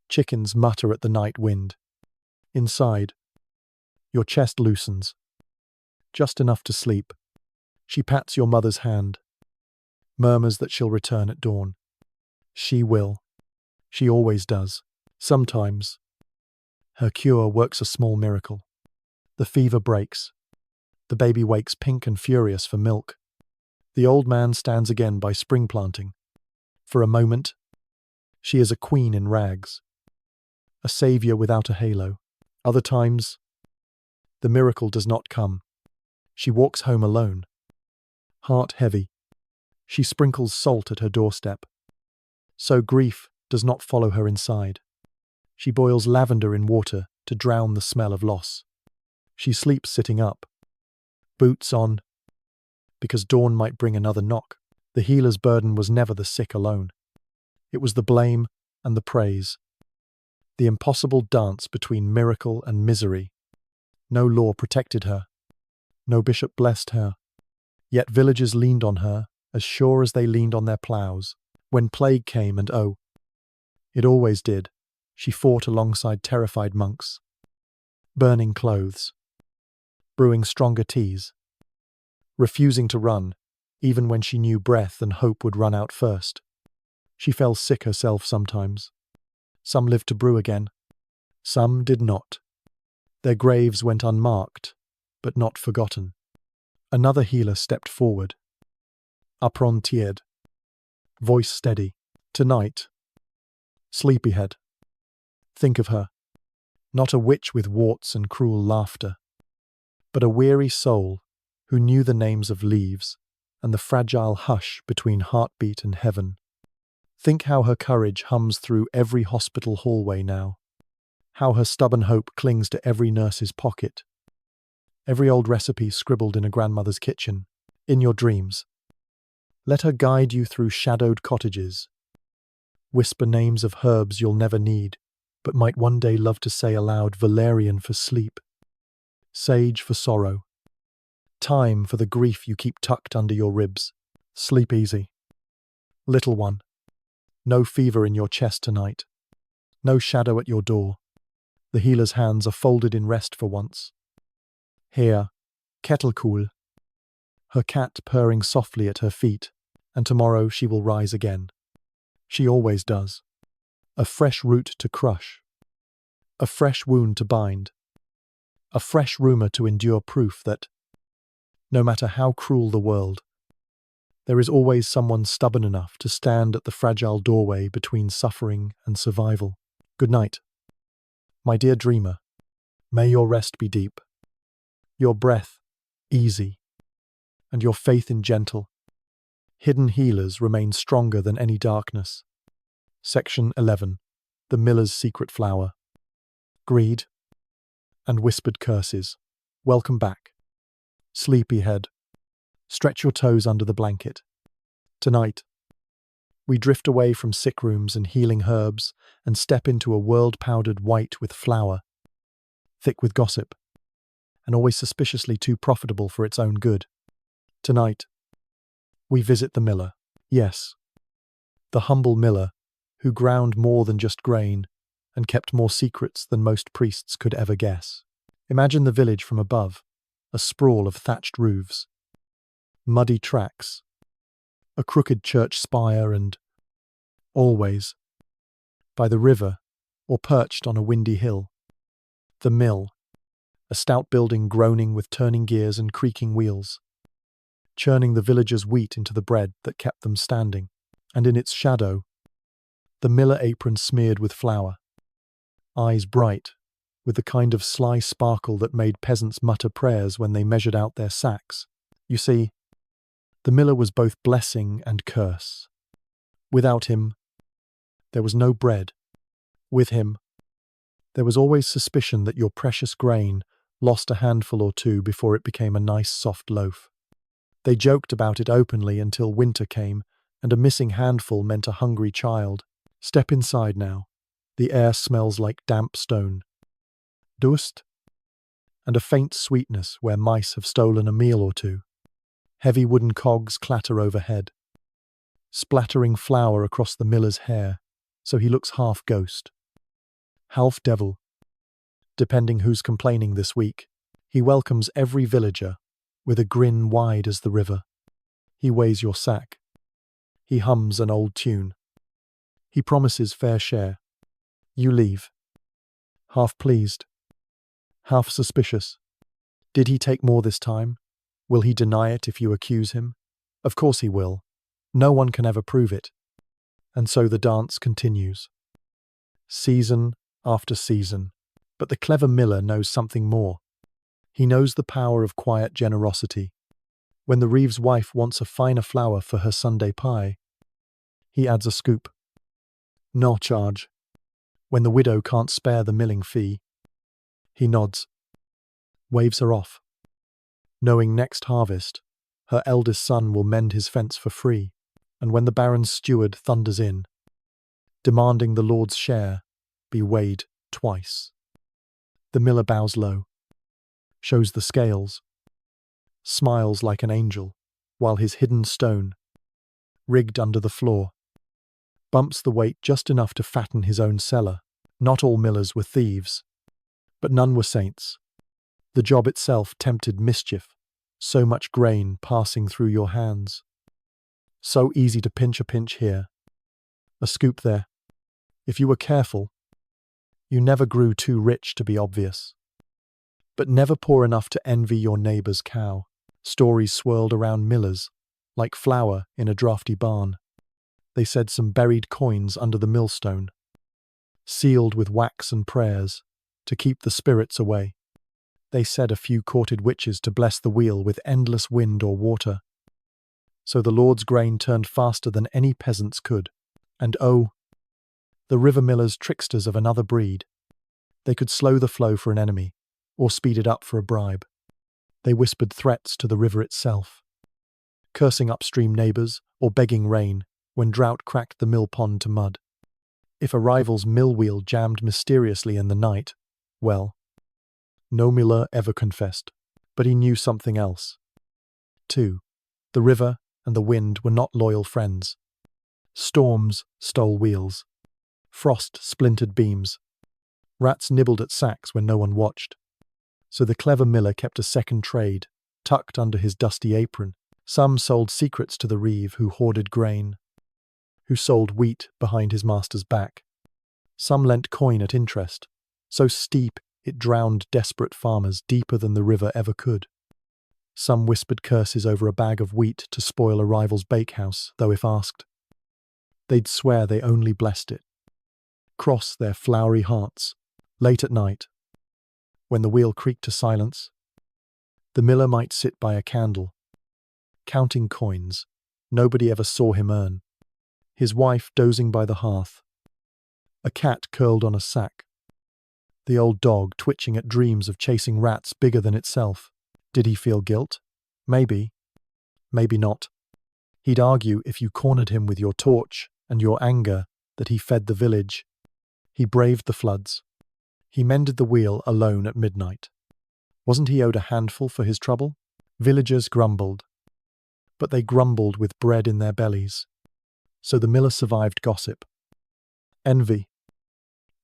chickens mutter at the night wind. Inside, your chest loosens. just enough to sleep. She pats your mother's hand, murmurs that she'll return at dawn. She will. She always does. Sometimes, her cure works a small miracle. The fever breaks. The baby wakes pink and furious for milk. The old man stands again by spring planting. For a moment, she is a queen in rags, a savior without a halo. Other times, the miracle does not come. She walks home alone, heart heavy. She sprinkles salt at her doorstep, so grief does not follow her inside. She boils lavender in water to drown the smell of loss. She sleeps sitting up, boots on, because dawn might bring another knock. The healer's burden was never the sick alone. It was the blame and the praise, the impossible dance between miracle and misery. No law protected her. No bishop blessed her. Yet villagers leaned on her as sure as they leaned on their ploughs. When plague came, and oh, it always did, she fought alongside terrified monks, burning clothes, brewing stronger teas, refusing to run, even when she knew breath and hope would run out first. She fell sick herself sometimes. Some lived to brew again. Some did not. Their graves went unmarked, but not forgotten. Another healer stepped forward, apron-tiered, voice steady. Tonight, sleepyhead. Think of her. Not a witch with warts and cruel laughter, but a weary soul who knew the names of leaves and the fragile hush between heartbeat and heaven. Think how her courage hums through every hospital hallway now, how her stubborn hope clings to every nurse's pocket, every old recipe scribbled in a grandmother's kitchen. In your dreams, let her guide you through shadowed cottages, whisper names of herbs you'll never need, but might one day love to say aloud: valerian for sleep, sage for sorrow, thyme for the grief you keep tucked under your ribs. Sleep easy, little one. No fever in your chest tonight. No shadow at your door. The healer's hands are folded in rest for once. Here, kettle cool, her cat purring softly at her feet, and tomorrow she will rise again. She always does. A fresh root to crush, a fresh wound to bind, a fresh rumor to endure, proof that, no matter how cruel the world, there is always someone stubborn enough to stand at the fragile doorway between suffering and survival. Good night, my dear dreamer. May your rest be deep, your breath easy, and your faith in gentle, hidden healers remain stronger than any darkness. Section 11. The Miller's Secret Flower. Greed and Whispered Curses. Welcome back, sleepyhead. Stretch your toes under the blanket. Tonight, we drift away from sick rooms and healing herbs and step into a world powdered white with flour, thick with gossip, and always suspiciously too profitable for its own good. Tonight, we visit the miller. Yes, the humble miller who ground more than just grain and kept more secrets than most priests could ever guess. Imagine the village from above, a sprawl of thatched roofs, muddy tracks, a crooked church spire, and always, by the river or perched on a windy hill, the mill, a stout building groaning with turning gears and creaking wheels, churning the villagers' wheat into the bread that kept them standing, and in its shadow, the miller apron smeared with flour, eyes bright, with the kind of sly sparkle that made peasants mutter prayers when they measured out their sacks. You see, the miller was both blessing and curse. Without him, there was no bread. With him, there was always suspicion that your precious grain lost a handful or two before it became a nice soft loaf. They joked about it openly until winter came, and a missing handful meant a hungry child. Step inside now. The air smells like damp stone, dust, and a faint sweetness where mice have stolen a meal or two. Heavy wooden cogs clatter overhead, splattering flour across the miller's hair, so he looks half ghost, half devil, depending who's complaining this week. He welcomes every villager, with a grin wide as the river. He weighs your sack. He hums an old tune. He promises fair share. You leave. Half pleased. Half suspicious. Did he take more this time? Will he deny it if you accuse him? Of course he will. No one can ever prove it. And so the dance continues. Season after season. But the clever miller knows something more. He knows the power of quiet generosity. When the Reeves' wife wants a finer flour for her Sunday pie, he adds a scoop. No charge. When the widow can't spare the milling fee, he nods, waves her off, knowing next harvest her eldest son will mend his fence for free, and when the baron's steward thunders in, demanding the lord's share be weighed twice, the miller bows low, shows the scales, smiles like an angel, while his hidden stone, rigged under the floor, bumps the weight just enough to fatten his own cellar. Not all millers were thieves, but none were saints. The job itself tempted mischief, so much grain passing through your hands. So easy to pinch a pinch here, a scoop there. If you were careful, you never grew too rich to be obvious. But never poor enough to envy your neighbour's cow. Stories swirled around millers, like flour in a draughty barn. They said some buried coins under the millstone, sealed with wax and prayers, to keep the spirits away. They said a few courted witches to bless the wheel with endless wind or water. So the Lord's grain turned faster than any peasants could. And oh, the river millers tricksters of another breed. They could slow the flow for an enemy, or speed it up for a bribe. They whispered threats to the river itself, cursing upstream neighbours or begging rain when drought cracked the mill pond to mud. If a rival's mill wheel jammed mysteriously in the night, well, no miller ever confessed, but he knew something else. 2. The river and the wind were not loyal friends. Storms stole wheels. Frost splintered beams. Rats nibbled at sacks when no one watched. So the clever miller kept a second trade, tucked under his dusty apron. Some sold secrets to the reeve who hoarded grain, who sold wheat behind his master's back. Some lent coin at interest, so steep it drowned desperate farmers deeper than the river ever could. Some whispered curses over a bag of wheat to spoil a rival's bakehouse, though if asked, they'd swear they only blessed it. Cross their flowery hearts, late at night, when the wheel creaked to silence, the miller might sit by a candle, counting coins nobody ever saw him earn, his wife dozing by the hearth, a cat curled on a sack, the old dog twitching at dreams of chasing rats bigger than itself. Did he feel guilt? Maybe. Maybe not. He'd argue if you cornered him with your torch and your anger that he fed the village. He braved the floods. He mended the wheel alone at midnight. Wasn't he owed a handful for his trouble? Villagers grumbled, but they grumbled with bread in their bellies. So the miller survived gossip, envy,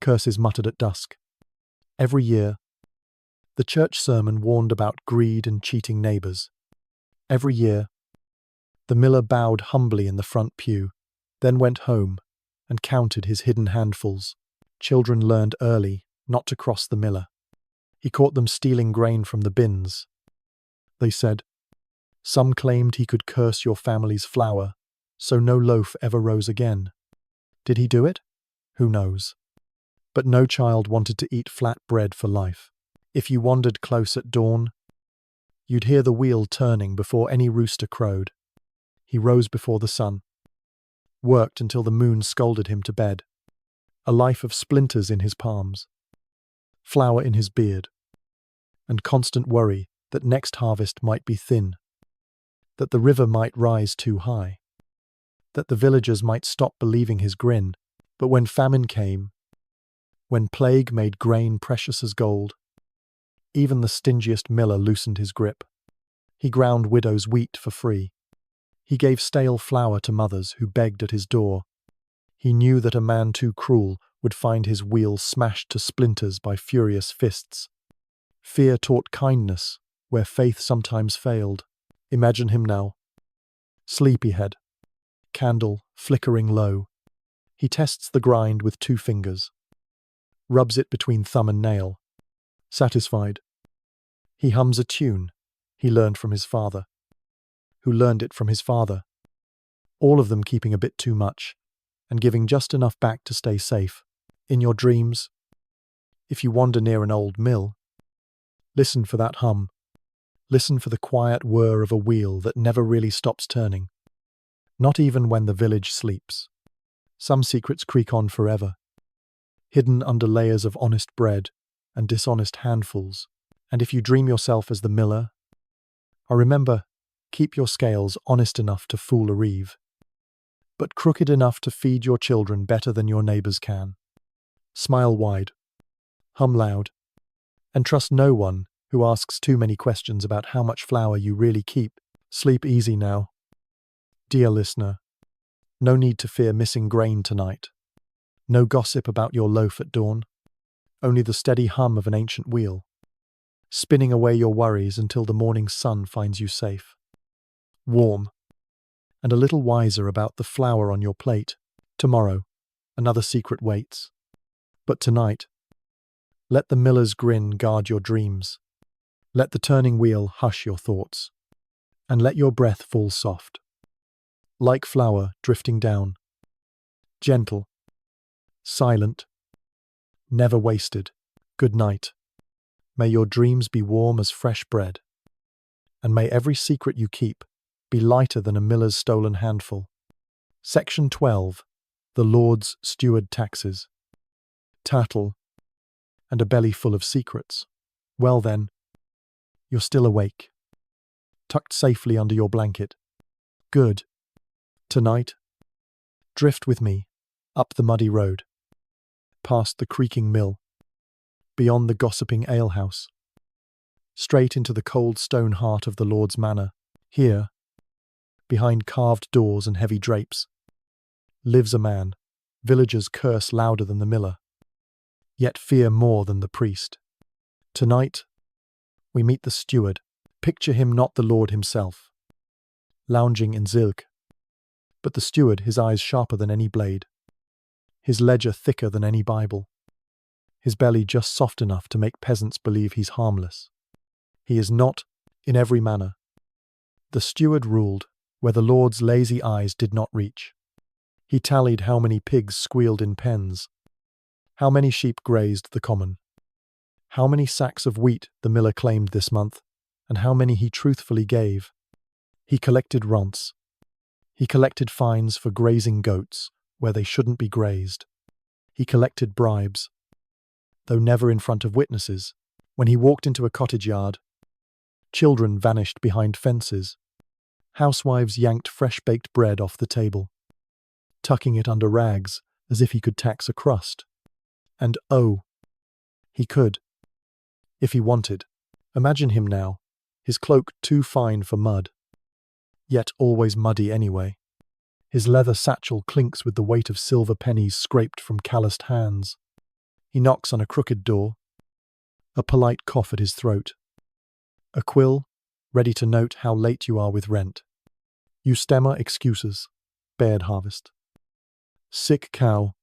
curses muttered at dusk. Every year, the church sermon warned about greed and cheating neighbours. Every year, the miller bowed humbly in the front pew, then went home and counted his hidden handfuls. Children learned early not to cross the miller. He caught them stealing grain from the bins. They said, some claimed he could curse your family's flour, so no loaf ever rose again. Did he do it? Who knows? But no child wanted to eat flat bread for life. If you wandered close at dawn, you'd hear the wheel turning before any rooster crowed. He rose before the sun, worked until the moon scolded him to bed, a life of splinters in his palms, flour in his beard, and constant worry that next harvest might be thin, that the river might rise too high, that the villagers might stop believing his grin. But when famine came, when plague made grain precious as gold, even the stingiest miller loosened his grip. He ground widows' wheat for free. He gave stale flour to mothers who begged at his door. He knew that a man too cruel would find his wheel smashed to splinters by furious fists. Fear taught kindness where faith sometimes failed. Imagine him now. Sleepyhead. Candle flickering low. He tests the grind with 2 fingers. Rubs it between thumb and nail. Satisfied. He hums a tune he learned from his father. Who learned it from his father. All of them keeping a bit too much, and giving just enough back to stay safe. In your dreams, if you wander near an old mill, listen for that hum. Listen for the quiet whir of a wheel that never really stops turning. Not even when the village sleeps. Some secrets creak on forever, hidden under layers of honest bread and dishonest handfuls. And if you dream yourself as the miller, remember, keep your scales honest enough to fool a reeve, but crooked enough to feed your children better than your neighbors can. Smile wide, hum loud, and trust no one who asks too many questions about how much flour you really keep. Sleep easy now. Dear listener, no need to fear missing grain tonight. No gossip about your loaf at dawn. Only the steady hum of an ancient wheel, spinning away your worries until the morning sun finds you safe, warm, and a little wiser about the flour on your plate. Tomorrow, another secret waits. But tonight, let the miller's grin guard your dreams. Let the turning wheel hush your thoughts, and let your breath fall soft, like flour drifting down, gentle, silent, never wasted. Good night. May your dreams be warm as fresh bread, and may every secret you keep be lighter than a miller's stolen handful. Section 12. The Lord's Steward Taxes. Tattle, and a belly full of secrets. Well then, you're still awake, tucked safely under your blanket. Good. Tonight, drift with me up the muddy road, past the creaking mill, beyond the gossiping alehouse, straight into the cold stone heart of the Lord's manor. Here, behind carved doors and heavy drapes, lives a man. Villagers curse louder than the miller, yet fear more than the priest. Tonight, we meet the steward. Picture him not the Lord himself, lounging in silk, but the steward, his eyes sharper than any blade, his ledger thicker than any Bible, his belly just soft enough to make peasants believe he's harmless. He is not in every manner. The steward ruled where the Lord's lazy eyes did not reach. He tallied how many pigs squealed in pens, how many sheep grazed the common, how many sacks of wheat the miller claimed this month, and how many he truthfully gave. He collected rents. He collected fines for grazing goats where they shouldn't be grazed. He collected bribes, though never in front of witnesses. When he walked into a cottage yard, children vanished behind fences. Housewives yanked fresh-baked bread off the table, tucking it under rags as if he could tax a crust. And oh, he could, if he wanted. Imagine him now, his cloak too fine for mud, yet always muddy anyway. His leather satchel clinks with the weight of silver pennies scraped from calloused hands. He knocks on a crooked door, a polite cough at his throat, a quill ready to note how late you are with rent. You stammer excuses. Bad harvest. Sick cow.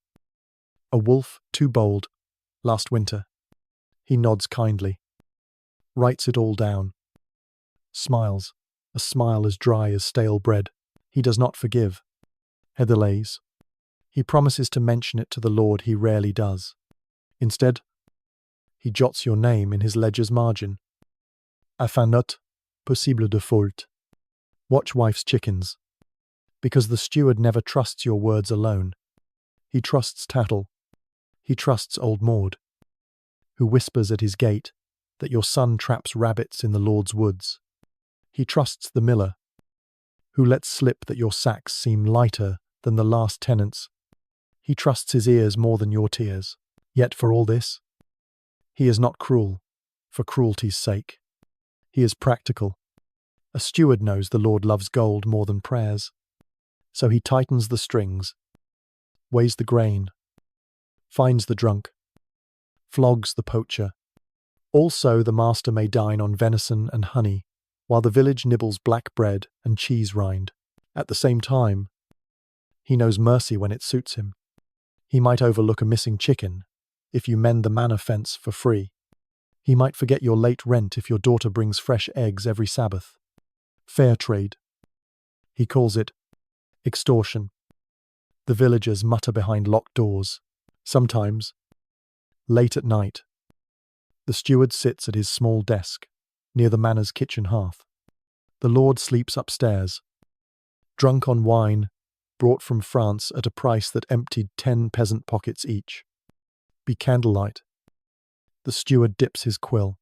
A wolf too bold. Last winter. He nods kindly, writes it all down, smiles, a smile as dry as stale bread. He does not forgive. Heatherlays. He promises to mention it to the Lord. He rarely does. Instead, he jots your name in his ledger's margin. Afin not possible de faute. Watch wife's chickens. Because the steward never trusts your words alone. He trusts tattle. He trusts old Maud, who whispers at his gate that your son traps rabbits in the Lord's woods. He trusts the miller, who lets slip that your sacks seem lighter than the last tenant's. He trusts his ears more than your tears. Yet for all this, he is not cruel, for cruelty's sake. He is practical. A steward knows the Lord loves gold more than prayers. So he tightens the strings, weighs the grain, fines the drunk, flogs the poacher, Also, the master may dine on venison and honey, while the village nibbles black bread and cheese rind. At the same time, he knows mercy when it suits him. He might overlook a missing chicken if you mend the manor fence for free. He might forget your late rent if your daughter brings fresh eggs every Sabbath. Fair trade. He calls it extortion. The villagers mutter behind locked doors. Sometimes, late at night, the steward sits at his small desk near the manor's kitchen hearth. The lord sleeps upstairs, drunk on wine brought from France at a price that emptied 10 peasant pockets each. By candlelight, the steward dips his quill,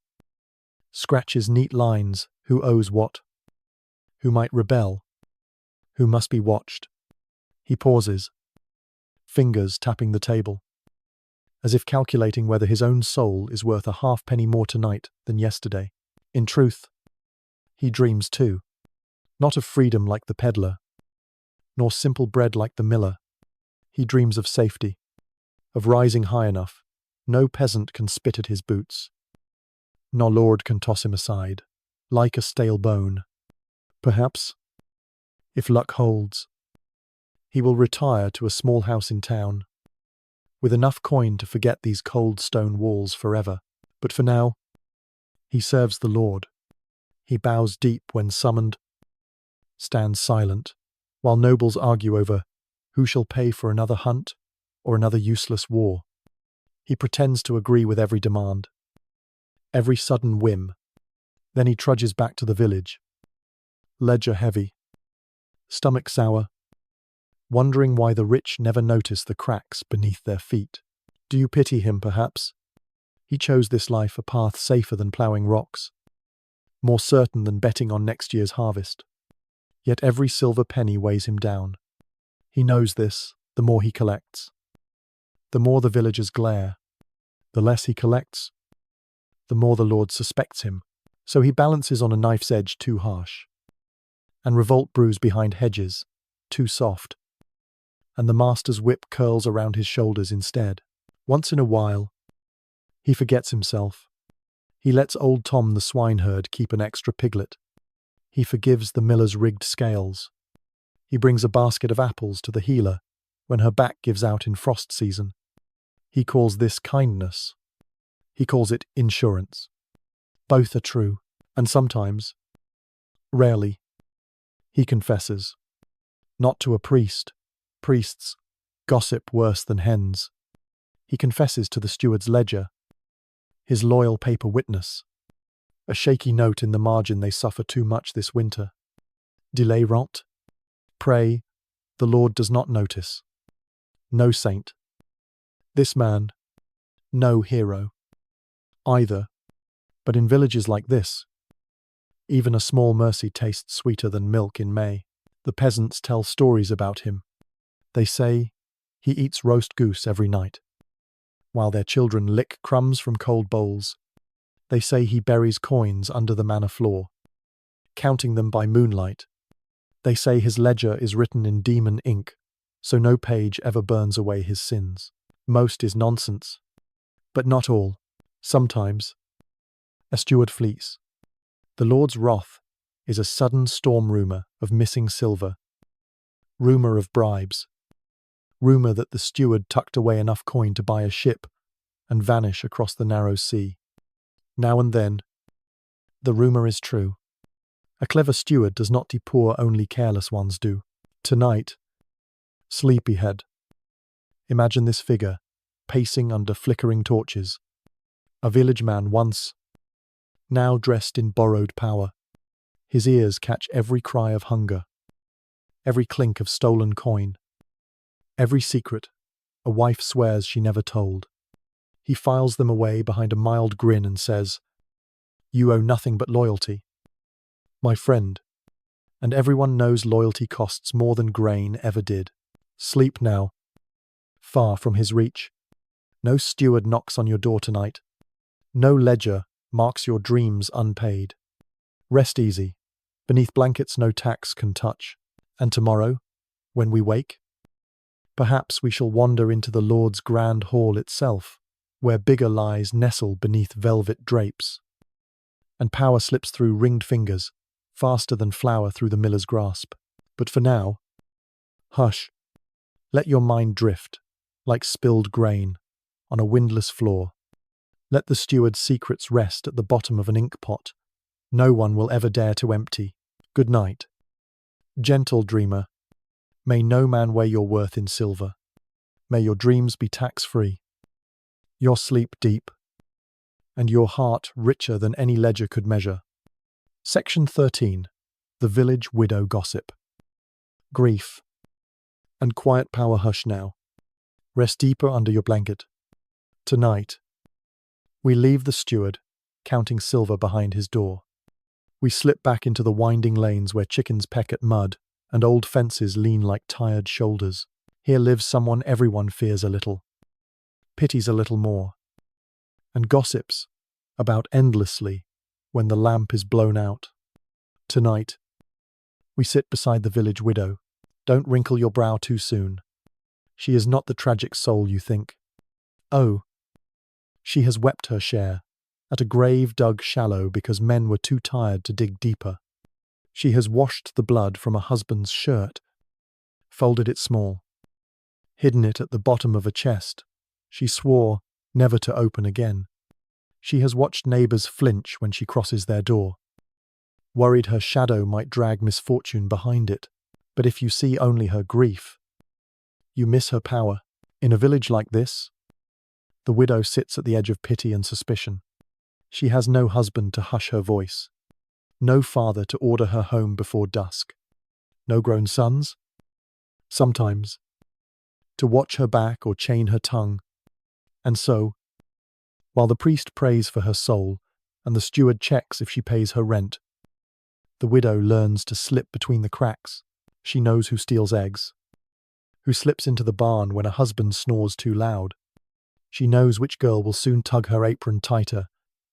scratches neat lines, who owes what, who might rebel, who must be watched. He pauses, fingers tapping the table, as if calculating whether his own soul is worth a halfpenny more tonight than yesterday. In truth, he dreams too, not of freedom like the peddler, nor simple bread like the miller. He dreams of safety, of rising high enough no peasant can spit at his boots, nor lord can toss him aside, like a stale bone. Perhaps, if luck holds, he will retire to a small house in town, with enough coin to forget these cold stone walls forever. But for now, he serves the Lord. He bows deep when summoned, stands silent, while nobles argue over who shall pay for another hunt or another useless war. He pretends to agree with every demand, every sudden whim. Then he trudges back to the village, ledger heavy, stomach sour, wondering why the rich never notice the cracks beneath their feet. Do you pity him, perhaps? He chose this life, a path safer than ploughing rocks, more certain than betting on next year's harvest. Yet every silver penny weighs him down. He knows this, the more he collects. The more the villagers glare. The less he collects, the more the Lord suspects him. So he balances on a knife's edge too harsh, and revolt brews behind hedges, too soft, and the master's whip curls around his shoulders instead. Once in a while, he forgets himself. He lets old Tom the swineherd keep an extra piglet. He forgives the miller's rigged scales. He brings a basket of apples to the healer when her back gives out in frost season. He calls this kindness. He calls it insurance. Both are true, and sometimes, rarely, he confesses. Not to a priest. Priests gossip worse than hens. He confesses to the steward's ledger, his loyal paper witness. A shaky note in the margin: they suffer too much this winter. Delay rot? Pray, the Lord does not notice. No saint. This man, no hero, either. But in villages like this, even a small mercy tastes sweeter than milk in May. The peasants tell stories about him. They say he eats roast goose every night, while their children lick crumbs from cold bowls. They say he buries coins under the manor floor, counting them by moonlight. They say his ledger is written in demon ink, so no page ever burns away his sins. Most is nonsense, but not all. Sometimes, a steward flees. The Lord's wrath is a sudden storm rumour of missing silver, rumour of bribes, rumour that the steward tucked away enough coin to buy a ship and vanish across the narrow sea. Now and then, the rumour is true. A clever steward does not depoor, only careless ones do. Tonight, sleepyhead. Imagine this figure, pacing under flickering torches. A village man once, now dressed in borrowed power. His ears catch every cry of hunger, every clink of stolen coin, every secret a wife swears she never told. He files them away behind a mild grin and says, "You owe nothing but loyalty, my friend, and everyone knows loyalty costs more than grain ever did. Sleep now, far from his reach. No steward knocks on your door tonight. No ledger marks your dreams unpaid. Rest easy. Beneath blankets no tax can touch. And tomorrow, when we wake, perhaps we shall wander into the Lord's grand hall itself, where bigger lies nestle beneath velvet drapes, and power slips through ringed fingers, faster than flour through the miller's grasp. But for now, hush, let your mind drift, like spilled grain, on a windless floor. Let the steward's secrets rest at the bottom of an ink pot no one will ever dare to empty. Good night. Gentle dreamer, may no man weigh your worth in silver. May your dreams be tax-free, your sleep deep, and your heart richer than any ledger could measure. Section 13. The Village Widow Gossip. Grief and quiet power. Hush now. Rest deeper under your blanket. Tonight, we leave the steward, counting silver behind his door. We slip back into the winding lanes where chickens peck at mud and old fences lean like tired shoulders. Here lives someone everyone fears a little, pities a little more, and gossips about endlessly when the lamp is blown out. Tonight, we sit beside the village widow. Don't wrinkle your brow too soon. She is not the tragic soul you think. Oh, she has wept her share, at a grave dug shallow because men were too tired to dig deeper. She has washed the blood from a husband's shirt, folded it small, hidden it at the bottom of a chest she swore never to open again. She has watched neighbors flinch when she crosses their door, worried her shadow might drag misfortune behind it. But if you see only her grief, you miss her power. In a village like this, the widow sits at the edge of pity and suspicion. She has no husband to hush her voice, no father to order her home before dusk, no grown sons, sometimes, to watch her back or chain her tongue. And so, while the priest prays for her soul and the steward checks if she pays her rent, the widow learns to slip between the cracks. She knows who steals eggs, who slips into the barn when a husband snores too loud. She knows which girl will soon tug her apron tighter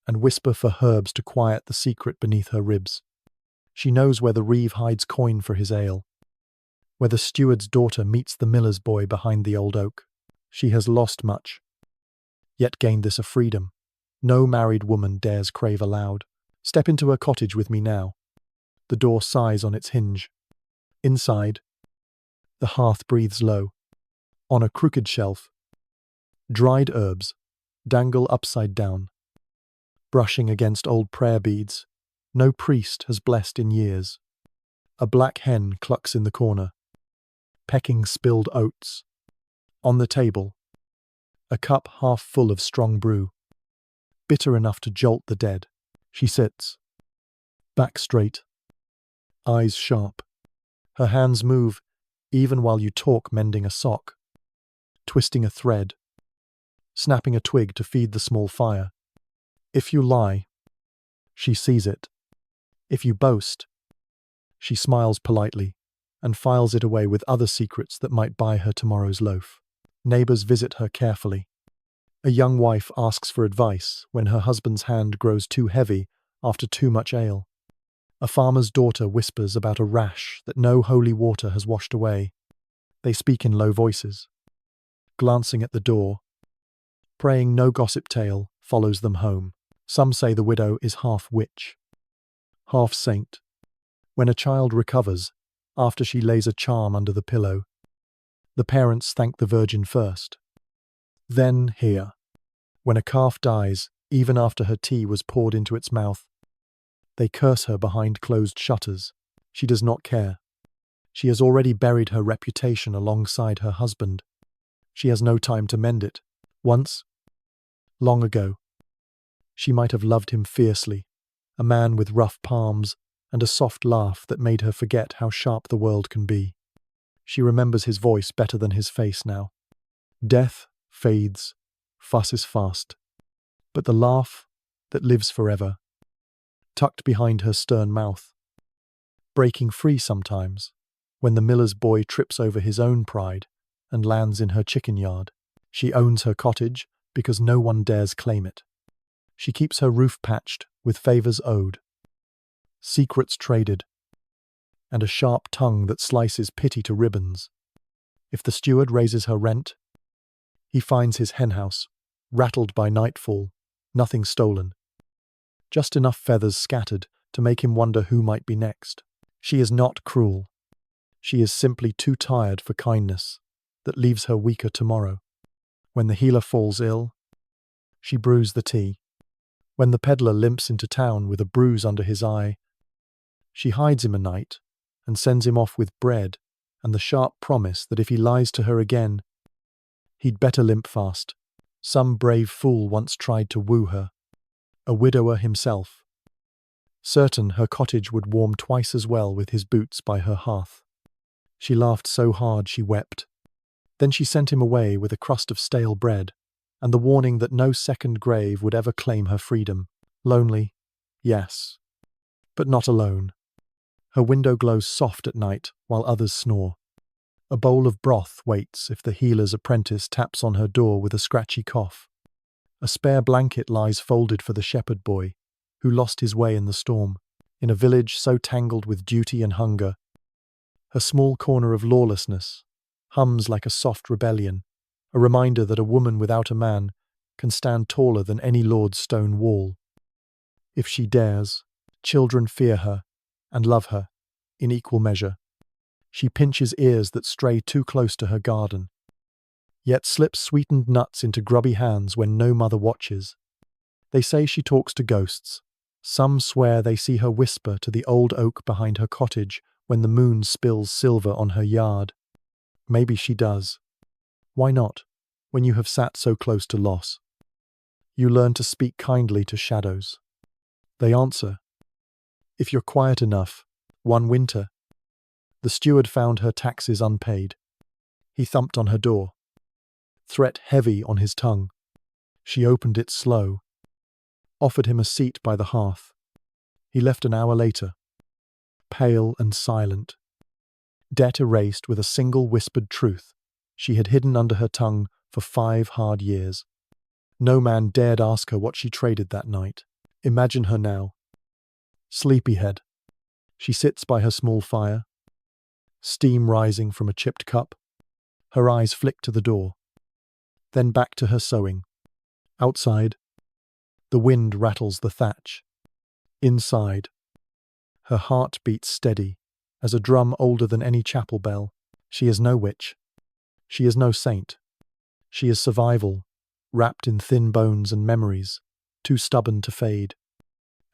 and whisper for herbs to quiet the secret beneath her ribs. She knows where the reeve hides coin for his ale, where the steward's daughter meets the miller's boy behind the old oak. She has lost much, yet gained this a freedom no married woman dares crave aloud. Step into her cottage with me now. The door sighs on its hinge. Inside, the hearth breathes low. On a crooked shelf, dried herbs dangle upside down, brushing against old prayer beads no priest has blessed in years. A black hen clucks in the corner, pecking spilled oats. On the table, a cup half full of strong brew, bitter enough to jolt the dead. She sits, back straight, eyes sharp. Her hands move even while you talk, mending a sock, twisting a thread, snapping a twig to feed the small fire. If you lie, she sees it. If you boast, she smiles politely and files it away with other secrets that might buy her tomorrow's loaf. Neighbors visit her carefully. A young wife asks for advice when her husband's hand grows too heavy after too much ale. A farmer's daughter whispers about a rash that no holy water has washed away. They speak in low voices, glancing at the door, praying no gossip tale follows them home. Some say the widow is half witch, half saint. When a child recovers, after she lays a charm under the pillow, the parents thank the Virgin first. Then here, when a calf dies, even after her tea was poured into its mouth, they curse her behind closed shutters. She does not care. She has already buried her reputation alongside her husband. She has no time to mend it. Once, long ago, she might have loved him fiercely, a man with rough palms and a soft laugh that made her forget how sharp the world can be. She remembers his voice better than his face now. Death fades, fuss is fast, but the laugh that lives forever, tucked behind her stern mouth, breaking free sometimes when the miller's boy trips over his own pride and lands in her chicken yard. She owns her cottage because no one dares claim it. She keeps her roof patched with favors owed, secrets traded, and a sharp tongue that slices pity to ribbons. If the steward raises her rent, he finds his henhouse rattled by nightfall, nothing stolen. Just enough feathers scattered to make him wonder who might be next. She is not cruel. She is simply too tired for kindness that leaves her weaker tomorrow. When the healer falls ill, she brews the tea. When the peddler limps into town with a bruise under his eye, she hides him a night and sends him off with bread and the sharp promise that if he lies to her again, he'd better limp fast. Some brave fool once tried to woo her, a widower himself, certain her cottage would warm twice as well with his boots by her hearth. She laughed so hard she wept. Then she sent him away with a crust of stale bread and the warning that no second grave would ever claim her freedom. Lonely, yes, but not alone. Her window glows soft at night while others snore. A bowl of broth waits if the healer's apprentice taps on her door with a scratchy cough. A spare blanket lies folded for the shepherd boy, who lost his way in the storm, in a village so tangled with duty and hunger. Her small corner of lawlessness hums like a soft rebellion, a reminder that a woman without a man can stand taller than any lord's stone wall. If she dares, children fear her and love her in equal measure. She pinches ears that stray too close to her garden, yet slips sweetened nuts into grubby hands when no mother watches. They say she talks to ghosts. Some swear they see her whisper to the old oak behind her cottage when the moon spills silver on her yard. Maybe she does. Why not, when you have sat so close to loss? You learn to speak kindly to shadows. They answer. If you're quiet enough, one winter, the steward found her taxes unpaid. He thumped on her door, threat heavy on his tongue. She opened it slow, offered him a seat by the hearth. He left an hour later, pale and silent, debt erased with a single whispered truth she had hidden under her tongue for 5 hard years. No man dared ask her what she traded that night. Imagine her now. Sleepyhead. She sits by her small fire, steam rising from a chipped cup. Her eyes flick to the door, then back to her sewing. Outside, the wind rattles the thatch. Inside, her heart beats steady as a drum older than any chapel bell. She is no witch. She is no saint. She is survival, wrapped in thin bones and memories, too stubborn to fade.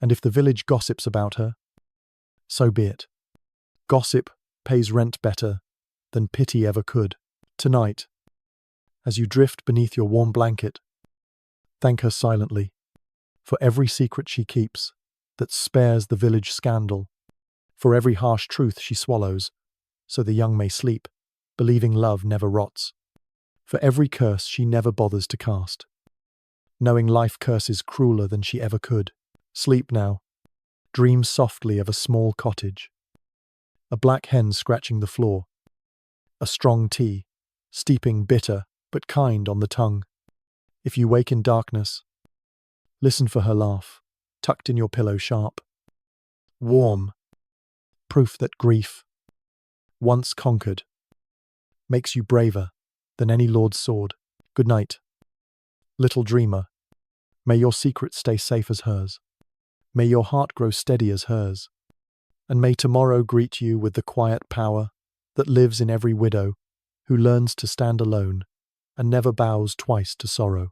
And if the village gossips about her, so be it. Gossip pays rent better than pity ever could. Tonight, as you drift beneath your warm blanket, thank her silently for every secret she keeps that spares the village scandal, for every harsh truth she swallows so the young may sleep, believing love never rots, for every curse she never bothers to cast, knowing life curses crueler than she ever could. Sleep now. Dream softly of a small cottage, a black hen scratching the floor, a strong tea, steeping bitter but kind on the tongue. If you wake in darkness, listen for her laugh, tucked in your pillow sharp. Warm, proof that grief, once conquered, makes you braver than any lord's sword. Good night, little dreamer. May your secret stay safe as hers. May your heart grow steady as hers. And may tomorrow greet you with the quiet power that lives in every widow who learns to stand alone and never bows twice to sorrow.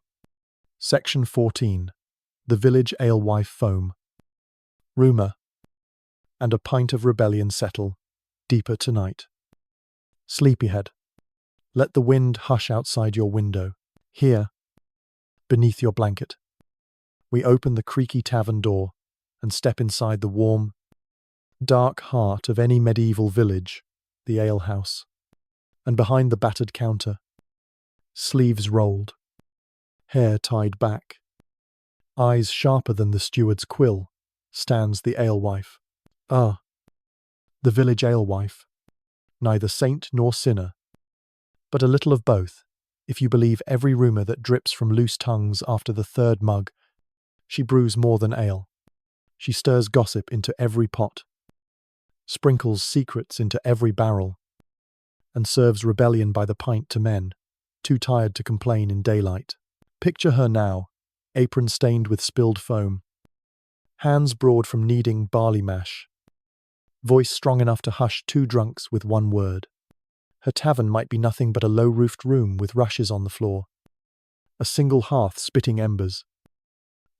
Section 14. The Village Alewife Foam. Rumour and a pint of rebellion settle deeper tonight. Sleepyhead. Let the wind hush outside your window. Here, beneath your blanket, we open the creaky tavern door and step inside the warm, dark heart of any medieval village, the alehouse. And behind the battered counter, sleeves rolled, hair tied back, eyes sharper than the steward's quill, stands the alewife. Ah, the village alewife, neither saint nor sinner, but a little of both, if you believe every rumour that drips from loose tongues after the 3rd mug. She brews more than ale. She stirs gossip into every pot, sprinkles secrets into every barrel, and serves rebellion by the pint to men, too tired to complain in daylight. Picture her now, apron stained with spilled foam, hands broad from kneading barley mash, voice strong enough to hush two drunks with one word. Her tavern might be nothing but a low-roofed room with rushes on the floor, a single hearth spitting embers,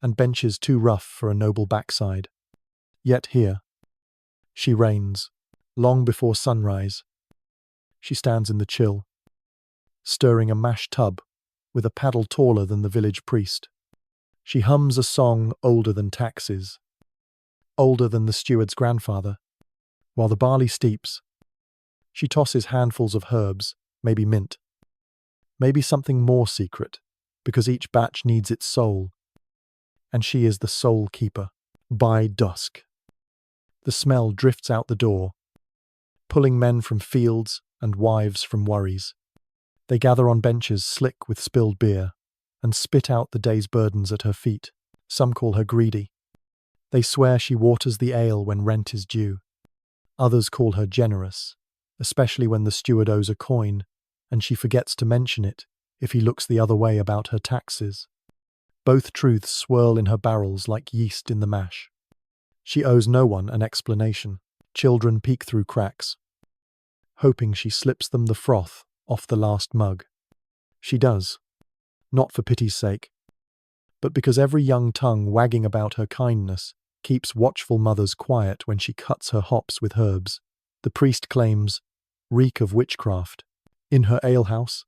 and benches too rough for a noble backside. Yet here, she reigns, long before sunrise. She stands in the chill, stirring a mash tub with a paddle taller than the village priest. She hums a song older than taxes, older than the steward's grandfather. While the barley steeps, she tosses handfuls of herbs, maybe mint, maybe something more secret, because each batch needs its soul, and she is the soul keeper. By dusk, the smell drifts out the door, pulling men from fields and wives from worries. They gather on benches slick with spilled beer and spit out the day's burdens at her feet. Some call her greedy. They swear she waters the ale when rent is due. Others call her generous, especially when the steward owes a coin and she forgets to mention it if he looks the other way about her taxes. Both truths swirl in her barrels like yeast in the mash. She owes no one an explanation. Children peek through cracks, hoping she slips them the froth off the last mug. She does, not for pity's sake, but because every young tongue wagging about her kindness keeps watchful mothers quiet when she cuts her hops with herbs. The priest claims, reek of witchcraft. In her alehouse,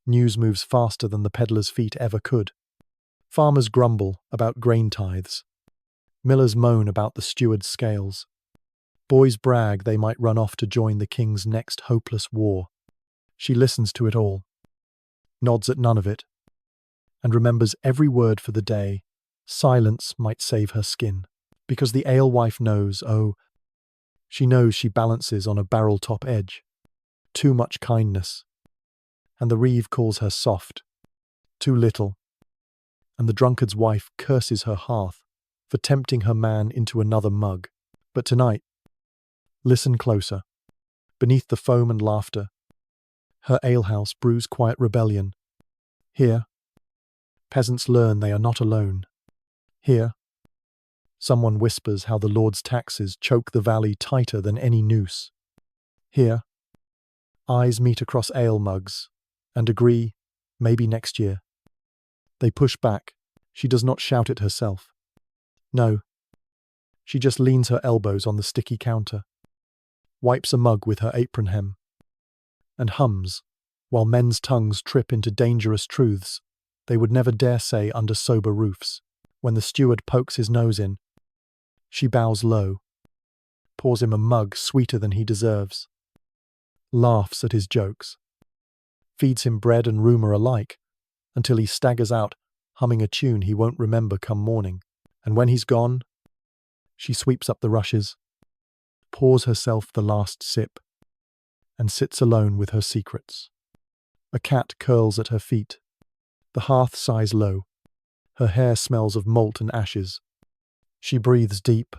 news moves faster than the peddler's feet ever could. Farmers grumble about grain tithes. Millers moan about the steward's scales. Boys brag they might run off to join the king's next hopeless war. She listens to it all, nods at none of it, and remembers every word for the day. Silence might save her skin, because the alewife knows, oh, she knows she balances on a barrel-top edge. Too much kindness, and the reeve calls her soft. Too little, and the drunkard's wife curses her hearth for tempting her man into another mug. But tonight, listen closer. Beneath the foam and laughter, her alehouse brews quiet rebellion. Here, peasants learn they are not alone. Here, someone whispers how the Lord's taxes choke the valley tighter than any noose. Here, eyes meet across ale mugs and agree, maybe next year. They push back. She does not shout it herself. No, she just leans her elbows on the sticky counter, wipes a mug with her apron hem, and hums, while men's tongues trip into dangerous truths they would never dare say under sober roofs. When the steward pokes his nose in, she bows low, pours him a mug sweeter than he deserves, laughs at his jokes, feeds him bread and rumour alike, until he staggers out, humming a tune he won't remember come morning. And when he's gone, she sweeps up the rushes, pours herself the last sip, and sits alone with her secrets. A cat curls at her feet. The hearth sighs low. Her hair smells of malt and ashes. She breathes deep,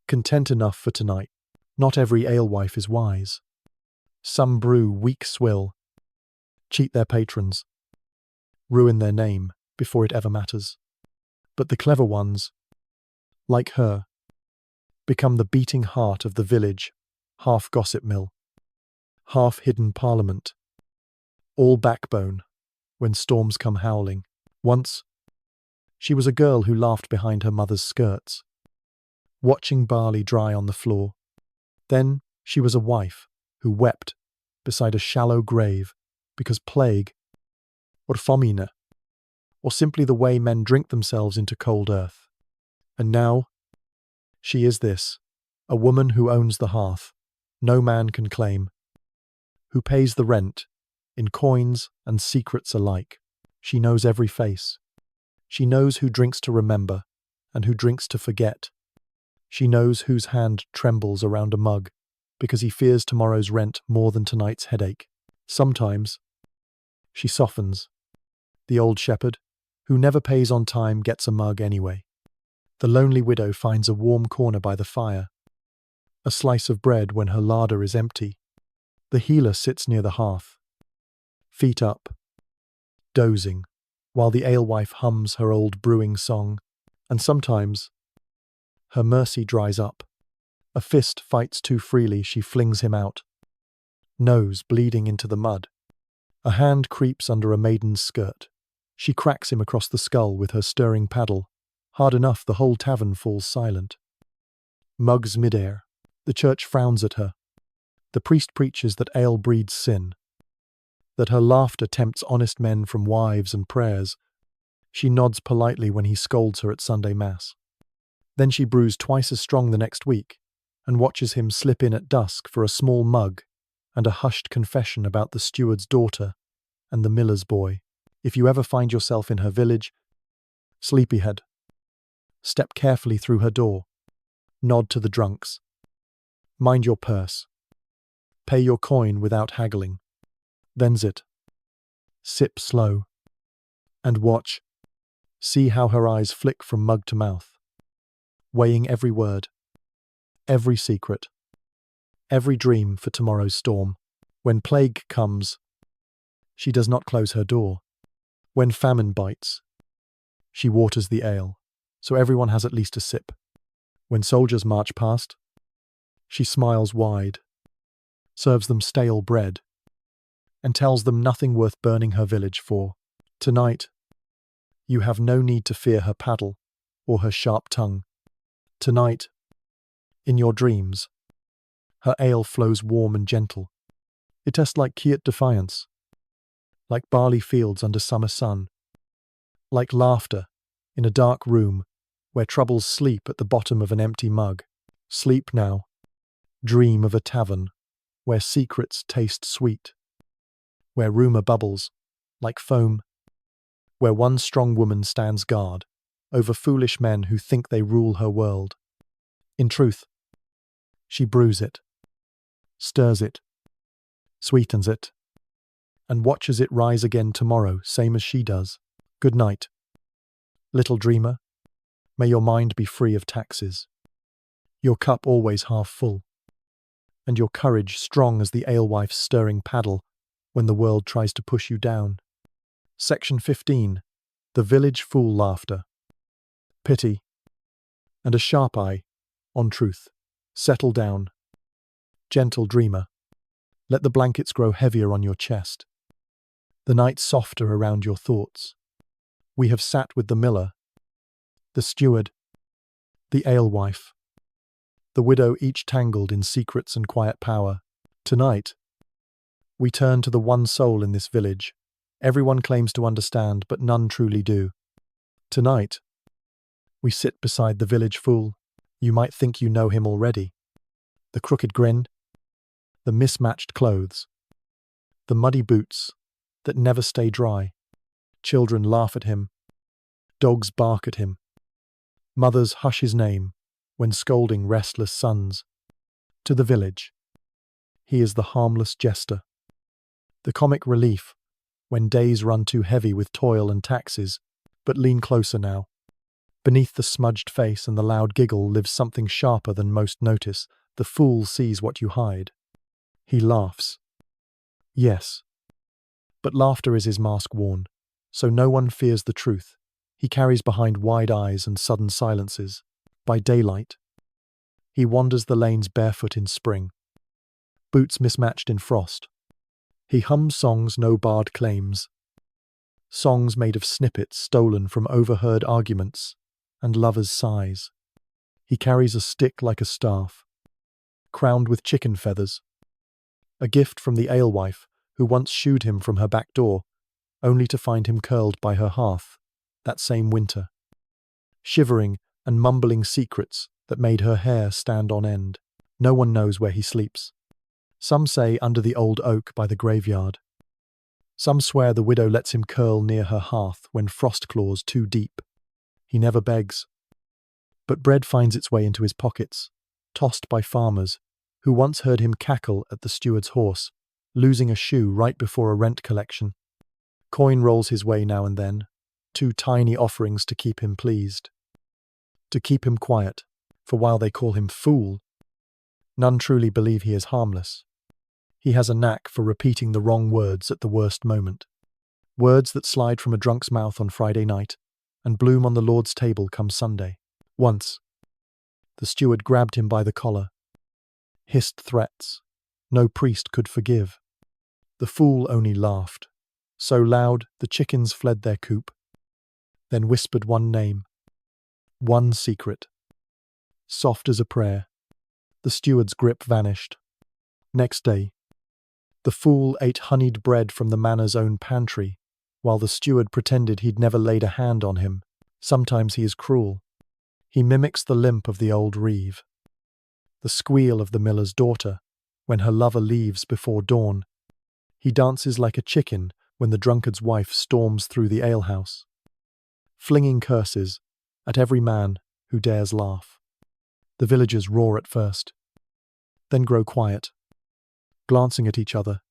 content enough for tonight. Not every alewife is wise. Some brew weak swill, cheat their patrons, ruin their name before it ever matters. But the clever ones, like her, become the beating heart of the village, half gossip mill, half hidden parliament, all backbone when storms come howling. Once, she was a girl who laughed behind her mother's skirts, watching barley dry on the floor. Then she was a wife who wept beside a shallow grave because plague, or famine, or simply the way men drink themselves into cold earth. And now, she is this, a woman who owns the hearth, no man can claim, who pays the rent, in coins and secrets alike. She knows every face. She knows who drinks to remember and who drinks to forget. She knows whose hand trembles around a mug because he fears tomorrow's rent more than tonight's headache. Sometimes, she softens. The old shepherd, who never pays on time, gets a mug anyway. The lonely widow finds a warm corner by the fire, a slice of bread when her larder is empty. The healer sits near the hearth, feet up, dozing, while the alewife hums her old brewing song, and sometimes her mercy dries up. A fist fights too freely, she flings him out, nose bleeding into the mud. A hand creeps under a maiden's skirt. She cracks him across the skull with her stirring paddle. Hard enough, the whole tavern falls silent. Mugs midair. The church frowns at her. The priest preaches that ale breeds sin, that her laughter tempts honest men from wives and prayers. She nods politely when he scolds her at Sunday Mass. Then she brews twice as strong the next week, and watches him slip in at dusk for a small mug and a hushed confession about the steward's daughter and the miller's boy. If you ever find yourself in her village, sleepyhead, step carefully through her door, nod to the drunks, mind your purse, pay your coin without haggling, then zit, sip slow, and watch, see how her eyes flick from mug to mouth, weighing every word, every secret, every dream for tomorrow's storm. When plague comes, she does not close her door. When famine bites, she waters the ale, so everyone has at least a sip. When soldiers march past, she smiles wide, serves them stale bread, and tells them nothing worth burning her village for. Tonight, you have no need to fear her paddle or her sharp tongue. Tonight, in your dreams, her ale flows warm and gentle. It tastes like Kiat defiance, like barley fields under summer sun, like laughter in a dark room where troubles sleep at the bottom of an empty mug. Sleep now. Dream of a tavern where secrets taste sweet, where rumour bubbles like foam, where one strong woman stands guard over foolish men who think they rule her world. In truth, she brews it, stirs it, sweetens it, and watches it rise again tomorrow, same as she does. Good night, little dreamer. May your mind be free of taxes, your cup always half full, and your courage strong as the alewife's stirring paddle when the world tries to push you down. Section 15. The Village Fool Laughter. Pity, and a sharp eye on truth. Settle down, gentle dreamer. Let the blankets grow heavier on your chest, the night softer around your thoughts. We have sat with the miller, the steward, the alewife, the widow, each tangled in secrets and quiet power. Tonight, we turn to the one soul in this village. Everyone claims to understand, but none truly do. Tonight, we sit beside the village fool. You might think you know him already. The crooked grin, the mismatched clothes, the muddy boots that never stay dry. Children laugh at him. Dogs bark at him. Mothers hush his name when scolding restless sons. To the village, he is the harmless jester, the comic relief when days run too heavy with toil and taxes. But lean closer now. Beneath the smudged face and the loud giggle lives something sharper than most notice. The fool sees what you hide. He laughs. Yes, but laughter is his mask worn, so no one fears the truth. He carries behind wide eyes and sudden silences. By daylight, he wanders the lanes barefoot in spring, boots mismatched in frost. He hums songs no bard claims, songs made of snippets stolen from overheard arguments and lovers' sighs. He carries a stick like a staff, crowned with chicken feathers, a gift from the alewife who once shooed him from her back door, only to find him curled by her hearth that same winter, shivering and mumbling secrets that made her hair stand on end. No one knows where he sleeps. Some say under the old oak by the graveyard. Some swear the widow lets him curl near her hearth when frost claws too deep. He never begs, but bread finds its way into his pockets, tossed by farmers who once heard him cackle at the steward's horse, losing a shoe right before a rent collection. Coin rolls his way now and then, 2 tiny offerings to keep him pleased, to keep him quiet, for while they call him fool, none truly believe he is harmless. He has a knack for repeating the wrong words at the worst moment. Words that slide from a drunk's mouth on Friday night and bloom on the Lord's table come Sunday. Once, the steward grabbed him by the collar, hissed threats. No priest could forgive. The fool only laughed, so loud the chickens fled their coop, then whispered one name, one secret. Soft as a prayer, the steward's grip vanished. Next day, the fool ate honeyed bread from the manor's own pantry, while the steward pretended he'd never laid a hand on him. Sometimes he is cruel. He mimics the limp of the old reeve, the squeal of the miller's daughter when her lover leaves before dawn. He dances like a chicken when the drunkard's wife storms through the alehouse, flinging curses at every man who dares laugh. The villagers roar at first, then grow quiet, glancing at each other,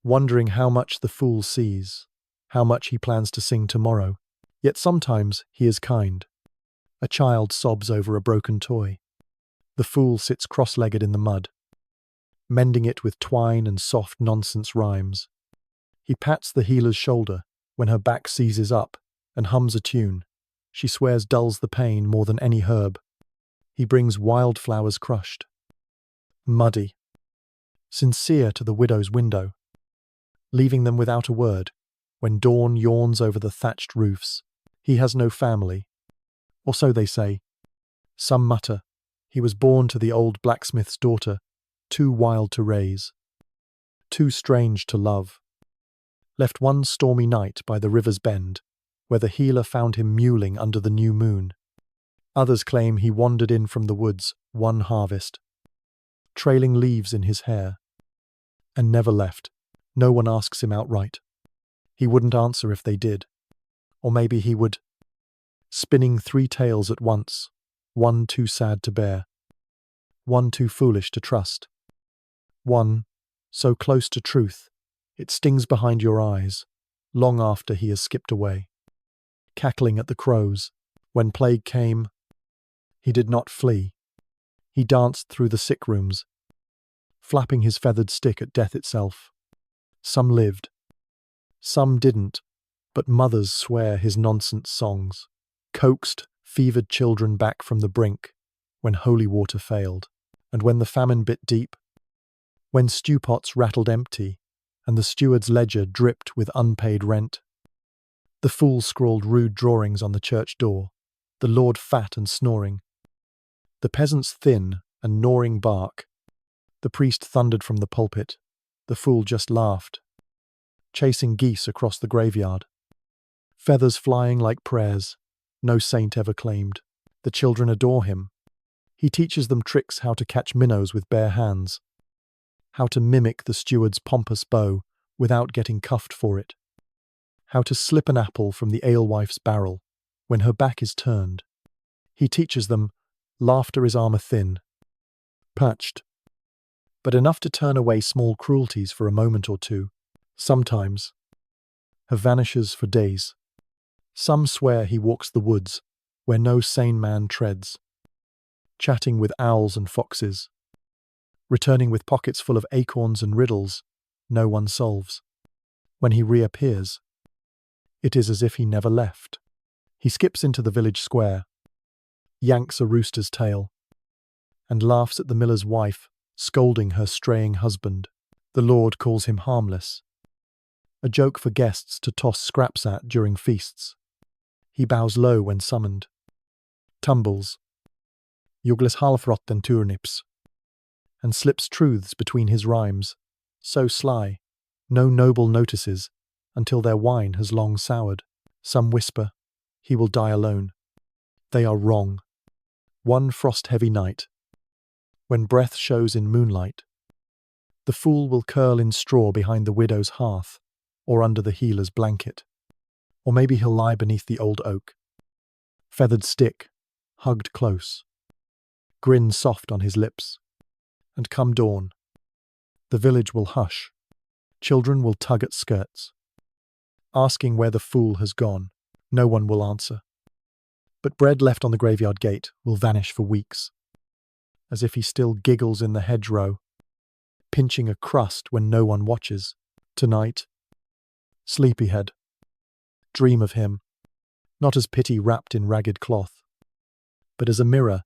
wondering how much the fool sees, how much he plans to sing tomorrow. Yet sometimes he is kind. A child sobs over a broken toy. The fool sits cross-legged in the mud, mending it with twine and soft nonsense rhymes. He pats the healer's shoulder when her back seizes up and hums a tune she swears dulls the pain more than any herb. He brings wildflowers crushed, muddy, sincere to the widow's window, leaving them without a word when dawn yawns over the thatched roofs. He has no family, or so they say. Some mutter he was born to the old blacksmith's daughter, too wild to raise, too strange to love. Left one stormy night by the river's bend, where the healer found him mewling under the new moon. Others claim he wandered in from the woods one harvest, trailing leaves in his hair, and never left. No one asks him outright. He wouldn't answer if they did. Or maybe he would, spinning 3 tales at once, one too sad to bear, one too foolish to trust, one so close to truth it stings behind your eyes, long after he has skipped away. Cackling at the crows, when plague came, he did not flee. He danced through the sick rooms, flapping his feathered stick at death itself. Some lived, some didn't, but mothers swear his nonsense songs coaxed fevered children back from the brink when holy water failed, and when the famine bit deep, when stew pots rattled empty and the steward's ledger dripped with unpaid rent. The fool scrawled rude drawings on the church door, the Lord fat and snoring, the peasants thin and gnawing bark. The priest thundered from the pulpit, the fool just laughed, chasing geese across the graveyard. Feathers flying like prayers, no saint ever claimed. The children adore him. He teaches them tricks how to catch minnows with bare hands, how to mimic the steward's pompous bow without getting cuffed for it, how to slip an apple from the alewife's barrel when her back is turned. He teaches them laughter is armor thin, patched, but enough to turn away small cruelties for a moment or two. Sometimes her vanishes for days. Some swear he walks the woods where no sane man treads, chatting with owls and foxes, returning with pockets full of acorns and riddles no one solves. When he reappears, it is as if he never left. He skips into the village square, yanks a rooster's tail, and laughs at the miller's wife scolding her straying husband. The Lord calls him harmless, a joke for guests to toss scraps at during feasts. He bows low when summoned, tumbles, jugles halvrotten turnips, and slips truths between his rhymes, so sly, no noble notices, until their wine has long soured. Some whisper, he will die alone. They are wrong. One frost-heavy night, when breath shows in moonlight, the fool will curl in straw behind the widow's hearth, or under the healer's blanket. Or maybe he'll lie beneath the old oak, feathered stick, hugged close, grin soft on his lips. And come dawn, the village will hush. Children will tug at skirts, asking where the fool has gone. No one will answer. But bread left on the graveyard gate will vanish for weeks, as if he still giggles in the hedgerow, pinching a crust when no one watches. Tonight, Sleepyhead. Dream of him, not as pity wrapped in ragged cloth, but as a mirror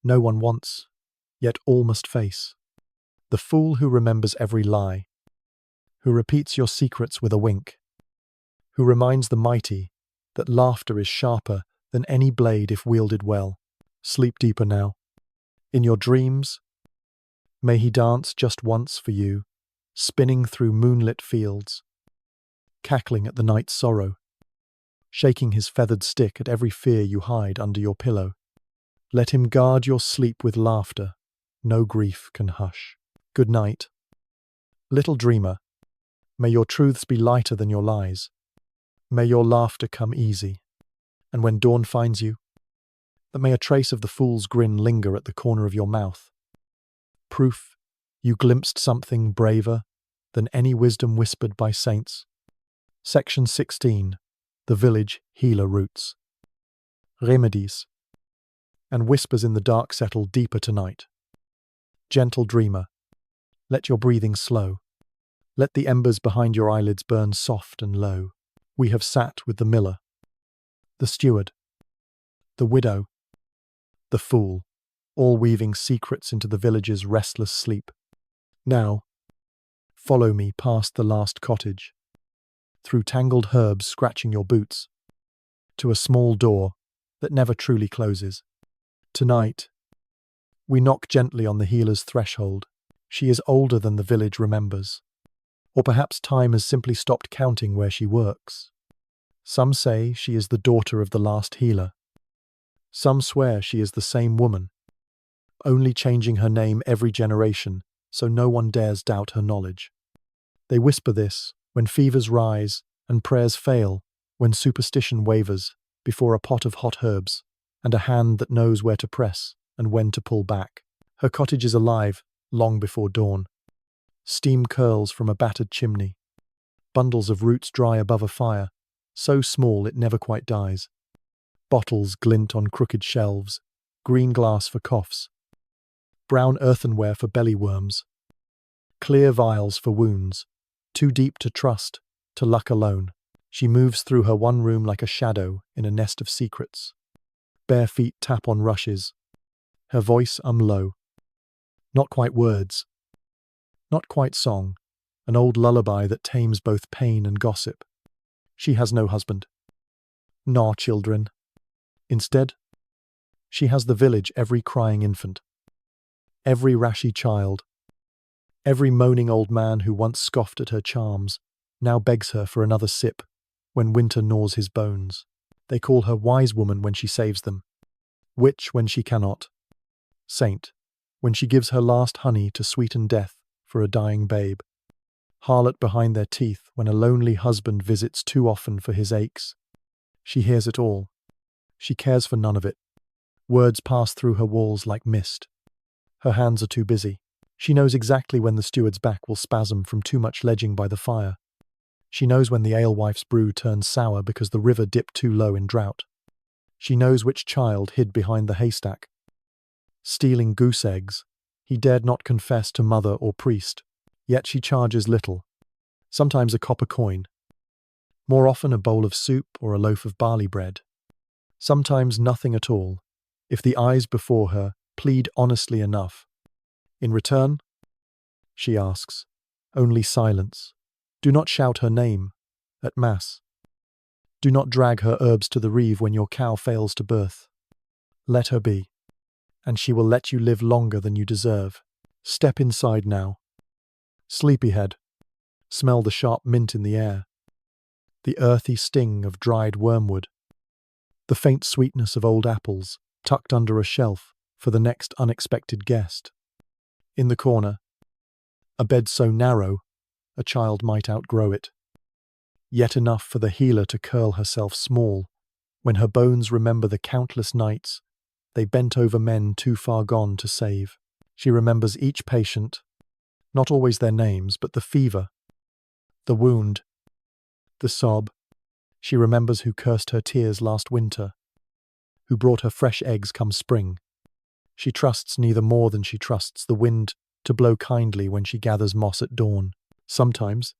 no one wants, yet all must face. The fool who remembers every lie, who repeats your secrets with a wink, who reminds the mighty that laughter is sharper than any blade if wielded well. Sleep deeper now. In your dreams, may he dance just once for you, spinning through moonlit fields, cackling at the night's sorrow, shaking his feathered stick at every fear you hide under your pillow. Let him guard your sleep with laughter, no grief can hush. Good night. Little dreamer, may your truths be lighter than your lies. May your laughter come easy, and when dawn finds you, that may a trace of the fool's grin linger at the corner of your mouth. Proof you glimpsed something braver than any wisdom whispered by saints. Section 16. The Village Healer Roots. Remedies. And whispers in the dark settle deeper tonight. Gentle dreamer, let your breathing slow. Let the embers behind your eyelids burn soft and low. We have sat with the miller, the steward, the widow, the fool, all weaving secrets into the village's restless sleep. Now, follow me past the last cottage, through tangled herbs scratching your boots, to a small door that never truly closes. Tonight, we knock gently on the healer's threshold. She is older than the village remembers. Or perhaps time has simply stopped counting where she works. Some say she is the daughter of the last healer. Some swear she is the same woman, only changing her name every generation so no one dares doubt her knowledge. They whisper this when fevers rise and prayers fail, when superstition wavers before a pot of hot herbs and a hand that knows where to press and when to pull back. Her cottage is alive long before dawn. Steam curls from a battered chimney. Bundles of roots dry above a fire, so small it never quite dies. Bottles glint on crooked shelves, green glass for coughs, brown earthenware for belly worms, clear vials for wounds, too deep to trust, to luck alone. She moves through her one room like a shadow in a nest of secrets. Bare feet tap on rushes, her voice low. Not quite words, not quite song, an old lullaby that tames both pain and gossip. She has no husband, nor children. Instead, she has the village, every crying infant, every rashy child, every moaning old man who once scoffed at her charms, now begs her for another sip when winter gnaws his bones. They call her wise woman when she saves them, witch when she cannot, saint when she gives her last honey to sweeten death for a dying babe, harlot behind their teeth when a lonely husband visits too often for his aches. She hears it all. She cares for none of it. Words pass through her walls like mist. Her hands are too busy. She knows exactly when the steward's back will spasm from too much ledging by the fire. She knows when the alewife's brew turns sour because the river dipped too low in drought. She knows which child hid behind the haystack, stealing goose eggs he dared not confess to mother or priest. Yet she charges little, sometimes a copper coin, more often a bowl of soup or a loaf of barley bread, sometimes nothing at all, if the eyes before her plead honestly enough. In return, she asks, only silence. Do not shout her name at Mass. Do not drag her herbs to the reeve when your cow fails to birth. Let her be, and she will let you live longer than you deserve. Step inside now. Sleepyhead. Smell the sharp mint in the air, the earthy sting of dried wormwood, the faint sweetness of old apples tucked under a shelf for the next unexpected guest. In the corner, a bed so narrow a child might outgrow it, yet enough for the healer to curl herself small when her bones remember the countless nights they bent over men too far gone to save. She remembers each patient, not always their names, but the fever, the wound, the sob. She remembers who cursed her tears last winter, who brought her fresh eggs come spring. She trusts neither more than she trusts the wind to blow kindly when she gathers moss at dawn. Sometimes,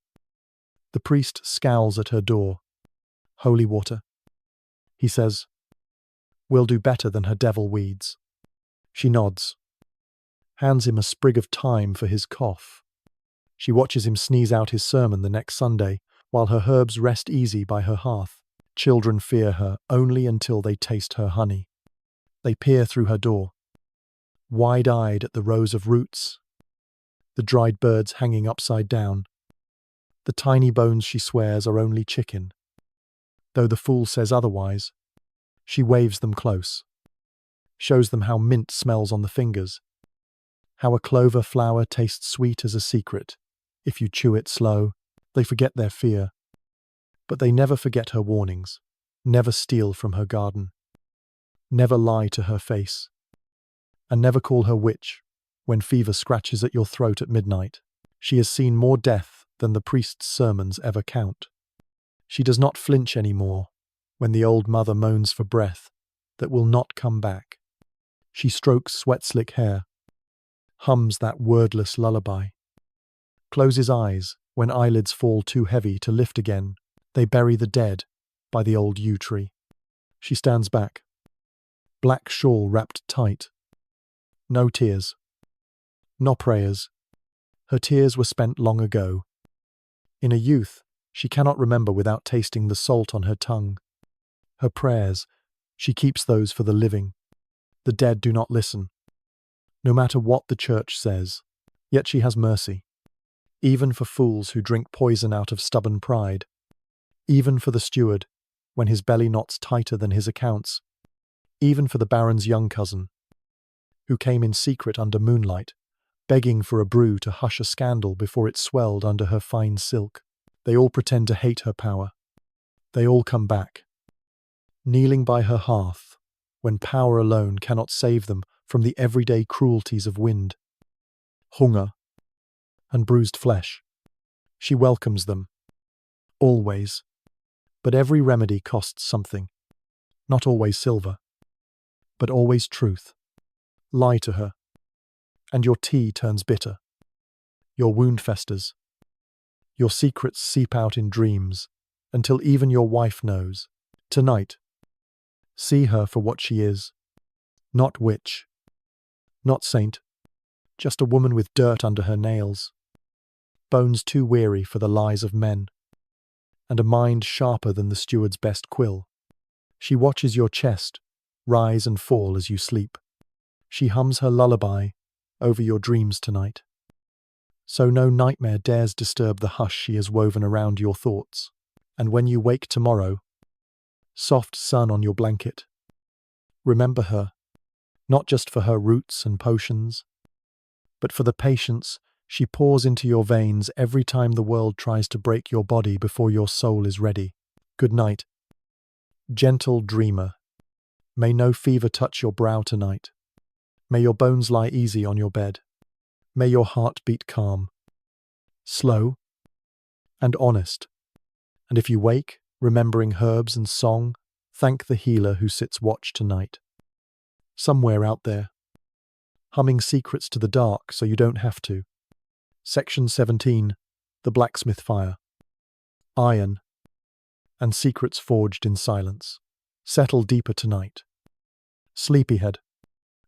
The priest scowls at her door. Holy water. He says, "We'll do better than her devil weeds." She nods, hands him a sprig of thyme for his cough. She watches him sneeze out his sermon the next Sunday, while her herbs rest easy by her hearth. Children fear her only until they taste her honey. They peer through her door, wide-eyed at the rows of roots, the dried birds hanging upside down. The tiny bones, she swears, are only chicken. Though the fool says otherwise, she waves them close, shows them how mint smells on the fingers, how a clover flower tastes sweet as a secret. If you chew it slow, they forget their fear. But they never forget her warnings, never steal from her garden, never lie to her face, and never call her witch when fever scratches at your throat at midnight. She has seen more death than the priest's sermons ever count. She does not flinch anymore when the old mother moans for breath that will not come back. She strokes sweat-slick hair, hums that wordless lullaby, closes eyes when eyelids fall too heavy to lift again. They bury the dead by the old yew tree. She stands back, black shawl wrapped tight. No tears, no prayers. Her tears were spent long ago. In a youth, she cannot remember without tasting the salt on her tongue. Her prayers, she keeps those for the living. The dead do not listen, no matter what the church says. Yet she has mercy, even for fools who drink poison out of stubborn pride, even for the steward when his belly knots tighter than his accounts, even for the baron's young cousin, who came in secret under moonlight, begging for a brew to hush a scandal before it swelled under her fine silk. They all pretend to hate her power. They all come back, kneeling by her hearth, when power alone cannot save them from the everyday cruelties of wind, hunger, and bruised flesh. She welcomes them, always. But every remedy costs something. Not always silver, but always truth. Lie to her, and your tea turns bitter. Your wound festers. Your secrets seep out in dreams, until even your wife knows. Tonight, see her for what she is. Not witch, not saint, just a woman with dirt under her nails, bones too weary for the lies of men, and a mind sharper than the steward's best quill. She watches your chest rise and fall as you sleep. She hums her lullaby over your dreams tonight, so no nightmare dares disturb the hush she has woven around your thoughts. And when you wake tomorrow, soft sun on your blanket, remember her, not just for her roots and potions, but for the patience she pours into your veins every time the world tries to break your body before your soul is ready. Good night, gentle dreamer. May no fever touch your brow tonight. May your bones lie easy on your bed. May your heart beat calm, slow, and honest. And if you wake, remembering herbs and song, thank the healer who sits watch tonight. Somewhere out there, humming secrets to the dark so you don't have to. Section 17, The Blacksmith Fire. Iron, and secrets forged in silence. Settle deeper tonight. Sleepyhead,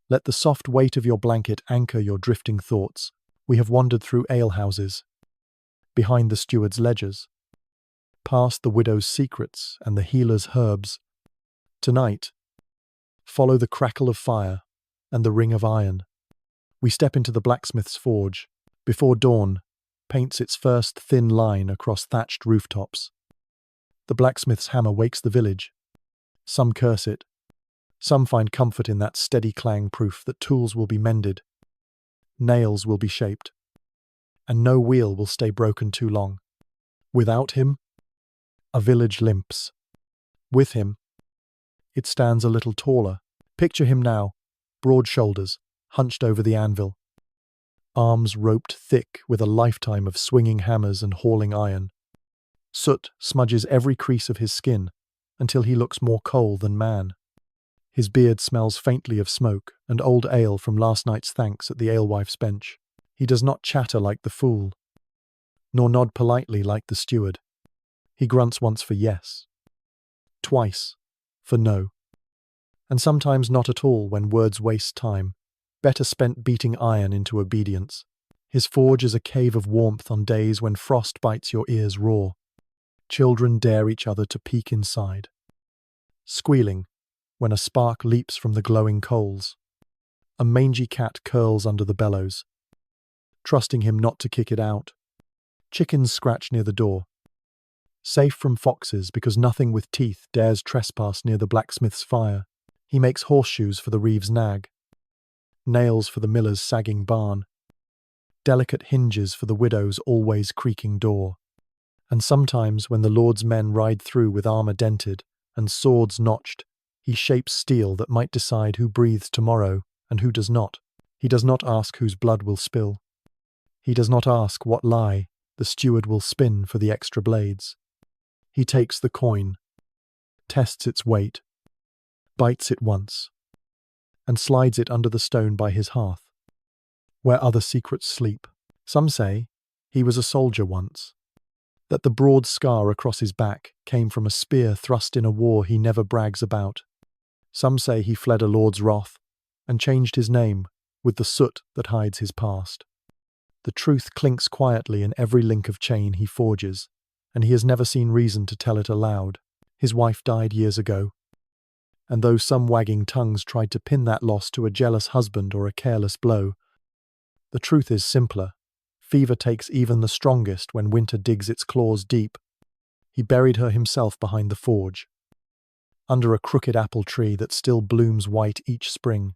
let the soft weight of your blanket anchor your drifting thoughts. We have wandered through alehouses, behind the steward's ledgers, past the widow's secrets and the healer's herbs. Tonight, follow the crackle of fire and the ring of iron. We step into the blacksmith's forge, before dawn paints its first thin line across thatched rooftops. The blacksmith's hammer wakes the village. Some curse it. Some find comfort in that steady clang, proof that tools will be mended, nails will be shaped, and no wheel will stay broken too long. Without him, a village limps. With him, it stands a little taller. Picture him now, broad shoulders, hunched over the anvil, arms roped thick with a lifetime of swinging hammers and hauling iron. Soot smudges every crease of his skin until he looks more coal than man. His beard smells faintly of smoke and old ale from last night's thanks at the alewife's bench. He does not chatter like the fool, nor nod politely like the steward. He grunts once for yes, twice for no, and sometimes not at all when words waste time, better spent beating iron into obedience. His forge is a cave of warmth on days when frost bites your ears raw. Children dare each other to peek inside, squealing when a spark leaps from the glowing coals. A mangy cat curls under the bellows, trusting him not to kick it out. Chickens scratch near the door, safe from foxes because nothing with teeth dares trespass near the blacksmith's fire. He makes horseshoes for the reeve's nag, nails for the miller's sagging barn, delicate hinges for the widow's always creaking door. And sometimes when the Lord's men ride through with armour dented and swords notched, he shapes steel that might decide who breathes tomorrow and who does not. He does not ask whose blood will spill. He does not ask what lie the steward will spin for the extra blades. He takes the coin, tests its weight, bites it once, and slides it under the stone by his hearth, where other secrets sleep. Some say he was a soldier once, that the broad scar across his back came from a spear thrust in a war he never brags about. Some say he fled a lord's wrath and changed his name with the soot that hides his past. The truth clinks quietly in every link of chain he forges, and he has never seen reason to tell it aloud. His wife died years ago, and though some wagging tongues tried to pin that loss to a jealous husband or a careless blow, the truth is simpler. Fever takes even the strongest when winter digs its claws deep. He buried her himself behind the forge, under a crooked apple tree that still blooms white each spring,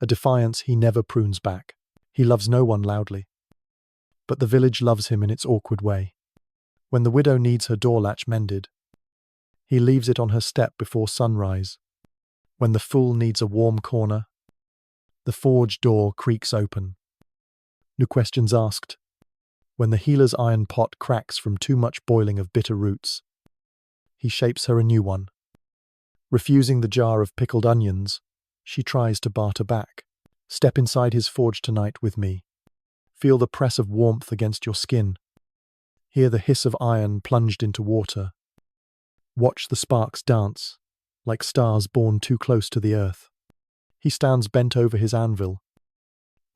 a defiance he never prunes back. He loves no one loudly, but the village loves him in its awkward way. When the widow needs her door latch mended, he leaves it on her step before sunrise. When the fool needs a warm corner, the forge door creaks open. No questions asked. When the healer's iron pot cracks from too much boiling of bitter roots, he shapes her a new one. Refusing the jar of pickled onions, she tries to barter back. Step inside his forge tonight with me. Feel the press of warmth against your skin. Hear the hiss of iron plunged into water. Watch the sparks dance, like stars born too close to the earth. He stands bent over his anvil,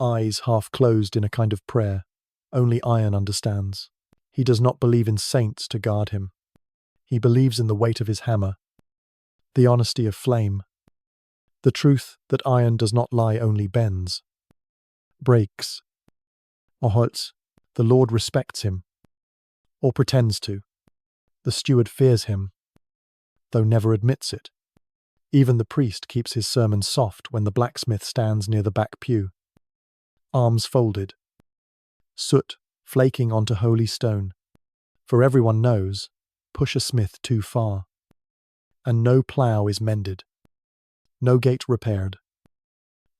eyes half closed in a kind of prayer. Only iron understands. He does not believe in saints to guard him. He believes in the weight of his hammer, the honesty of flame, the truth that iron does not lie only bends, breaks, or hurts. The Lord respects him, or pretends to. The steward fears him, though never admits it. Even the priest keeps his sermon soft when the blacksmith stands near the back pew, arms folded, soot flaking onto holy stone. For everyone knows, push a smith too far, and no plough is mended, no gate repaired,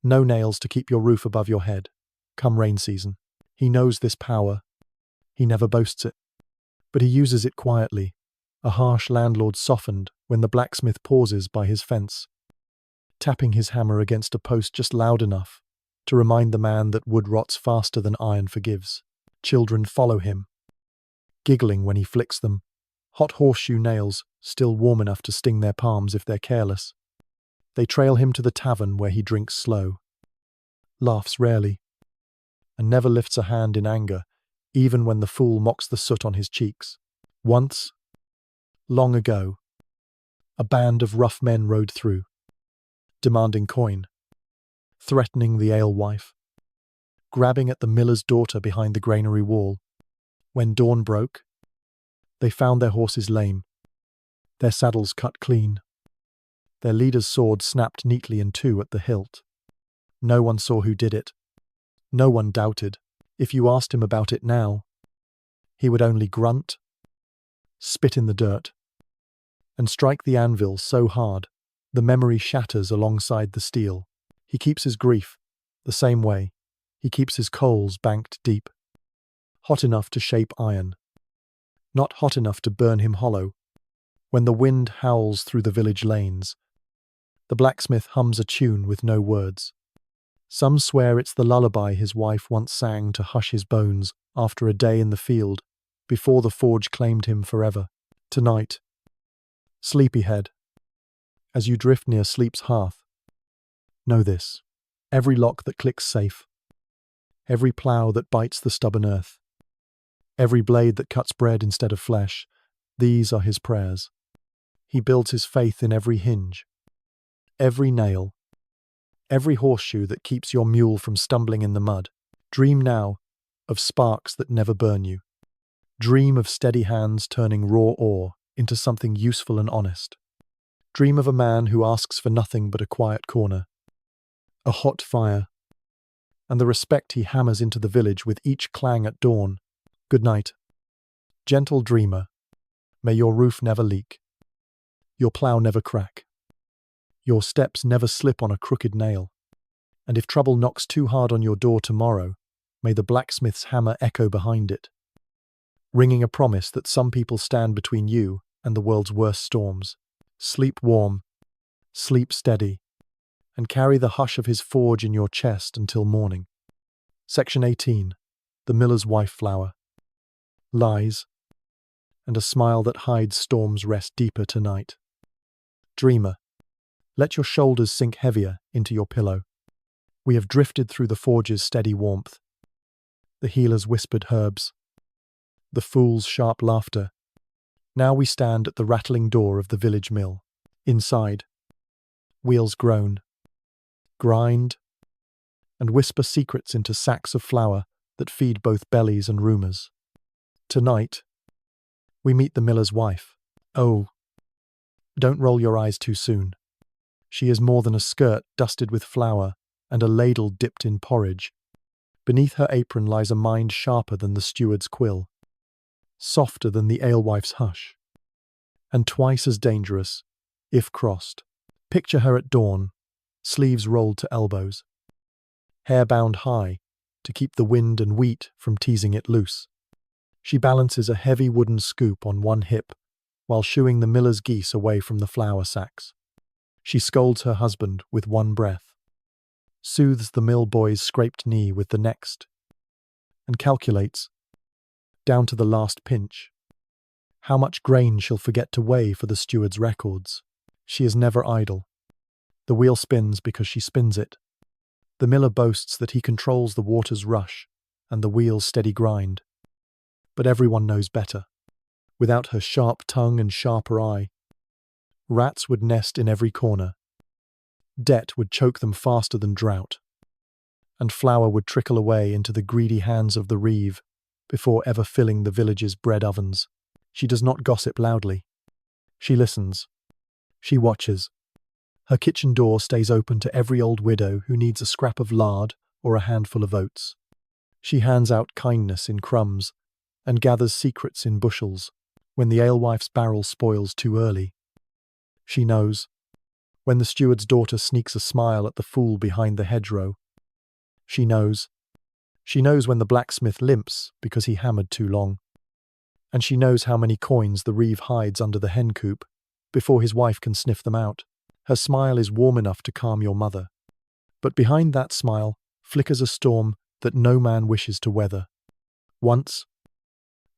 no nails to keep your roof above your head, come rain season. He knows this power. He never boasts it, but he uses it quietly, a harsh landlord softened when the blacksmith pauses by his fence, tapping his hammer against a post just loud enough to remind the man that wood rots faster than iron forgives. Children follow him, giggling when he flicks them, hot horseshoe nails still warm enough to sting their palms if they're careless. They trail him to the tavern where he drinks slow, laughs rarely, and never lifts a hand in anger, even when the fool mocks the soot on his cheeks. Once, long ago, a band of rough men rode through, demanding coin, threatening the alewife, grabbing at the miller's daughter behind the granary wall. When dawn broke, they found their horses lame, their saddles cut clean, their leader's sword snapped neatly in two at the hilt. No one saw who did it. No one doubted. If you asked him about it now, he would only grunt, spit in the dirt, and strike the anvil so hard the memory shatters alongside the steel. He keeps his grief the same way. He keeps his coals banked deep, hot enough to shape iron, not hot enough to burn him hollow. When the wind howls through the village lanes, the blacksmith hums a tune with no words. Some swear it's the lullaby his wife once sang to hush his bones after a day in the field before the forge claimed him forever. Tonight, sleepyhead, as you drift near sleep's hearth, know this: every lock that clicks safe, every plough that bites the stubborn earth, every blade that cuts bread instead of flesh, these are his prayers. He builds his faith in every hinge, every nail, every horseshoe that keeps your mule from stumbling in the mud. Dream now of sparks that never burn you. Dream of steady hands turning raw ore into something useful and honest. Dream of a man who asks for nothing but a quiet corner, a hot fire, and the respect he hammers into the village with each clang at dawn. Good night, gentle dreamer. May your roof never leak, your plough never crack, your steps never slip on a crooked nail. And if trouble knocks too hard on your door tomorrow, may the blacksmith's hammer echo behind it, ringing a promise that some people stand between you and the world's worst storms. Sleep warm, sleep steady, and carry the hush of his forge in your chest until morning. Section 18. The Miller's Wife Flower. Lies, and a smile that hides storms rest deeper tonight. Dreamer, let your shoulders sink heavier into your pillow. We have drifted through the forge's steady warmth, the healer's whispered herbs, the fool's sharp laughter. Now we stand at the rattling door of the village mill. Inside, wheels groan, grind, and whisper secrets into sacks of flour that feed both bellies and rumours. Tonight, we meet the miller's wife. Oh, don't roll your eyes too soon. She is more than a skirt dusted with flour and a ladle dipped in porridge. Beneath her apron lies a mind sharper than the steward's quill, softer than the alewife's hush, and twice as dangerous, if crossed. Picture her at dawn, sleeves rolled to elbows, hair bound high to keep the wind and wheat from teasing it loose. She balances a heavy wooden scoop on one hip while shooing the miller's geese away from the flour sacks. She scolds her husband with one breath, soothes the mill boy's scraped knee with the next, and calculates, down to the last pinch, how much grain she'll forget to weigh for the steward's records. She is never idle. The wheel spins because she spins it. The miller boasts that he controls the water's rush and the wheel's steady grind. But everyone knows better. Without her sharp tongue and sharper eye, rats would nest in every corner. Debt would choke them faster than drought, and flour would trickle away into the greedy hands of the reeve before ever filling the village's bread ovens. She does not gossip loudly. She listens. She watches. Her kitchen door stays open to every old widow who needs a scrap of lard or a handful of oats. She hands out kindness in crumbs and gathers secrets in bushels when the alewife's barrel spoils too early. She knows when the steward's daughter sneaks a smile at the fool behind the hedgerow. She knows. She knows when the blacksmith limps because he hammered too long. And she knows how many coins the reeve hides under the hen coop before his wife can sniff them out. Her smile is warm enough to calm your mother. But behind that smile flickers a storm that no man wishes to weather. Once,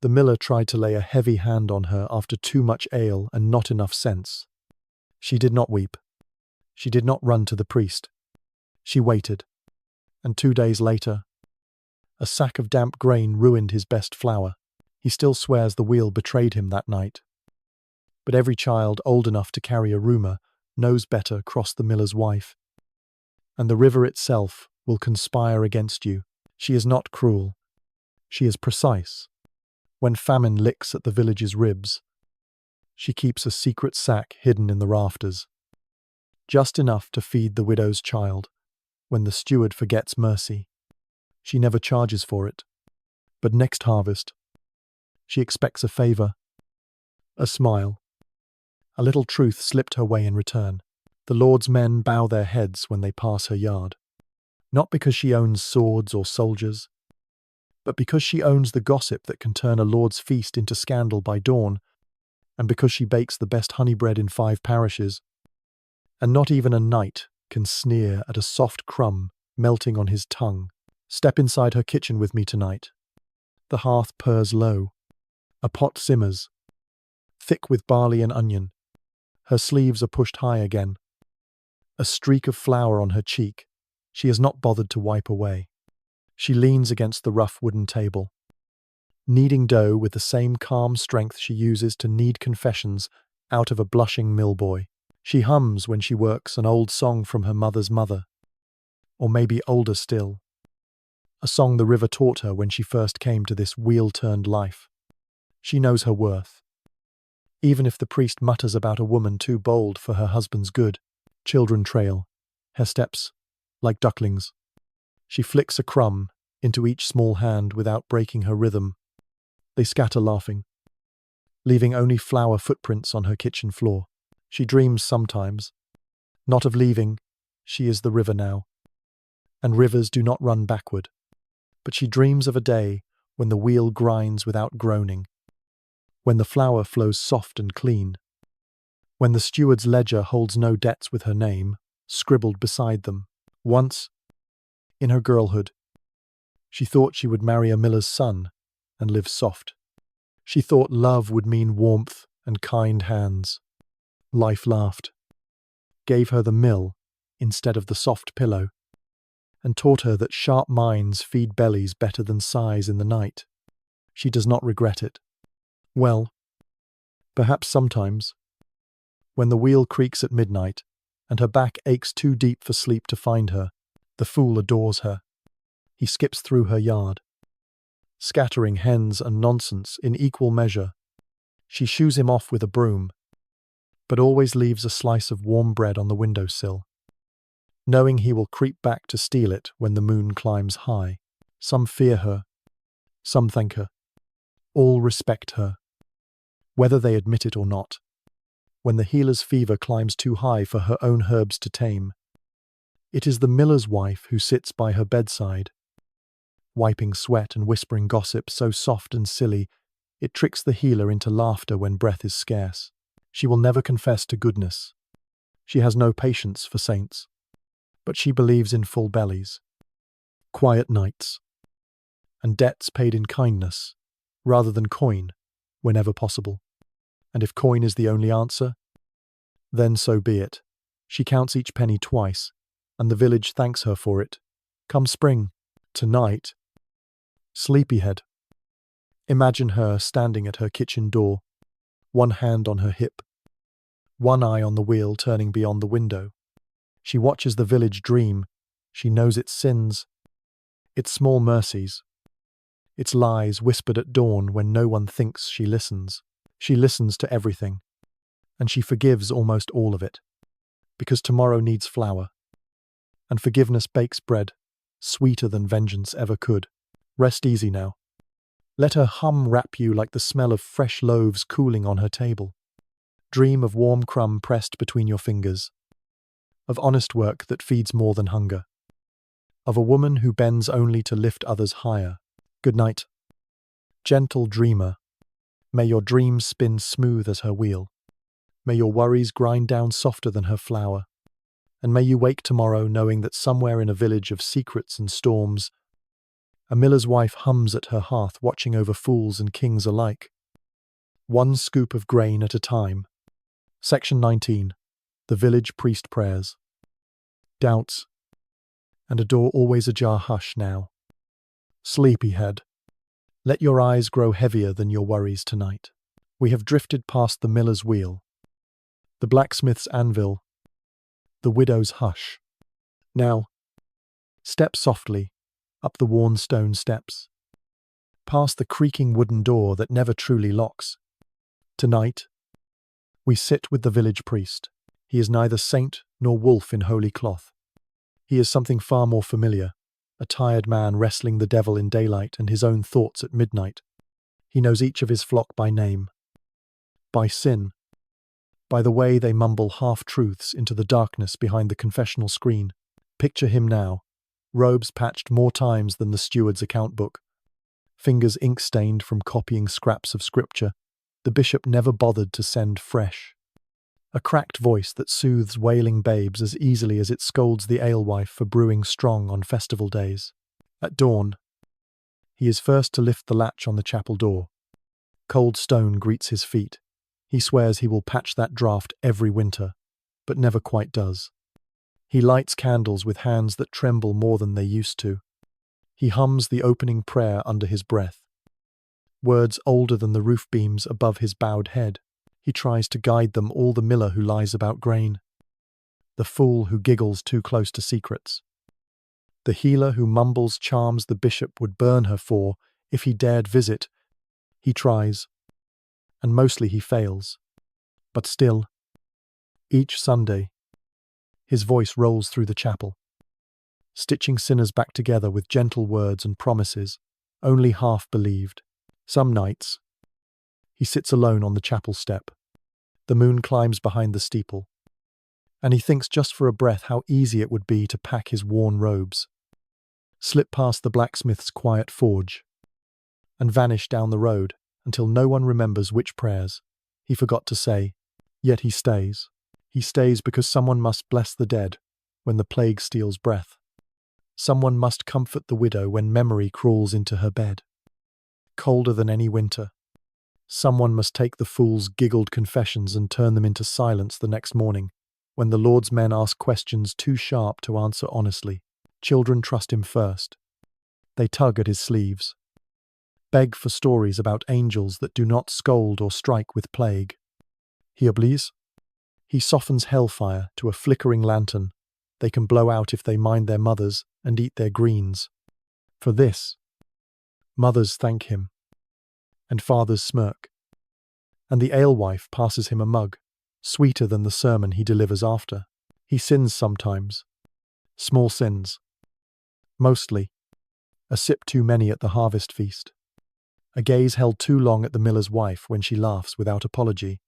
the miller tried to lay a heavy hand on her after too much ale and not enough sense. She did not weep. She did not run to the priest. She waited. And 2 days later, a sack of damp grain ruined his best flour. He still swears the wheel betrayed him that night. But every child old enough to carry a rumour knows better cross the miller's wife. And the river itself will conspire against you. She is not cruel. She is precise. When famine licks at the village's ribs, she keeps a secret sack hidden in the rafters, just enough to feed the widow's child when the steward forgets mercy. She never charges for it, but next harvest, she expects a favour, a smile. A little truth slipped her way in return. The Lord's men bow their heads when they pass her yard, not because she owns swords or soldiers, but because she owns the gossip that can turn a lord's feast into scandal by dawn, and because she bakes the best honey bread in 5 parishes, and not even a knight can sneer at a soft crumb melting on his tongue. Step inside her kitchen with me tonight. The hearth purrs low. A pot simmers. thick with barley and onion. Her sleeves are pushed high again. A streak of flour on her cheek. She has not bothered to wipe away. She leans against the rough wooden table, kneading dough with the same calm strength she uses to knead confessions out of a blushing mill boy. She hums when she works an old song from her mother's mother, or maybe older still, a song the river taught her when she first came to this wheel-turned life. She knows her worth. Even if the priest mutters about a woman too bold for her husband's good, children trail, her steps, like ducklings. She flicks a crumb into each small hand without breaking her rhythm. They scatter laughing, leaving only flour footprints on her kitchen floor. She dreams sometimes, not of leaving, she is the river now. And rivers do not run backward. But she dreams of a day when the wheel grinds without groaning, when the flour flows soft and clean, when the steward's ledger holds no debts with her name scribbled beside them. Once, in her girlhood, she thought she would marry a miller's son and live soft. She thought love would mean warmth and kind hands. Life laughed, gave her the mill instead of the soft pillow, and taught her that sharp minds feed bellies better than sighs in the night. She does not regret it. Well, perhaps sometimes, when the wheel creaks at midnight and her back aches too deep for sleep to find her, the fool adores her. He skips through her yard, scattering hens and nonsense in equal measure. She shoos him off with a broom, but always leaves a slice of warm bread on the windowsill, knowing he will creep back to steal it when the moon climbs high. Some fear her, some thank her. All respect her, whether they admit it or not. When the healer's fever climbs too high for her own herbs to tame, it is the miller's wife who sits by her bedside, wiping sweat and whispering gossip so soft and silly it tricks the healer into laughter when breath is scarce. She will never confess to goodness. She has no patience for saints, but she believes in full bellies, quiet nights, and debts paid in kindness rather than coin whenever possible. And if coin is the only answer, then so be it. She counts each penny twice, and the village thanks her for it. Come spring, tonight, sleepyhead. Imagine her standing at her kitchen door, one hand on her hip, one eye on the wheel turning beyond the window. She watches the village dream. She knows its sins, its small mercies, its lies whispered at dawn when no one thinks she listens. She listens to everything, and she forgives almost all of it, because tomorrow needs flour, and forgiveness bakes bread, sweeter than vengeance ever could. Rest easy now. Let her hum wrap you like the smell of fresh loaves cooling on her table. Dream of warm crumb pressed between your fingers, of honest work that feeds more than hunger, of a woman who bends only to lift others higher. Good night, gentle dreamer. May your dreams spin smooth as her wheel. May your worries grind down softer than her flour. And may you wake tomorrow knowing that somewhere in a village of secrets and storms, a miller's wife hums at her hearth watching over fools and kings alike. One scoop of grain at a time. Section 19. The Village Priest Prayers. Doubts. And a door always ajar. Hush now. Sleepyhead. Let your eyes grow heavier than your worries tonight. We have drifted past the miller's wheel, the blacksmith's anvil, the widow's hush. Now, step softly up the worn stone steps, past the creaking wooden door that never truly locks. Tonight, we sit with the village priest. He is neither saint nor wolf in holy cloth. He is something far more familiar, a tired man wrestling the devil in daylight and his own thoughts at midnight. He knows each of his flock by name, by sin, by the way they mumble half-truths into the darkness behind the confessional screen. Picture him now, robes patched more times than the steward's account book, fingers ink-stained from copying scraps of scripture the bishop never bothered to send fresh. A cracked voice that soothes wailing babes as easily as it scolds the alewife for brewing strong on festival days. At dawn, he is first to lift the latch on the chapel door. Cold stone greets his feet. He swears he will patch that draft every winter, but never quite does. He lights candles with hands that tremble more than they used to. He hums the opening prayer under his breath. Words older than the roof beams above his bowed head. He tries to guide them, all the miller who lies about grain, the fool who giggles too close to secrets, the healer who mumbles charms the bishop would burn her for if he dared visit. He tries, and mostly he fails. But still, each Sunday, his voice rolls through the chapel, stitching sinners back together with gentle words and promises, only half believed. Some nights, he sits alone on the chapel step. The moon climbs behind the steeple, and he thinks just for a breath how easy it would be to pack his worn robes, slip past the blacksmith's quiet forge, and vanish down the road until no one remembers which prayers he forgot to say. Yet he stays. He stays because someone must bless the dead when the plague steals breath. Someone must comfort the widow when memory crawls into her bed, colder than any winter. Someone must take the fool's giggled confessions and turn them into silence the next morning, when the Lord's men ask questions too sharp to answer honestly. Children trust him first. They tug at his sleeves, beg for stories about angels that do not scold or strike with plague. He obliges. He softens hellfire to a flickering lantern they can blow out if they mind their mothers and eat their greens. For this, mothers thank him, and fathers smirk, and the alewife passes him a mug, sweeter than the sermon he delivers after. He sins sometimes, small sins, mostly a sip too many at the harvest feast, a gaze held too long at the miller's wife when she laughs without apology,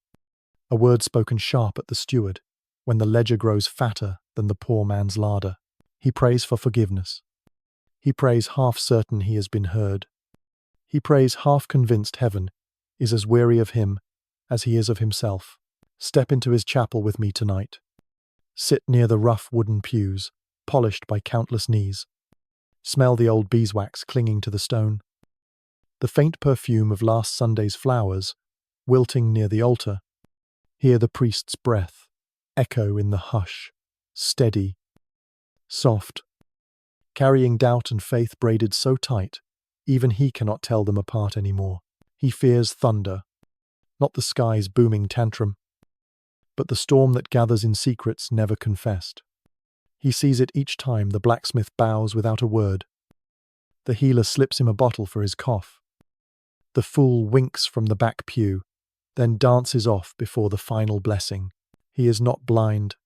a word spoken sharp at the steward when the ledger grows fatter than the poor man's larder. He prays for forgiveness. He prays half certain he has been heard. He prays half convinced heaven is as weary of him as he is of himself. Step into his chapel with me tonight. Sit near the rough wooden pews, polished by countless knees. Smell the old beeswax clinging to the stone, the faint perfume of last Sunday's flowers wilting near the altar. Hear the priest's breath echo in the hush, steady, soft, carrying doubt and faith braided so tight, even he cannot tell them apart anymore. He fears thunder, not the sky's booming tantrum, but the storm that gathers in secrets never confessed. He sees it each time the blacksmith bows without a word. The healer slips him a bottle for his cough. The fool winks from the back pew, then dances off before the final blessing. He is not blind.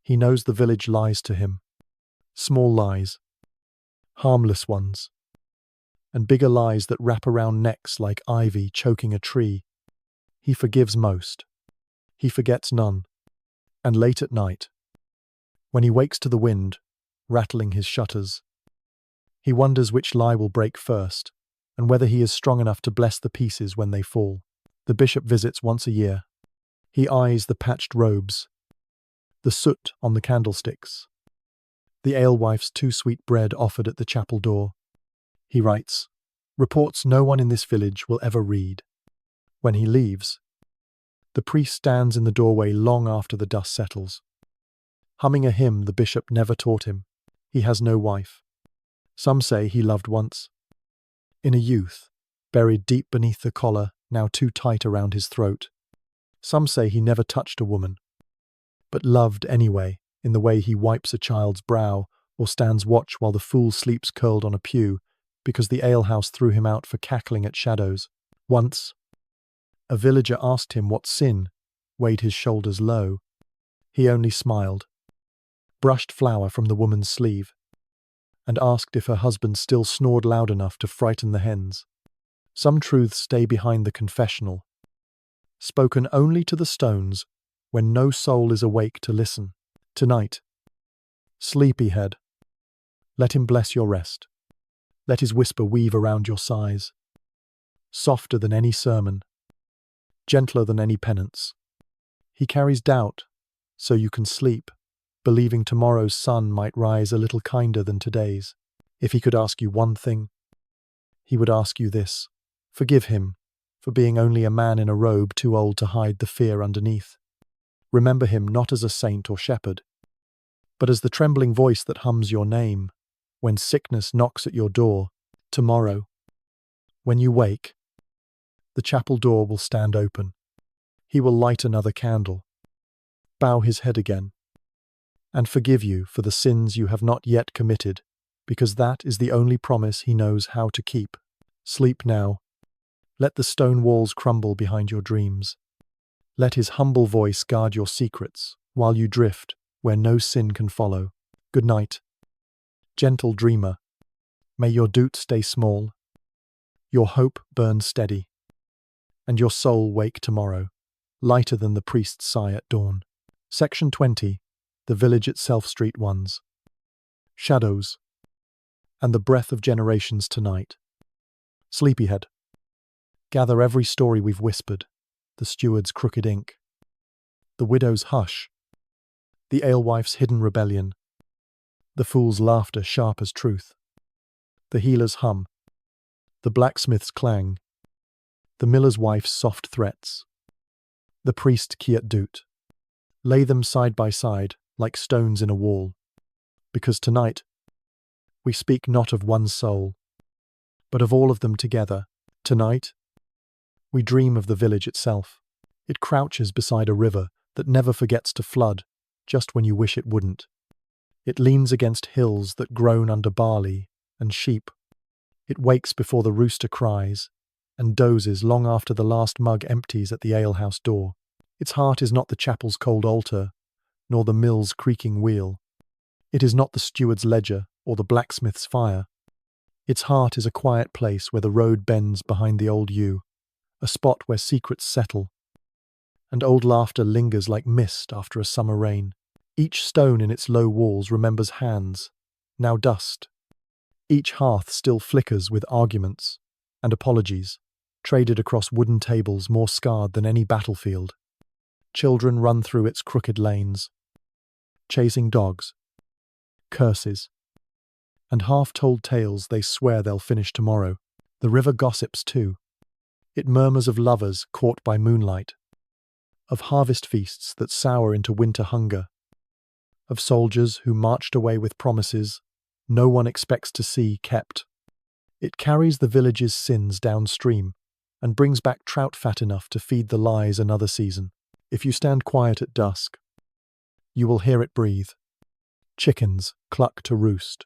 He knows the village lies to him. Small lies, harmless ones, and bigger lies that wrap around necks like ivy choking a tree. He forgives most. He forgets none. And late at night, when he wakes to the wind, rattling his shutters, he wonders which lie will break first, and whether he is strong enough to bless the pieces when they fall. The bishop visits once a year. He eyes the patched robes, the soot on the candlesticks, the alewife's too sweet bread offered at the chapel door. He writes, reports no one in this village will ever read. When he leaves, the priest stands in the doorway long after the dust settles, humming a hymn the bishop never taught him. He has no wife. Some say he loved once, in a youth, buried deep beneath the collar, now too tight around his throat. Some say he never touched a woman, but loved anyway, in the way he wipes a child's brow or stands watch while the fool sleeps curled on a pew because the alehouse threw him out for cackling at shadows. Once, a villager asked him what sin weighed his shoulders low. He only smiled, brushed flour from the woman's sleeve, and asked if her husband still snored loud enough to frighten the hens. Some truths stay behind the confessional, spoken only to the stones when no soul is awake to listen. Tonight, sleepyhead, let him bless your rest. Let his whisper weave around your sighs, softer than any sermon, gentler than any penance. He carries doubt, so you can sleep, believing tomorrow's sun might rise a little kinder than today's. If he could ask you one thing, he would ask you this: forgive him for being only a man in a robe too old to hide the fear underneath. Remember him not as a saint or shepherd, but as the trembling voice that hums your name when sickness knocks at your door. Tomorrow, when you wake, the chapel door will stand open. He will light another candle, bow his head again, and forgive you for the sins you have not yet committed, because that is the only promise he knows how to keep. Sleep now. Let the stone walls crumble behind your dreams. Let his humble voice guard your secrets while you drift where no sin can follow. Good night, gentle dreamer. May your doot stay small, your hope burn steady, and your soul wake tomorrow, lighter than the priest's sigh at dawn. Section 20. The Village Itself. Street 1s. Shadows, and the breath of generations tonight. Sleepyhead. Gather every story we've whispered, the steward's crooked ink, the widow's hush, the alewife's hidden rebellion, the fool's laughter sharp as truth, the healer's hum, the blacksmith's clang, the miller's wife's soft threats, the priest's kiat doot. Lay them side by side like stones in a wall, because tonight we speak not of one soul, but of all of them together. Tonight we dream of the village itself. It crouches beside a river that never forgets to flood just when you wish it wouldn't. It leans against hills that groan under barley and sheep. It wakes before the rooster cries and dozes long after the last mug empties at the alehouse door. Its heart is not the chapel's cold altar, nor the mill's creaking wheel. It is not the steward's ledger or the blacksmith's fire. Its heart is a quiet place where the road bends behind the old yew, a spot where secrets settle, and old laughter lingers like mist after a summer rain. Each stone in its low walls remembers hands, now dust. Each hearth still flickers with arguments and apologies, traded across wooden tables more scarred than any battlefield. Children run through its crooked lanes, chasing dogs, curses, and half-told tales they swear they'll finish tomorrow. The river gossips too. It murmurs of lovers caught by moonlight, of harvest feasts that sour into winter hunger, of soldiers who marched away with promises no one expects to see kept. It carries the village's sins downstream and brings back trout fat enough to feed the lies another season. If you stand quiet at dusk, you will hear it breathe. Chickens cluck to roost.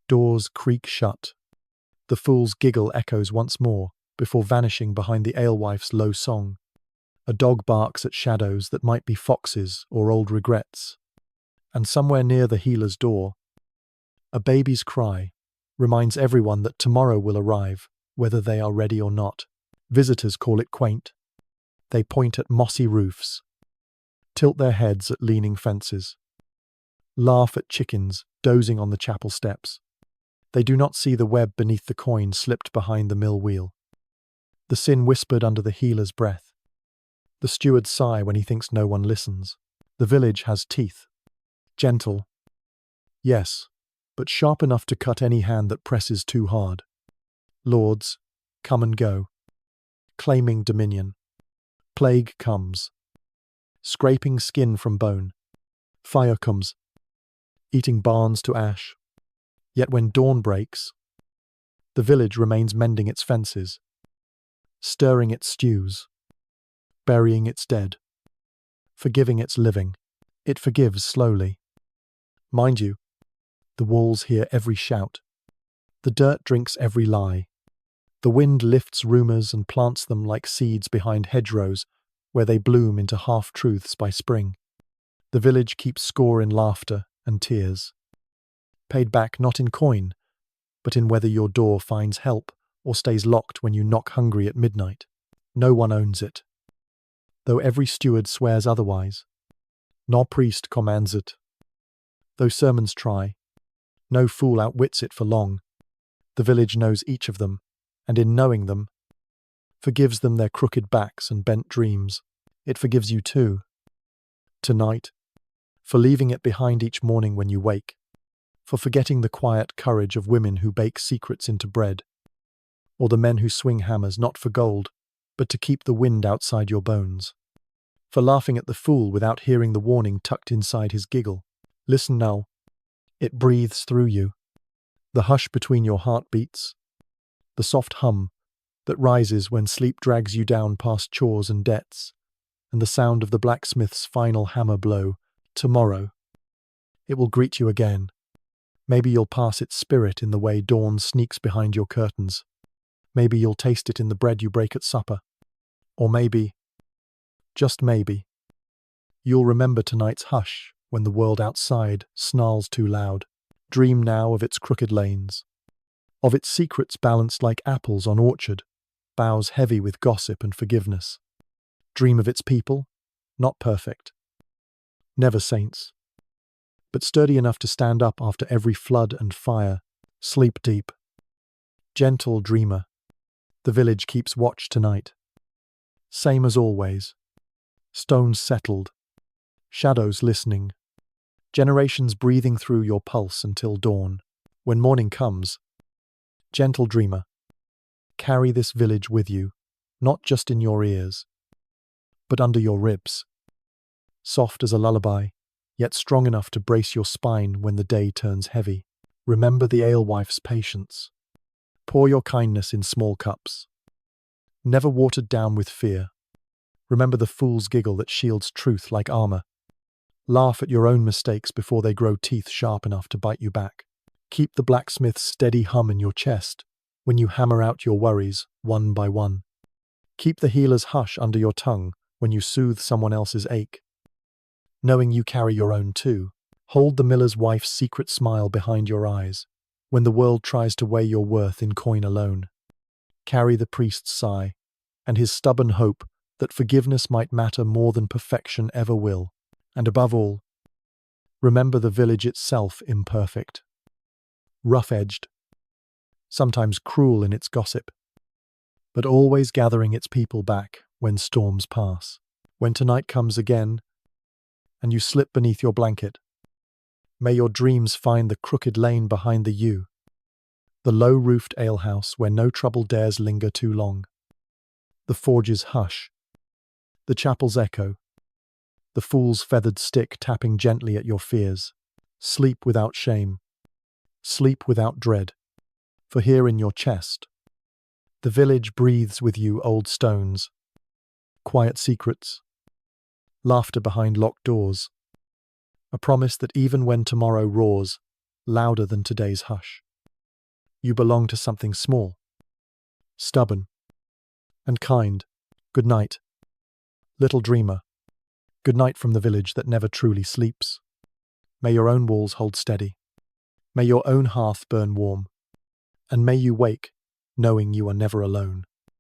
Doors creak shut. The fool's giggle echoes once more before vanishing behind the alewife's low song. A dog barks at shadows that might be foxes or old regrets. And somewhere near the healer's door, a baby's cry reminds everyone that tomorrow will arrive, whether they are ready or not. Visitors call it quaint. They point at mossy roofs, tilt their heads at leaning fences, laugh at chickens dozing on the chapel steps. They do not see the web beneath the coin slipped behind the mill wheel, the sin whispered under the healer's breath, the steward's sigh when he thinks no one listens. The village has teeth. Gentle, yes, but sharp enough to cut any hand that presses too hard. Lords come and go, claiming dominion. Plague comes, scraping skin from bone. Fire comes, eating barns to ash. Yet when dawn breaks, the village remains mending its fences, stirring its stews, burying its dead, forgiving its living. It forgives slowly. Mind you, the walls hear every shout. The dirt drinks every lie. The wind lifts rumours and plants them like seeds behind hedgerows, where they bloom into half-truths by spring. The village keeps score in laughter and tears, paid back not in coin, but in whether your door finds help or stays locked when you knock hungry at midnight. No one owns it, though every steward swears otherwise. No priest commands it, though sermons try. No fool outwits it for long. The village knows each of them, and in knowing them, forgives them their crooked backs and bent dreams. It forgives you too, tonight, for leaving it behind each morning when you wake, for forgetting the quiet courage of women who bake secrets into bread, or the men who swing hammers not for gold, but to keep the wind outside your bones. For laughing at the fool without hearing the warning tucked inside his giggle. Listen now. It breathes through you. The hush between your heartbeats. The soft hum that rises when sleep drags you down past chores and debts. And the sound of the blacksmith's final hammer blow. Tomorrow. It will greet you again. Maybe you'll pass its spirit in the way dawn sneaks behind your curtains. Maybe you'll taste it in the bread you break at supper. Or maybe, just maybe, you'll remember tonight's hush when the world outside snarls too loud. Dream now of its crooked lanes, of its secrets balanced like apples on orchard, boughs heavy with gossip and forgiveness. Dream of its people, not perfect, never saints, but sturdy enough to stand up after every flood and fire. Sleep deep. Gentle dreamer, the village keeps watch tonight. Same as always. Stones settled, shadows listening, generations breathing through your pulse until dawn. When morning comes, gentle dreamer, carry this village with you, not just in your ears, but under your ribs. Soft as a lullaby, yet strong enough to brace your spine when the day turns heavy. Remember the alewife's patience. Pour your kindness in small cups, never watered down with fear. Remember the fool's giggle that shields truth like armor. Laugh at your own mistakes before they grow teeth sharp enough to bite you back. Keep the blacksmith's steady hum in your chest when you hammer out your worries one by one. Keep the healer's hush under your tongue when you soothe someone else's ache, knowing you carry your own too. Hold the miller's wife's secret smile behind your eyes when the world tries to weigh your worth in coin alone. Carry the priest's sigh and his stubborn hope that forgiveness might matter more than perfection ever will. And above all, remember the village itself imperfect, rough-edged, sometimes cruel in its gossip, but always gathering its people back when storms pass. When tonight comes again, and you slip beneath your blanket, may your dreams find the crooked lane behind the yew, the low-roofed alehouse where no trouble dares linger too long, the forge's hush, the chapel's echo, the fool's feathered stick tapping gently at your fears. Sleep without shame, sleep without dread, for here in your chest, the village breathes with you old stones, quiet secrets, laughter behind locked doors, a promise that even when tomorrow roars louder than today's hush, you belong to something small, stubborn, and kind. Good night, little dreamer. Good night from the village that never truly sleeps. May your own walls hold steady. May your own hearth burn warm. And may you wake, knowing you are never alone.